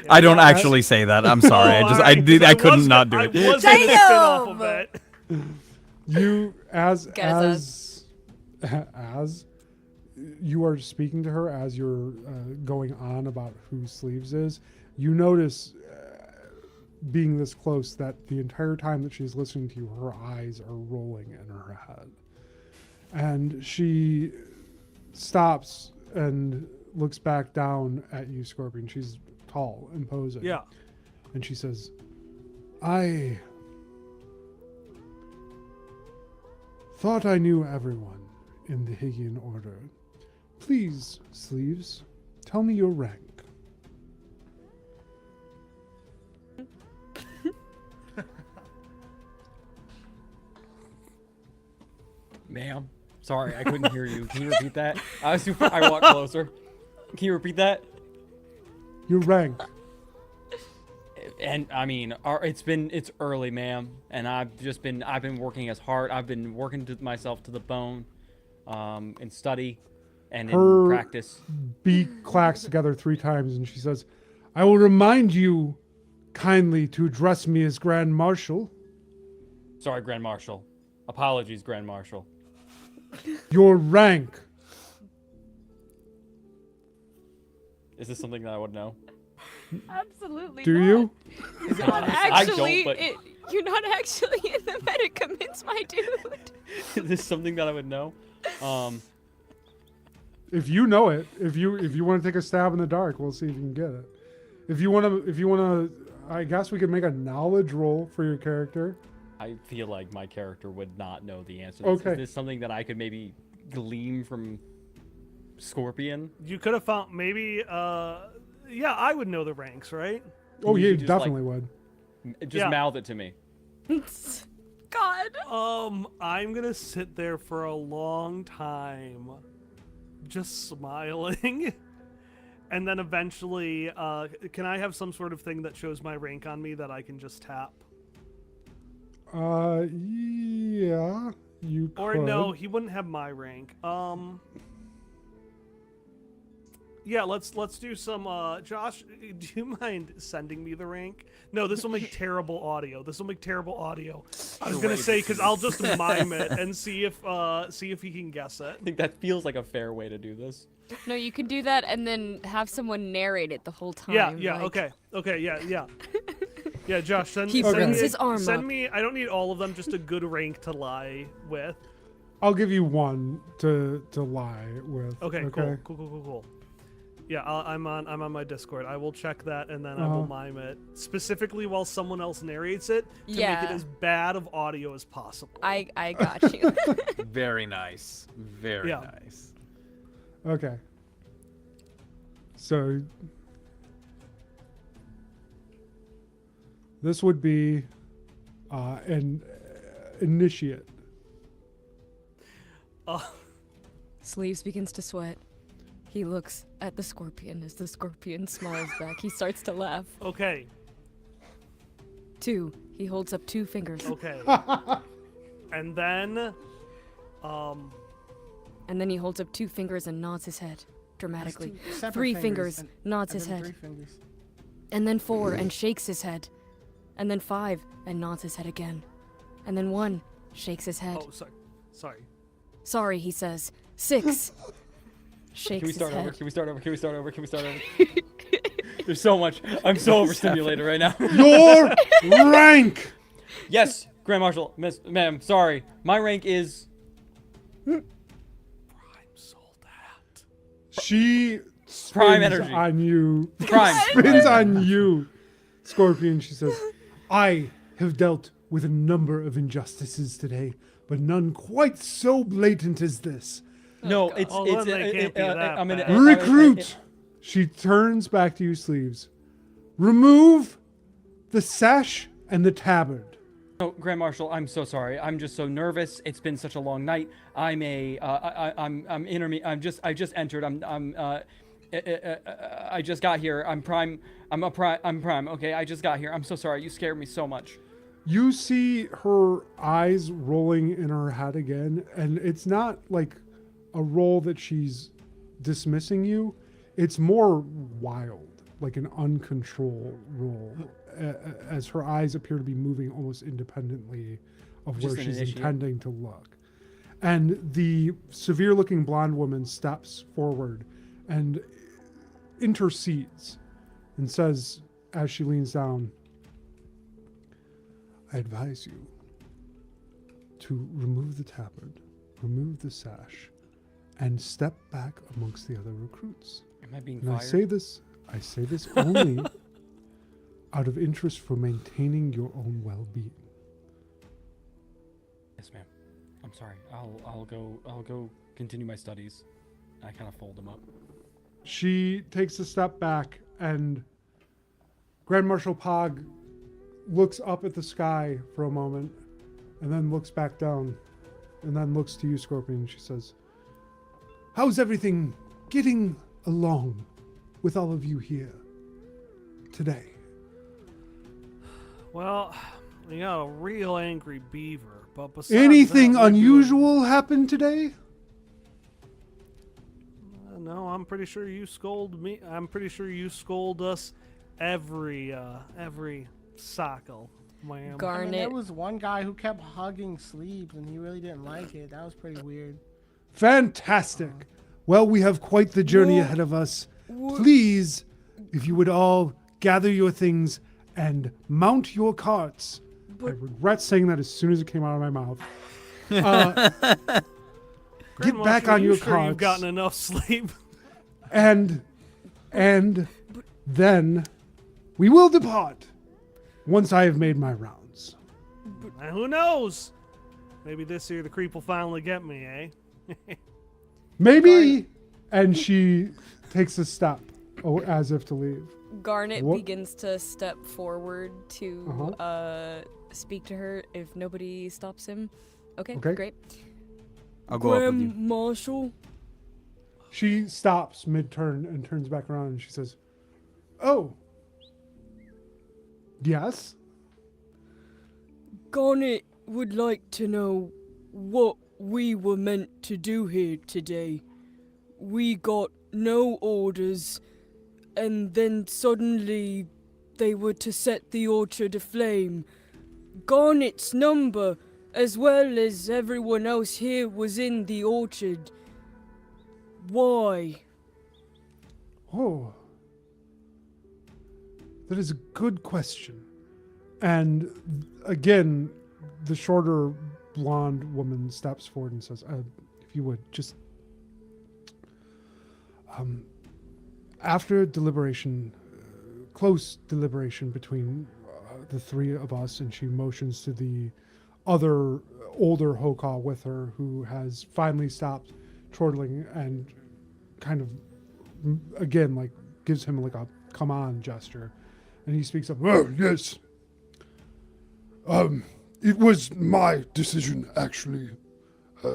I don't actually say that. I'm sorry. I couldn't not do it.
I was gonna spin off of it.
you as
Guess
as you are speaking to her, as you're going on about who Sleeves is, you notice, being this close, that the entire time that she's listening to you, her eyes are rolling in her head. And she stops and looks back down at you, Scorpion. She's tall, imposing.
Yeah.
And she says, I thought I knew everyone in the Hygiane Order. Please, Sleeves, tell me your rank.
Ma'am? Sorry, I couldn't hear you. Can you repeat that? I walked closer. Can you repeat that?
Your rank.
And I mean, it's early, ma'am, and I've been working as hard. I've been working myself to the bone, in study and in practice.
Beak clacks together 3 times, and she says, I will remind you kindly to address me as Grand Marshal.
Sorry, Grand Marshal. Apologies, Grand Marshal.
Your rank.
Is this something that I would know?
Absolutely.
Do
not.
you?
Not
I
actually,
don't, but
you're not actually in the medicaments, my dude.
is this something that I would know?
If you know it, if you want to take a stab in the dark, we'll see if you can get it. If you want to, I guess we could make a knowledge roll for your character.
I feel like my character would not know the answer.
Okay.
Is this something that I could maybe glean from Scorpion?
You could have found maybe. Yeah, I would know the ranks, right?
Oh,
you
yeah, you
just,
definitely
like,
would.
Just mouth it to me.
God.
I'm gonna sit there for a long time, just smiling, and then eventually, can I have some sort of thing that shows my rank on me that I can just tap?
Yeah, you could.
Or no, he wouldn't have my rank. Yeah, let's do some. Josh, do you mind sending me the rank? No, this will make terrible audio. I was gonna say because I'll just mime it and see if he can guess it.
I think that feels like a fair way to do this.
No, you can do that and then have someone narrate it the whole time.
Yeah,
like-
okay, yeah. Yeah, Josh, send
He
send
brings
me-
his arm
Send
up.
me. I don't need all of them. Just a good rank to lie with.
I'll give you one to lie with.
Okay, cool. Yeah, I'm on my Discord. I will check that and then I will mime it specifically while someone else narrates it to make it as bad of audio as possible.
I got you.
Very nice. Very
Yeah.
nice.
Okay. So this would be an initiate.
Sleeves begins to sweat. He looks at the scorpion as the scorpion smiles back. He starts to laugh.
Okay.
2. He holds up 2 fingers.
Okay. And then
He holds up 2 fingers and nods his head dramatically.
Two separate
3 fingers,
and-
nods
and
his
then
head.
3 fingers.
And then 4 and shakes his head. And then 5 and nods his head again. And then 1 shakes his head.
oh, sorry.
Sorry, he says. 6 shakes
Can we
his
start
head.
over? Can we start over? Can we start over? Can we start over? There's so much. I'm so overstimulated right now.
Your rank.
Yes, Grand Marshal, ma'am, sorry. My rank is
She
Prime
spins
energy.
on you.
Prime.
Spins on you, Scorpion. She says, I have dealt with a number of injustices today, but none quite so blatant as this.
No,
God.
it's
Oh,
it's
then they can't be that
I'm in
bad.
Recruit. She turns back to you, Sleeves. Remove the sash and the tabard.
Oh, Grand Marshal, I'm so sorry. I'm just so nervous. It's been such a long night. I'm I just entered. I just got here. I'm prime. I'm prime. Okay, I just got here. I'm so sorry. You scared me so much.
You see her eyes rolling in her head again, and it's not like a roll that she's dismissing you. It's more wild, like an uncontrolled roll, as her eyes appear to be moving almost independently of
Just
where
an
she's
initiate.
intending to look. And the severe-looking blonde woman steps forward and intercedes and says, as she leans down, I advise you to remove the tabard, remove the sash, and step back amongst the other recruits.
Am I being
And
fired?
I say this only out of interest for maintaining your own well-being.
Yes, ma'am. I'm sorry. I'll go continue my studies. I kind of fold them up.
She takes a step back, and Grand Marshal Pog looks up at the sky for a moment, and then looks back down, and then looks to you, Scorpion. She says, how's everything getting along with all of you here today?
Well, we got a real angry beaver, but besides
Anything
that, we're doing-
unusual happened today?
No, I'm pretty sure you scold me. I'm pretty sure you scold us every cycle, ma'am.
I mean,
Garnet.
there was one guy who kept hugging Sleeves, and he really didn't like it. That was pretty weird.
Fantastic. Well, we have quite the journey ahead of us. Please, if you would all gather your things and mount your carts. I regret saying that as soon as it came out of my mouth. Get
Grandma,
back
are
on
you
your
sure
carts.
You've gotten enough sleep.
And then we will depart once I have made my rounds.
And who knows? Maybe this year the creep will finally get me, eh?
Maybe. And she takes a step as if to leave.
Garnet
What-
begins to step forward to speak to her if nobody stops him. Okay,
Okay.
great.
I'll go up with you.
Grand Marshal,
She stops mid-turn and turns back around and she says, oh. Yes?
Garnet would like to know what we were meant to do here today. We got no orders, and then suddenly they were to set the orchard aflame. Garnet's number, as well as everyone else here, was in the orchard. Why?
Oh. That is a good question. And again, the shorter blonde woman steps forward and says, if you would, just... After deliberation, close deliberation between the three of us, and she motions to the other older Hoka with her, who has finally stopped chortling and kind of, again, like gives him like a come on gesture. And he speaks up,
Oh, yes. It was my decision, actually.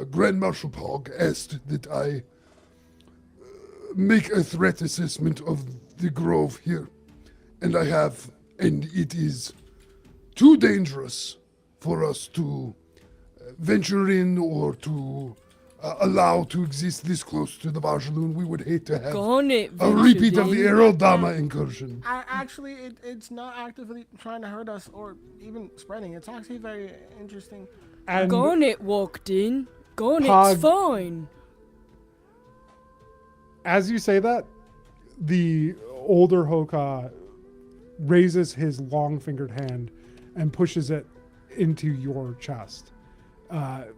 Grand Marshal Pog asked that I make a threat assessment of the grove here. And I have, and it is too dangerous for us to venture in or to allow to exist this close to the Vajaloon. We would hate to have
Gone it,
a repeat of the
ventured
Errol incursion.
Actually, it's not actively trying to hurt us or even spreading. It's actually very interesting.
and
Garnet walked in. Garnet's
Pog-
fine.
as you say that, the older Hoka raises his long-fingered hand and pushes it into your chest,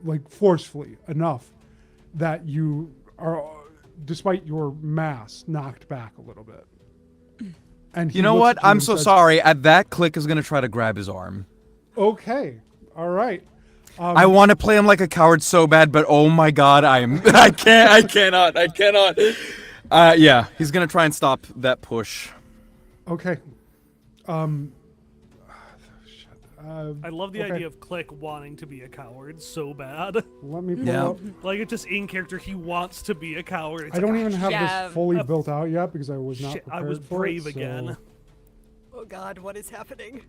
like forcefully enough that you are, despite your mass, knocked back a little bit. And he
You know
looks
what?
at you
I'm
and
so
says,
sorry. At that, Click is gonna try to grab his arm.
Okay, all right.
I want to play him like a coward so bad, but oh my god, I cannot. Yeah, he's gonna try and stop that push.
Okay.
I love the
okay.
idea of Click wanting to be a coward so bad.
Let me pull
Yeah.
up.
Like, it's just in character, he wants to be a coward. It's
I don't
like,
even have
yeah.
this fully built out yet because I was not
shit,
prepared
I was
for
brave
it,
again.
Oh God, what is happening?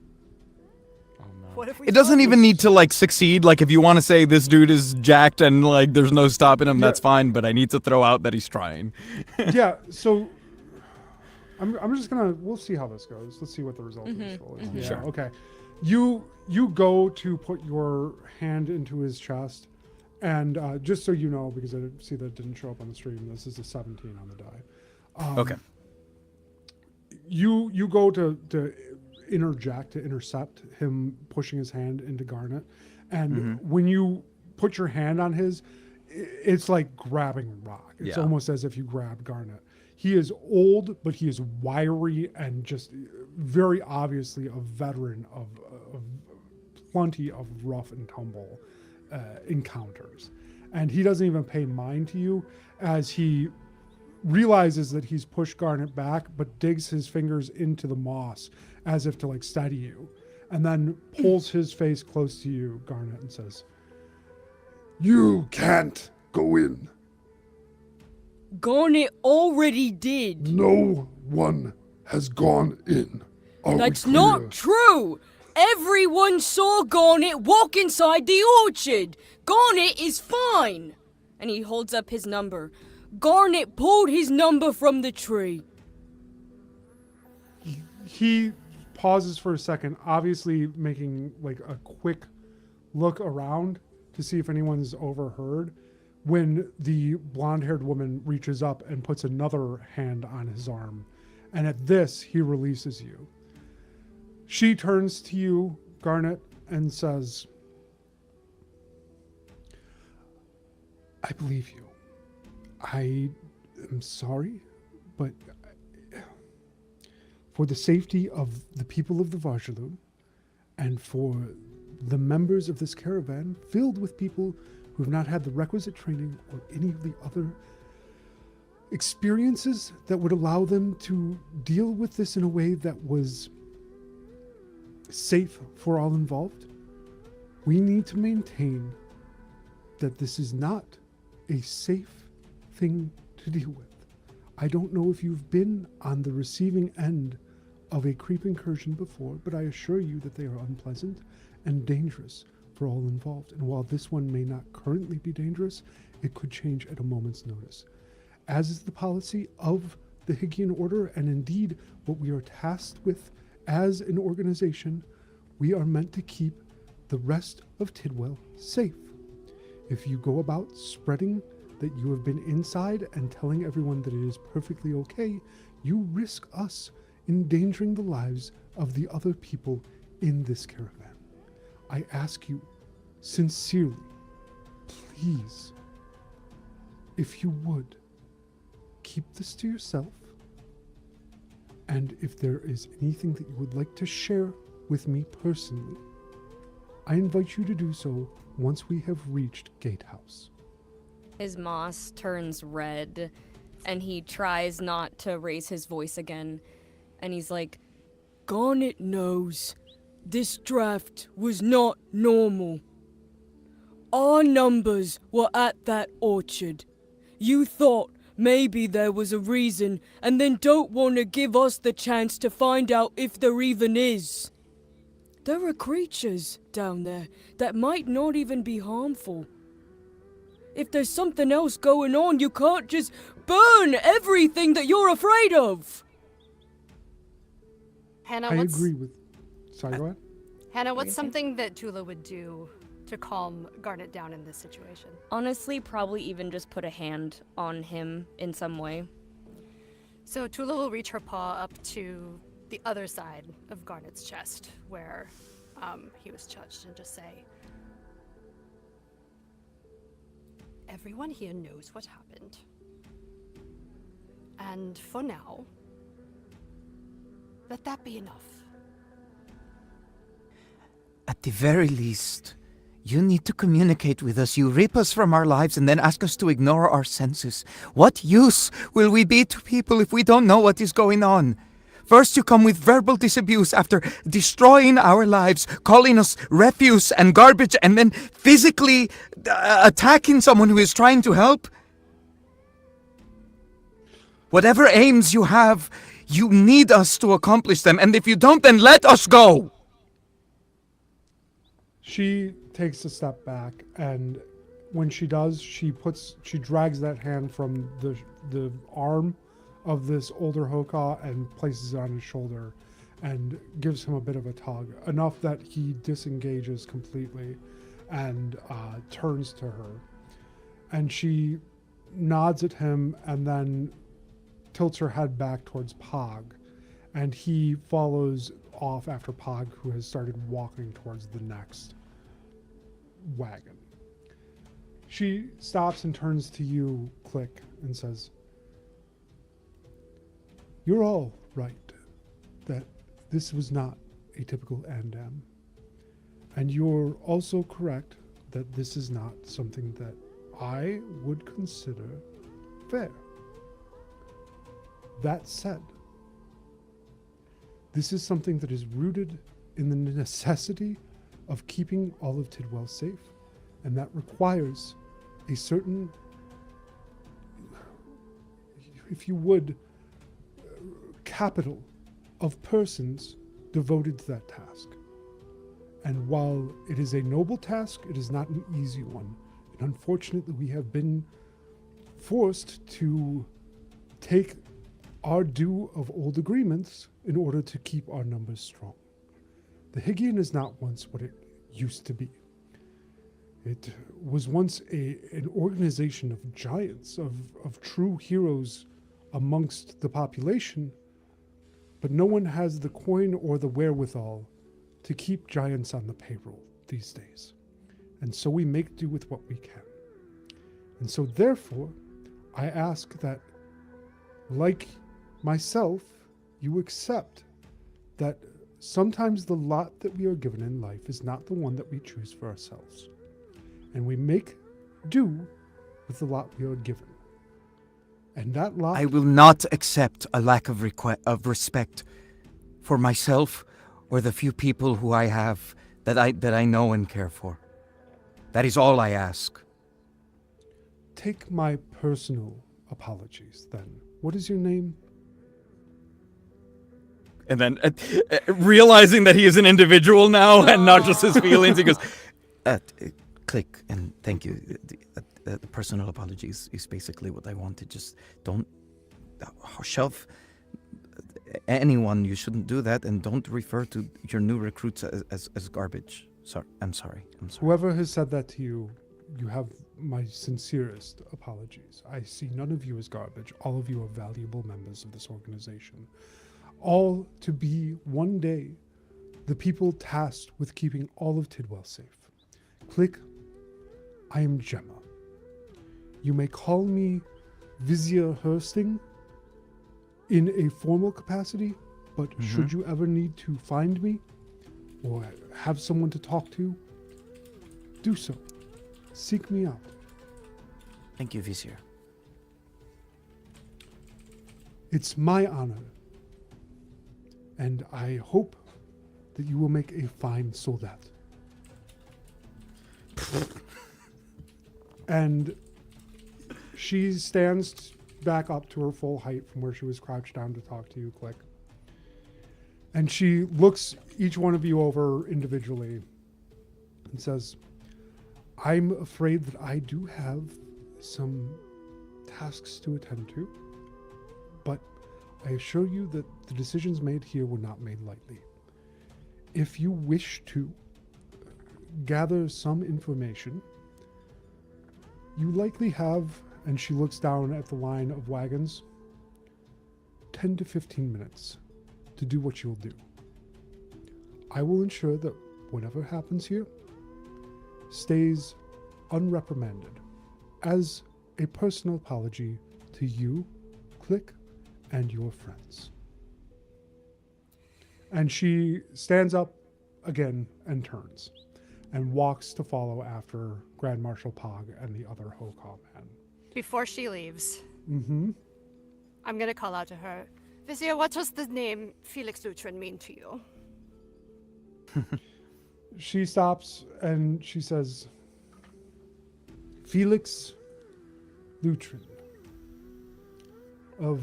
Oh no.
What if we?
It doesn't even need to like succeed. Like if you want to say this dude is jacked and like there's no stopping him, that's fine. But I need to throw out that he's trying.
Yeah, so I'm just gonna, we'll see how this goes. Let's see what the result of this roll is. Yeah,
Sure.
okay. You go to put your hand into his chest, and just so you know, because I see that it didn't show up on the stream, this is a 17 on the die.
Okay.
You go to interject, to intercept him pushing his hand into Garnet, and when you put your hand on his, it's like grabbing rock. It's
Yeah.
almost as if you grabbed Garnet. He is old, but he is wiry and just very obviously a veteran of plenty of rough and tumble encounters. And he doesn't even pay mind to you as he realizes that he's pushed Garnet back, but digs his fingers into the moss as if to like steady you, and then pulls his face close to you, Garnet, and says,
You can't go in.
Garnet already did.
No one has gone in. Are we
That's
clear?
not true. Everyone saw Garnet walk inside the orchard. Garnet is fine. And he holds up his number. Garnet pulled his number from the tree.
he pauses for a second, obviously making like a quick look around to see if anyone's overheard, when the blonde-haired woman reaches up and puts another hand on his arm. And at this, he releases you. She turns to you, Garnet, and says, I believe you. I am sorry, but for the safety of the people of the Vajaloon and for the members of this caravan filled with people who have not had the requisite training or any of the other experiences that would allow them to deal with this in a way that was safe for all involved, we need to maintain that this is not a safe thing to deal with. I don't know if you've been on the receiving end of a creep incursion before, but I assure you that they are unpleasant and dangerous for all involved. And while this one may not currently be dangerous, it could change at a moment's notice. As is the policy of the Hygiane Order, and indeed what we are tasked with as an organization, we are meant to keep the rest of Tidwell safe. If you go about spreading that you have been inside and telling everyone that it is perfectly okay, you risk us endangering the lives of the other people in this caravan. I ask you sincerely, please, if you would, keep this to yourself And if there is anything that you would like to share with me personally, I invite you to do so once we have reached Gatehouse.
His moss turns red, and he tries not to raise his voice again. And he's like,
Garnet knows this draft was not normal. Our numbers were at that orchard. You thought maybe there was a reason, and then don't want to give us the chance to find out if there even is. There are creatures down there that might not even be harmful. If there's something else going on, you can't just burn everything that you're afraid of.
Hannah,
I
what's,
agree with... Sorry, go ahead.
Hannah, what's something that Tula would do to calm Garnet down in this situation?
honestly, probably even just put a hand on him in some way.
So Tula will reach her paw up to the other side of Garnet's chest, where he was touched, and just say, everyone here knows what happened. And for now, let that be enough.
At the very least, you need to communicate with us. You rip us from our lives and then ask us to ignore our senses. What use will we be to people if we don't know what is going on? First you come with verbal disabuse after destroying our lives, calling us refuse and garbage, and then physically attacking someone who is trying to help? Whatever aims you have, you need us to accomplish them, and if you don't, then let us go!
She takes a step back, and when she does, she drags that hand from the arm of this older Hoka and places it on his shoulder and gives him a bit of a tug, enough that he disengages completely and turns to her. And she nods at him and then tilts her head back towards Pog, and he follows off after Pog, who has started walking towards the next wagon. She stops and turns to you, Click, and says, "You're all right, that this was not a typical Andam. And you're also correct that this is not something that I would consider fair. That said, this is something that is rooted in the necessity of keeping all of Tidwell safe, and that requires a certain, if you would, capital of persons devoted to that task. And while it is a noble task, it is not an easy one. And unfortunately, we have been forced to take our due of old agreements in order to keep our numbers strong. The Hygiane is not once what it used to be. It was once an organization of giants, of true heroes amongst the population, but no one has the coin or the wherewithal to keep giants on the payroll these days. And so we make do with what we can. And so therefore, I ask that, like myself, you accept that sometimes the lot that we are given in life is not the one that we choose for ourselves. And we make do with the lot we are given. And that lot...
I will not accept a lack of respect for myself or the few people who I have that I know and care for. That is all I ask.
Take my personal apologies, then. What is your name?
And then, realizing that he is an individual now and not just his feelings, he goes,
Click, and thank you. The personal apologies is basically what I wanted. Just don't shove anyone. You shouldn't do that, and don't refer to your new recruits as garbage. Sorry, I'm sorry.
Whoever has said that to you, you have my sincerest apologies. I see none of you as garbage. All of you are valuable members of this organization. All to be one day the people tasked with keeping all of Tidwell safe. Click, I am Gemma. You may call me Vizier Hursting in a formal capacity, but should you ever need to find me or have someone to talk to, do so. Seek me out.
Thank you, Vizier.
It's my honor. And I hope that you will make a fine soldat. And she stands back up to her full height from where she was crouched down to talk to you, Click. And she looks each one of you over individually and says, I'm afraid that I do have some tasks to attend to, but I assure you that the decisions made here were not made lightly. If you wish to gather some information, you likely have, and she looks down at the line of wagons, 10 to 15 minutes to do what you'll do. I will ensure that whatever happens here stays unreprimanded as a personal apology to you, Click, and your friends. And she stands up again and turns and walks to follow after Grand Marshal Pog and the other Hokah men.
Before she leaves,
Mm-hmm.
I'm gonna call out to her. Vizier, what does the name Felix Lutrin mean to you?
She stops and she says, Felix Lutrin of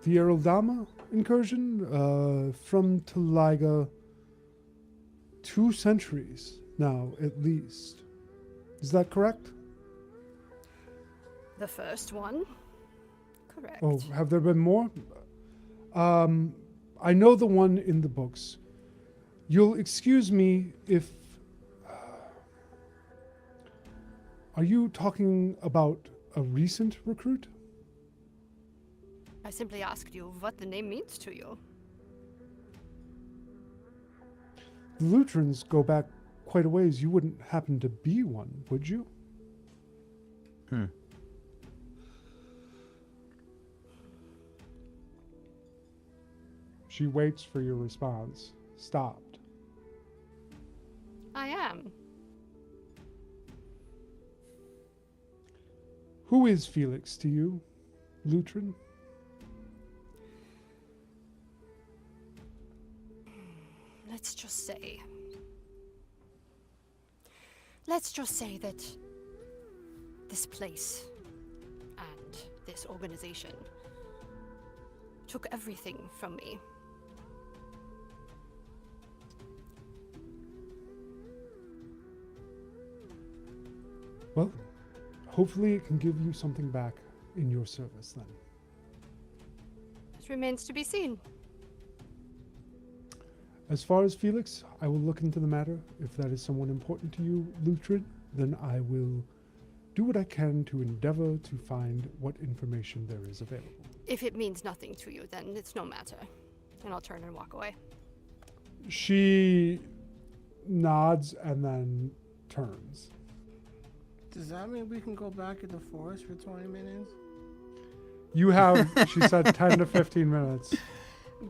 the Eraldama incursion from Taliga 2 centuries now, at least. Is that correct?
The first one? Correct.
Oh, have there been more? I know the one in the books. You'll excuse me if... are you talking about a recent recruit?
I simply asked you what the name means to you.
The Lutrins go back quite a ways. You wouldn't happen to be one, would you? She waits for your response. Stopped.
I am.
Who is Felix to you, Lutrin?
Let's just say that this place and this organization took everything from me.
Well, hopefully it can give you something back in your service then.
It remains to be seen.
As far as Felix, I will look into the matter. If that is someone important to you, Lutrid, then I will do what I can to endeavor to find what information there is available.
If it means nothing to you, then it's no matter. And I'll turn and walk away.
She nods and then turns.
Does that mean we can go back in the forest for 20 minutes?
You have, she said, 10 to 15 minutes.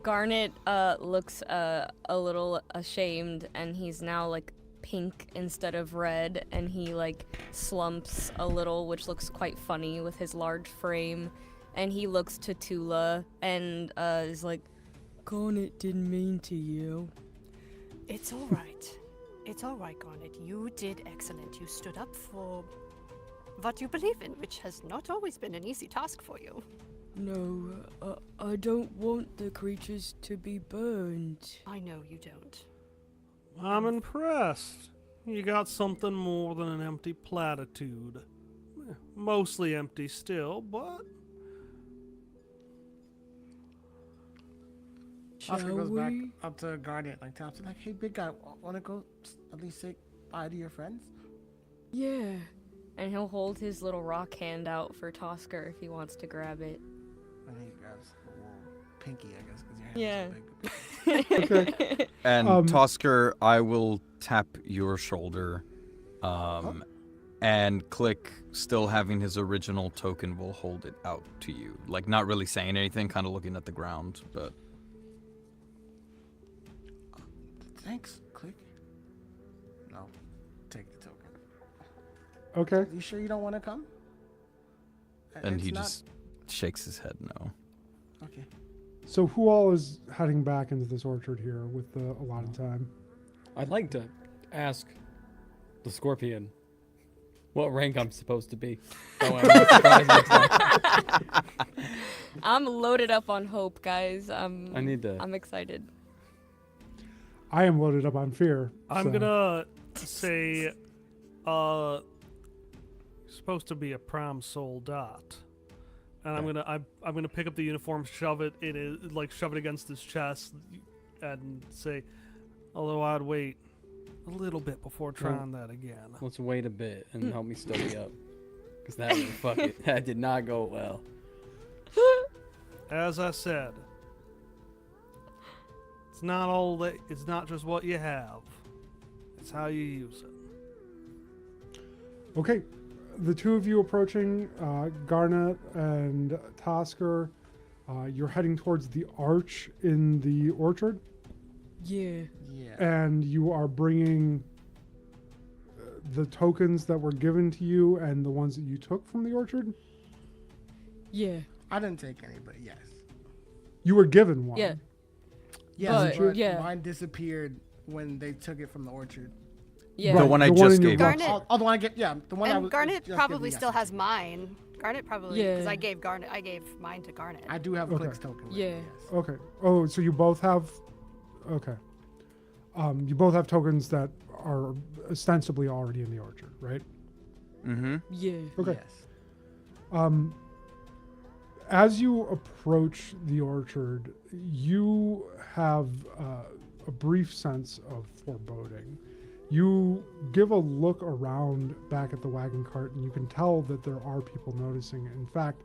Garnet looks a little ashamed, and he's now like pink instead of red, and he like slumps a little, which looks quite funny with his large frame. And he looks to Tula and is like,
Garnet didn't mean to you.
It's all right. It's all right, Garnet. You did excellent. You stood up for what you believe in, which has not always been an easy task for you.
No, I don't want the creatures to be burned.
I know you don't.
I'm impressed. You got something more than an empty platitude. Mostly empty still, but...
Oscar
Shall
goes back
we?
up to Garnet, like taps it, like, hey, big guy, wanna go at least say bye to your friends?
Yeah.
and he'll hold his little rock hand out for Tosker if he wants to grab it.
And he grabs the little pinky, I guess, because your hand is so big.
Okay.
And
Um,
Tosker, I will tap your shoulder, and Click, still having his original token, will hold it out to you. Like, not really saying anything, kind of looking at the ground, but...
Thanks, Click. No, take the token.
Okay.
You sure you don't want to come?
And
It's
he
not-
just shakes his head no.
Okay.
So who all is heading back into this orchard here with the allotted time?
I'd like to ask the scorpion what rank I'm supposed to be. So I'm not surprised next time.
I'm loaded up on hope, guys.
I need to.
I'm excited.
I am loaded up on fear.
I'm
so-
gonna say, you're supposed to be a prom soldat, and I'm gonna pick up the uniform, shove it against his chest, and say, although I'd wait a little bit before trying that again.
Let's wait a bit and help me study up. Because that did not go well.
As I said, it's not just what you have, it's how you use it.
Okay, the two of you approaching, Garnet and Tosker, you're heading towards the arch in the orchard,
Yeah.
Yeah.
and you are bringing the tokens that were given to you and the ones that you took from the orchard.
Yeah.
I didn't take any, but yes.
You were given one.
Yeah.
Yes,
But,
but
yeah.
mine disappeared when they took it from the orchard.
Yeah.
The
Right,
one I
the one
just
in your
gave.
box.
Garnet-
Oh, the one I get, yeah, the one I
And
was.
Garnet
just
probably
given,
still
yes.
has mine. Garnet probably, because
Yeah.
I gave mine to Garnet.
I do have
Okay.
Click's token. with me,
Yeah.
yes.
Okay. Oh, so you both have. Okay. You both have tokens that are ostensibly already in the orchard, right?
Mm-hmm.
Yeah.
Okay.
Yes.
As you approach the orchard, you have a brief sense of foreboding. You give a look around back at the wagon cart, and you can tell that there are people noticing. In fact,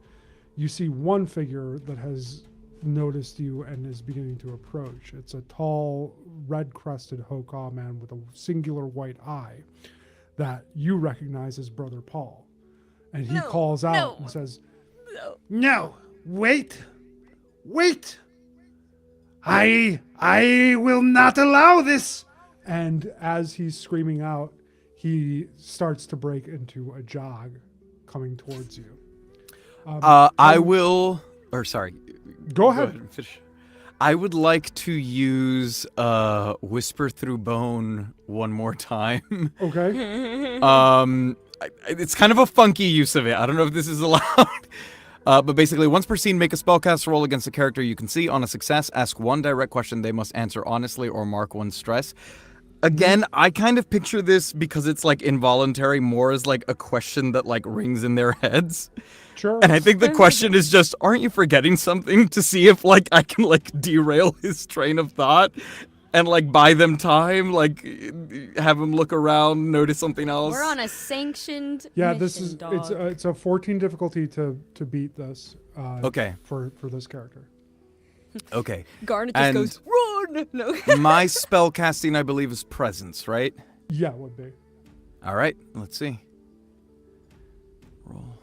you see one figure that has noticed you and is beginning to approach. It's a tall, red-crested Hokaw man with a singular white eye that you recognize as Brother Paul. And he calls out and says,
No, wait. I will not allow this.
and as he's screaming out, he starts to break into a jog coming towards you.
I will... Or, sorry.
Go ahead.
and finish. I would like to use Whisper Through Bone one more time.
Okay.
It's kind of a funky use of it. I don't know if this is allowed. But basically, once per scene, make a spellcast roll against a character you can see. On a success, ask one direct question they must answer honestly or mark one stress. Again, I kind of picture this, because it's like involuntary, more as like a question that like rings in their heads.
Sure.
And I think the question is just, aren't you forgetting something, to see if like I can like derail his train of thought and like buy them time, like have him look around, notice something else.
We're on a sanctioned
Yeah,
mission,
this is
dog.
it's a 14 difficulty to beat this.
Okay.
For this character.
Okay.
Garnet just
and-
goes, run! No.
My spell casting, I believe, is presence, right?
Yeah, would be.
All right, let's see. Roll.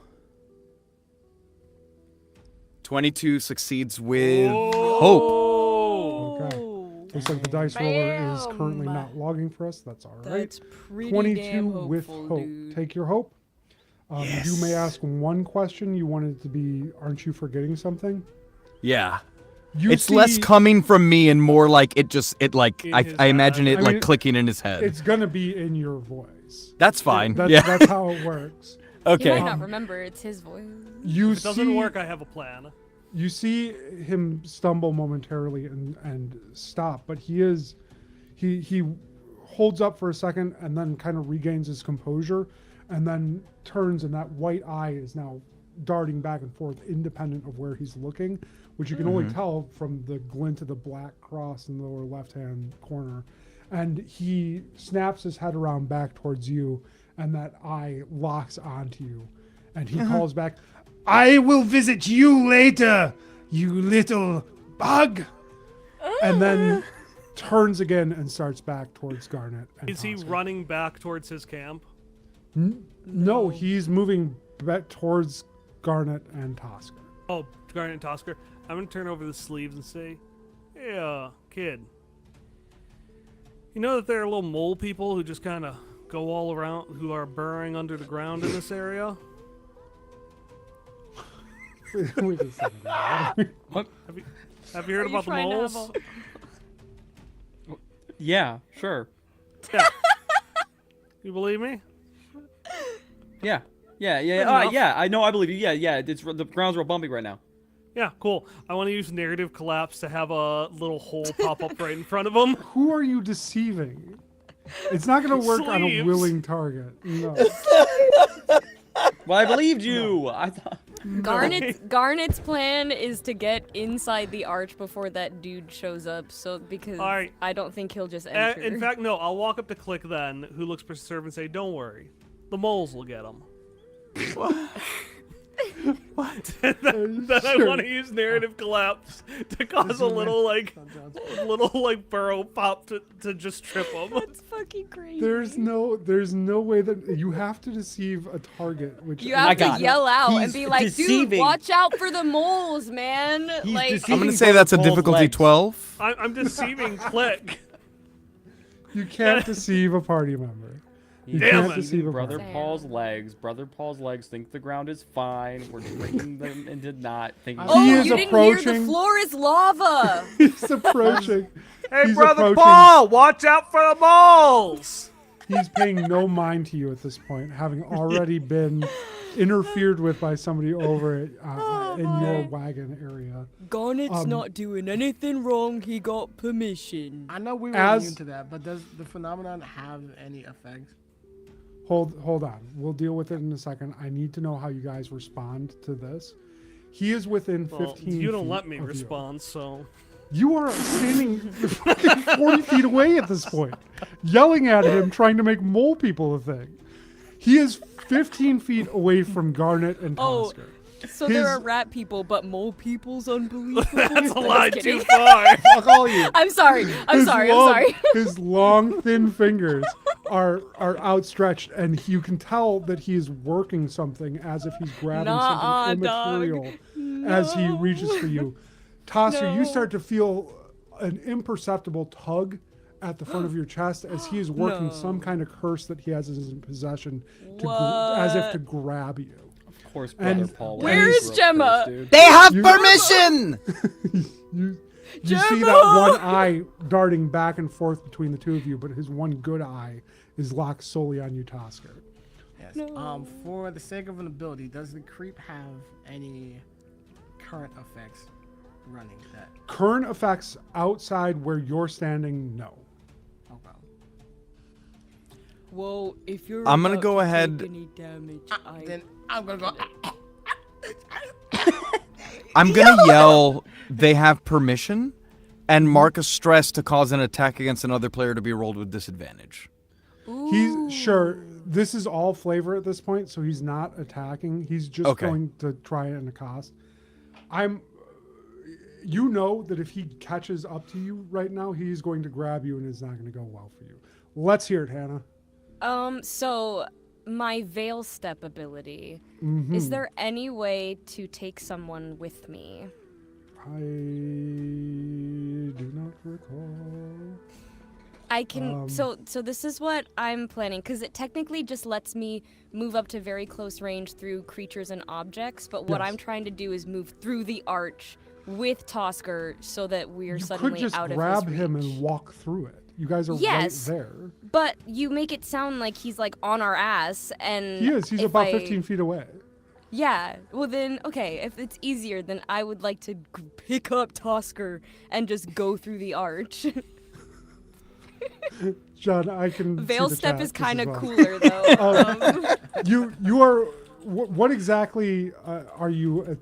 22 succeeds with hope.
Okay. Looks like the dice roller is currently
Bam.
not logging for us. That's all right.
That's pretty
22
damn
with
hopeful,
hope.
dude.
Take your hope. You may ask one question. You want it to be, aren't you forgetting something?
Yeah.
You
It's less
see-
coming from me and more like it like
In
I
his
imagine
head.
it
I
like
mean,
clicking in his head.
It's gonna be in your voice.
That's fine.
That's,
yeah.
that's how it works.
He
Okay.
might not remember. It's his voice.
You
If it doesn't
see,
work, I have a plan.
You see him stumble momentarily and stop, but he holds up for a second and then kind of regains his composure, and then turns, and that white eye is now darting back and forth independent of where he's looking, which you can only tell from the glint of the black cross in the lower left-hand corner. And he snaps his head around back towards you, and that eye locks onto you. And he calls back,
I will visit you later, you little bug.
and then turns again and starts back towards Garnet. And
Is he
Tosca.
running back towards his camp?
No, he's moving back towards Garnet and Tosca.
Oh, Garnet and Tosker. I'm gonna turn over the sleeves and say, "Hey, kid. You know that there are little mole people who just kind of go all around, who are burrowing under the ground in this area?
Wait a second.
What?
Have you heard
Are you
about the
trying to have
moles?
Yeah, sure.
Yeah. You believe me?
Yeah. Yeah.
enough.
Yeah. I know. I believe you. Yeah. It's the ground's real bumpy right now.
Yeah, cool. I want to use narrative collapse to have a little hole pop up right in front of them.
Who are you deceiving? It's not going to work on a
Sleeves.
willing target. No.
Well, I believed you. I thought.
Garnet's plan is to get inside the arch before that dude shows up. So because
Alright.
I don't think he'll just enter.
In fact, no. I'll walk up to Click then, who looks perturbed, and say, "Don't worry, the moles will get him." What? then I want to use narrative collapse to cause a little burrow pop to just trip him.
That's fucking crazy.
There's no way that you have to deceive a target. Which
You have to
got it.
yell out
He's
and be like,
deceiving.
"Dude, watch out for the moles, man!"
He's
Like,
deceiving.
I'm gonna say that's a
Paul's
difficulty
legs.
12.
I'm deceiving Click.
you can't deceive a party member. You
Damn
can't
it.
deceive a
Brother
party.
Paul's legs. Brother Paul's legs think the ground is fine. We're tricking them into not thinking.
oh,
He is
you didn't hear the
approaching-
floor is lava.
He's approaching.
Hey,
He's
brother
approaching.
Paul, watch out for the moles.
He's paying no mind to you at this point, having already been interfered with by somebody over in your wagon area.
Garnet's not doing anything wrong. He got permission.
I know we were
As-
immune to that, but does the phenomenon have any effects?
Hold on. We'll deal with it in a second. I need to know how you guys respond to this. He is within 15
Well, you don't
feet
let me
of you.
respond, so
You are standing fucking 40 feet away at this point, yelling at him, trying to make mole people a thing. He is 15 feet away from Garnet and
Oh,
Tosker.
So there
His-
are rat people, but mole people's unbelievable.
that's a
Just
lie
kidding.
too far.
Fuck all you.
I'm sorry. I'm
His
sorry.
long-
I'm sorry.
His long, thin fingers are outstretched, and you can tell that he is working something as if he's grabbing
Nuh-uh,
something
dog.
immaterial as he reaches for you. Tosser, you start to feel an imperceptible tug at the front of your chest as he is working some kind of curse that he has in his possession to as if to grab you.
Of course, Brother
And
Paul.
where
legs
is
real
Gemma?
first, dude.
They have
You-
permission!
You see that one eye darting back and forth between the two of you, but his one good eye is locked solely on you, Tosker.
Yes. For the sake of an ability, does the creep have any current effects running that?
Current effects outside where you're standing, no.
No problem.
Well, if you're
I'm gonna
about
go
to take
ahead-
any damage,
Then I'm gonna go.
I'm gonna yell, they have permission, and mark a stress to cause an attack against another player to be rolled with disadvantage.
He's sure this is all flavor at this point, so he's not attacking. He's just
Okay.
going to try and accost. You know that if he catches up to you right now, he's going to grab you and it's not going to go well for you. Let's hear it, Hannah.
So my veil step ability.
Mm-hmm.
Is there any way to take someone with me?
I do not recall.
I can so this is what I'm planning because it technically just lets me move up to very close range through creatures and objects, but what
Yes.
I'm trying to do is move through the arch with Tosker so that we're
You
suddenly
could just
out
grab
of his
him
reach.
and walk through it. You guys are
Yes.
right there.
But you make it sound like he's like on our ass and
He is. He's
if
about
I-
15 feet away.
Yeah. Well then, okay, if it's easier, then I would like to pick up Tosker and just go through the arch.
John, I can.
Veil
see the
step
chat
is
just
kind
as
of
well.
cooler though.
You are. What exactly are you?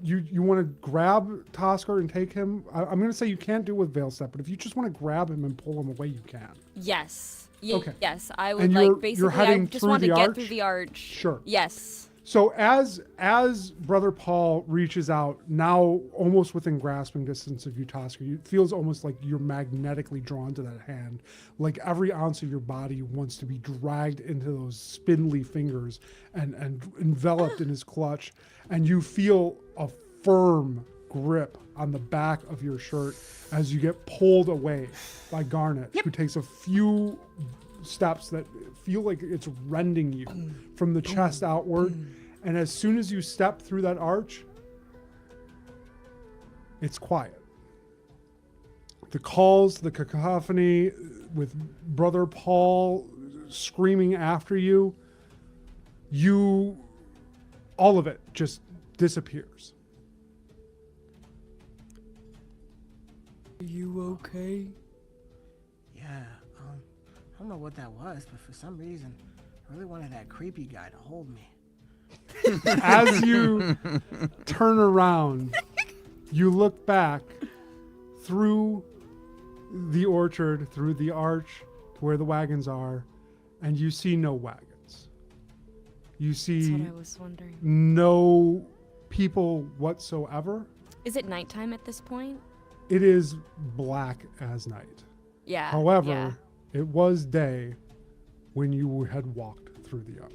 You want to grab Tosker and take him? I'm going to say you can't do it with Veil Step, but if you just want to grab him and pull him away, you can.
Yes.
Okay.
Yes, I would
And
like
you're
basically. I
heading
just
through
want to
the
get
arch?
through the arch.
Sure.
Yes.
So as Brother Paul reaches out, now almost within grasping distance of you, Tosker, it feels almost like you're magnetically drawn to that hand. Like every ounce of your body wants to be dragged into those spindly fingers and enveloped in his clutch. And you feel a firm grip on the back of your shirt as you get pulled away by Garnet, who takes a few steps that feel like it's rending you from the chest outward. And as soon as you step through that arch, it's quiet. The calls, the cacophony with Brother Paul screaming after you, all of it just disappears.
Are you okay?
Yeah, I don't know what that was, but for some reason, I really wanted that creepy guy to hold me.
As you turn around, you look back through the orchard, through the arch to where the wagons are, and you see no wagons. You
That's
see
what I was wondering.
no people whatsoever.
Is it nighttime at this point?
It is black as night.
Yeah.
However,
yeah.
it was day when you had walked through the arch.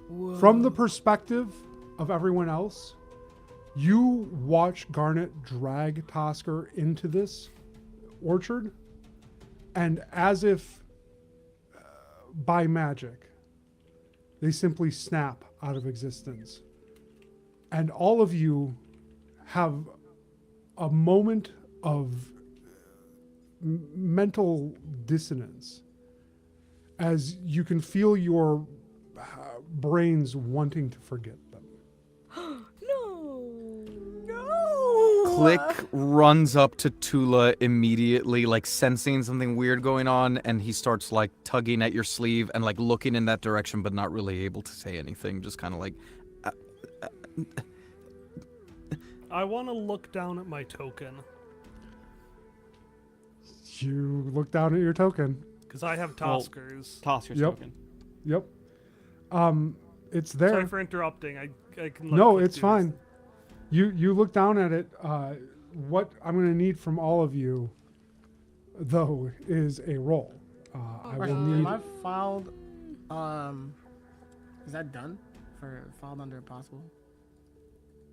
Whoa.
From the perspective of everyone else, you watch Garnet drag Tosker into this orchard, and as if by magic, they simply snap out of existence. And all of you have a moment of mental dissonance as you can feel your brains wanting to forget them.
Click runs up to Tula immediately, like sensing something weird going on, and he starts like tugging at your sleeve and like looking in that direction, but not really able to say anything. Just kind of like.
I want to look down at my token
You look down at your token.
because I have
Well,
Toskers.
Tosker's
Yep.
token.
Yep. It's there.
Sorry for interrupting. I can. Let
No,
Click
it's
do
fine.
this.
You look down at it. What I'm going to need from all of you, though, is a roll. I will
Am
need.
I filed? Is that done for filed under impossible?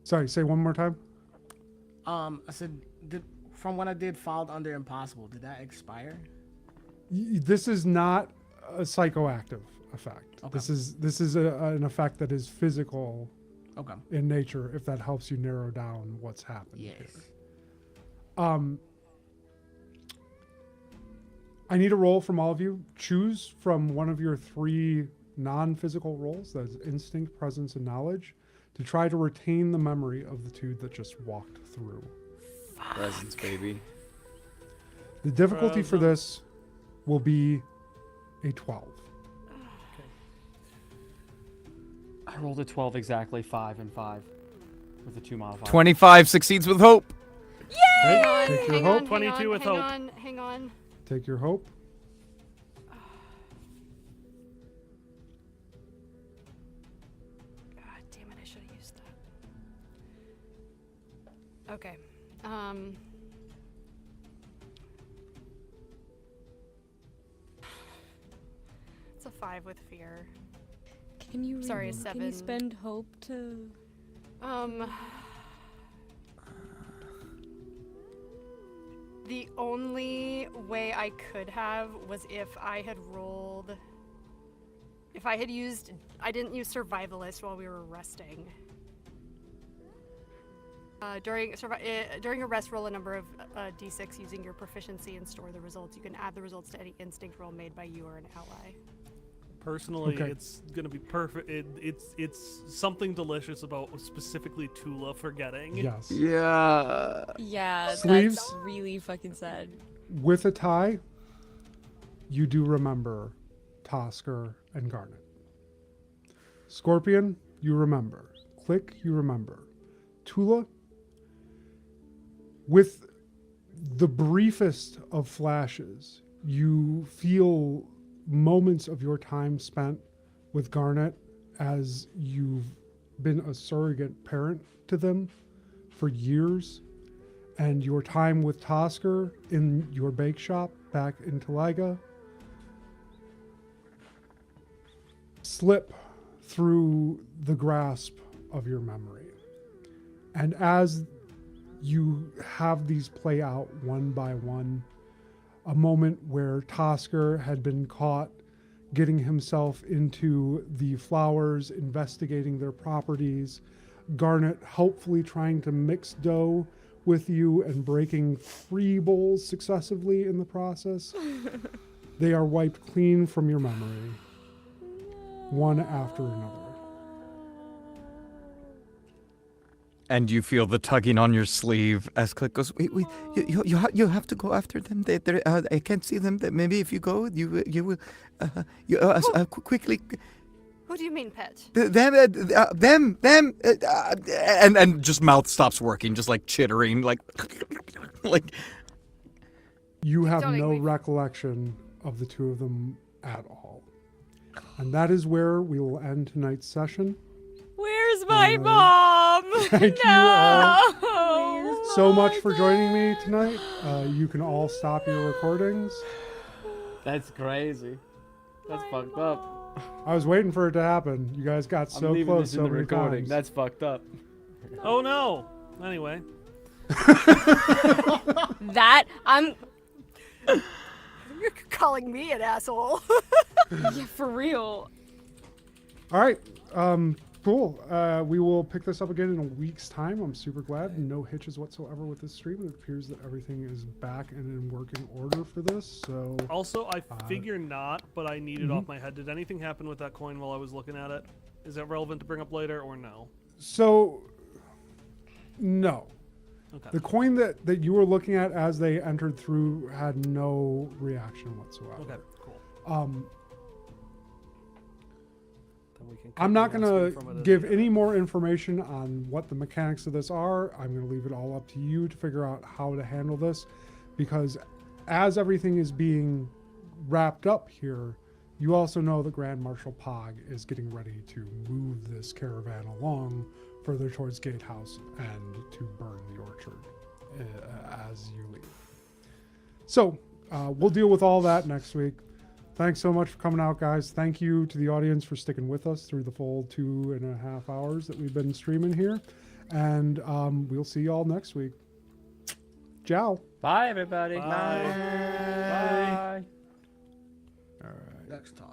Sorry, say one more time.
I said, from when I did filed under impossible, did that expire?
This is not a psychoactive effect.
Okay.
This is an effect that is physical
Okay.
in nature. If that helps you narrow down what's happened.
Yes.
Here. I need a roll from all of you. Choose from one of your 3 non-physical rolls. That's instinct, presence, and knowledge, to try to retain the memory of the 2 that just walked through.
Presence, baby.
The difficulty for this will be a 12.
I rolled a 12 exactly, 5 and 5 with a 2 modifier.
25 succeeds with hope.
Okay,
Hang on,
take your
hang
hope.
on,
22 with
hang
hope.
on, hang on.
Take your hope.
God damn it, I should have used that. Okay. It's a 5 with fear.
Can you?
Sorry,
Can
7.
you spend hope to?
The only way I could have was if I had rolled. If I had used. I didn't use survivalist while we were resting. During a rest, roll a number of d6 using your proficiency and store the results. You can add the results to any instinct roll made by you or an ally.
Personally,
Okay.
it's gonna be perfect. It's something delicious about specifically Tula forgetting.
Yes.
Yeah.
Yeah,
Sleeves?
that's really fucking sad.
With a tie, you do remember Tosker and Garnet. Scorpion, you remember. Click, you remember. Tula, with the briefest of flashes, you feel moments of your time spent with Garnet as you've been a surrogate parent to them for years, and your time with Tosker in your bake shop back in Taliga slip through the grasp of your memory. And as you have these play out one by one, a moment where Tosker had been caught getting himself into the flowers, investigating their properties, Garnet helpfully trying to mix dough with you and breaking 3 bowls successively in the process. They are wiped clean from your memory, one after another.
And you feel the tugging on your sleeve as Click goes, wait, you have to go after them. I can't see them. Maybe if you go, you will, quickly.
Who do you mean, pet?
Them, and just mouth stops working, just like chittering, like.
You have
Darling,
no
we've-
recollection of the 2 of them at all. And that is where we will end tonight's session.
Where's my mom?
Thank you all
No.
so much for joining me tonight. You can all stop your recordings.
That's crazy. That's fucked up.
I was waiting for it to happen. You guys got
I'm
so
leaving
close
this in
so
the
many
recording.
times.
That's fucked up.
Oh no. Anyway.
That I'm
You're calling me an asshole.
yeah, for real.
All right. Cool. We will pick this up again in a week's time. I'm super glad. No hitches whatsoever with this stream. It appears that everything is back and in working order for this. So
Also, I figure not, but I need it off my head. Did anything happen with that coin while I was looking at it? Is that relevant to bring up later or no?
No.
Okay.
The coin that you were looking at as they entered through had no reaction whatsoever.
Okay, cool. Then we can
I'm not
cut
going
the
to
from it as
give
we
any
go.
more information on what the mechanics of this are. I'm going to leave it all up to you to figure out how to handle this, because as everything is being wrapped up here, you also know that Grand Marshal Pog is getting ready to move this caravan along further towards Gatehouse and to burn the orchard as you leave. So we'll deal with all that next week. Thanks so much for coming out, guys. Thank you to the audience for sticking with us through the full 2.5 hours that we've been streaming here. And we'll see you all next week. Ciao.
Bye, everybody.
Bye.
Bye.
All right.
Next time.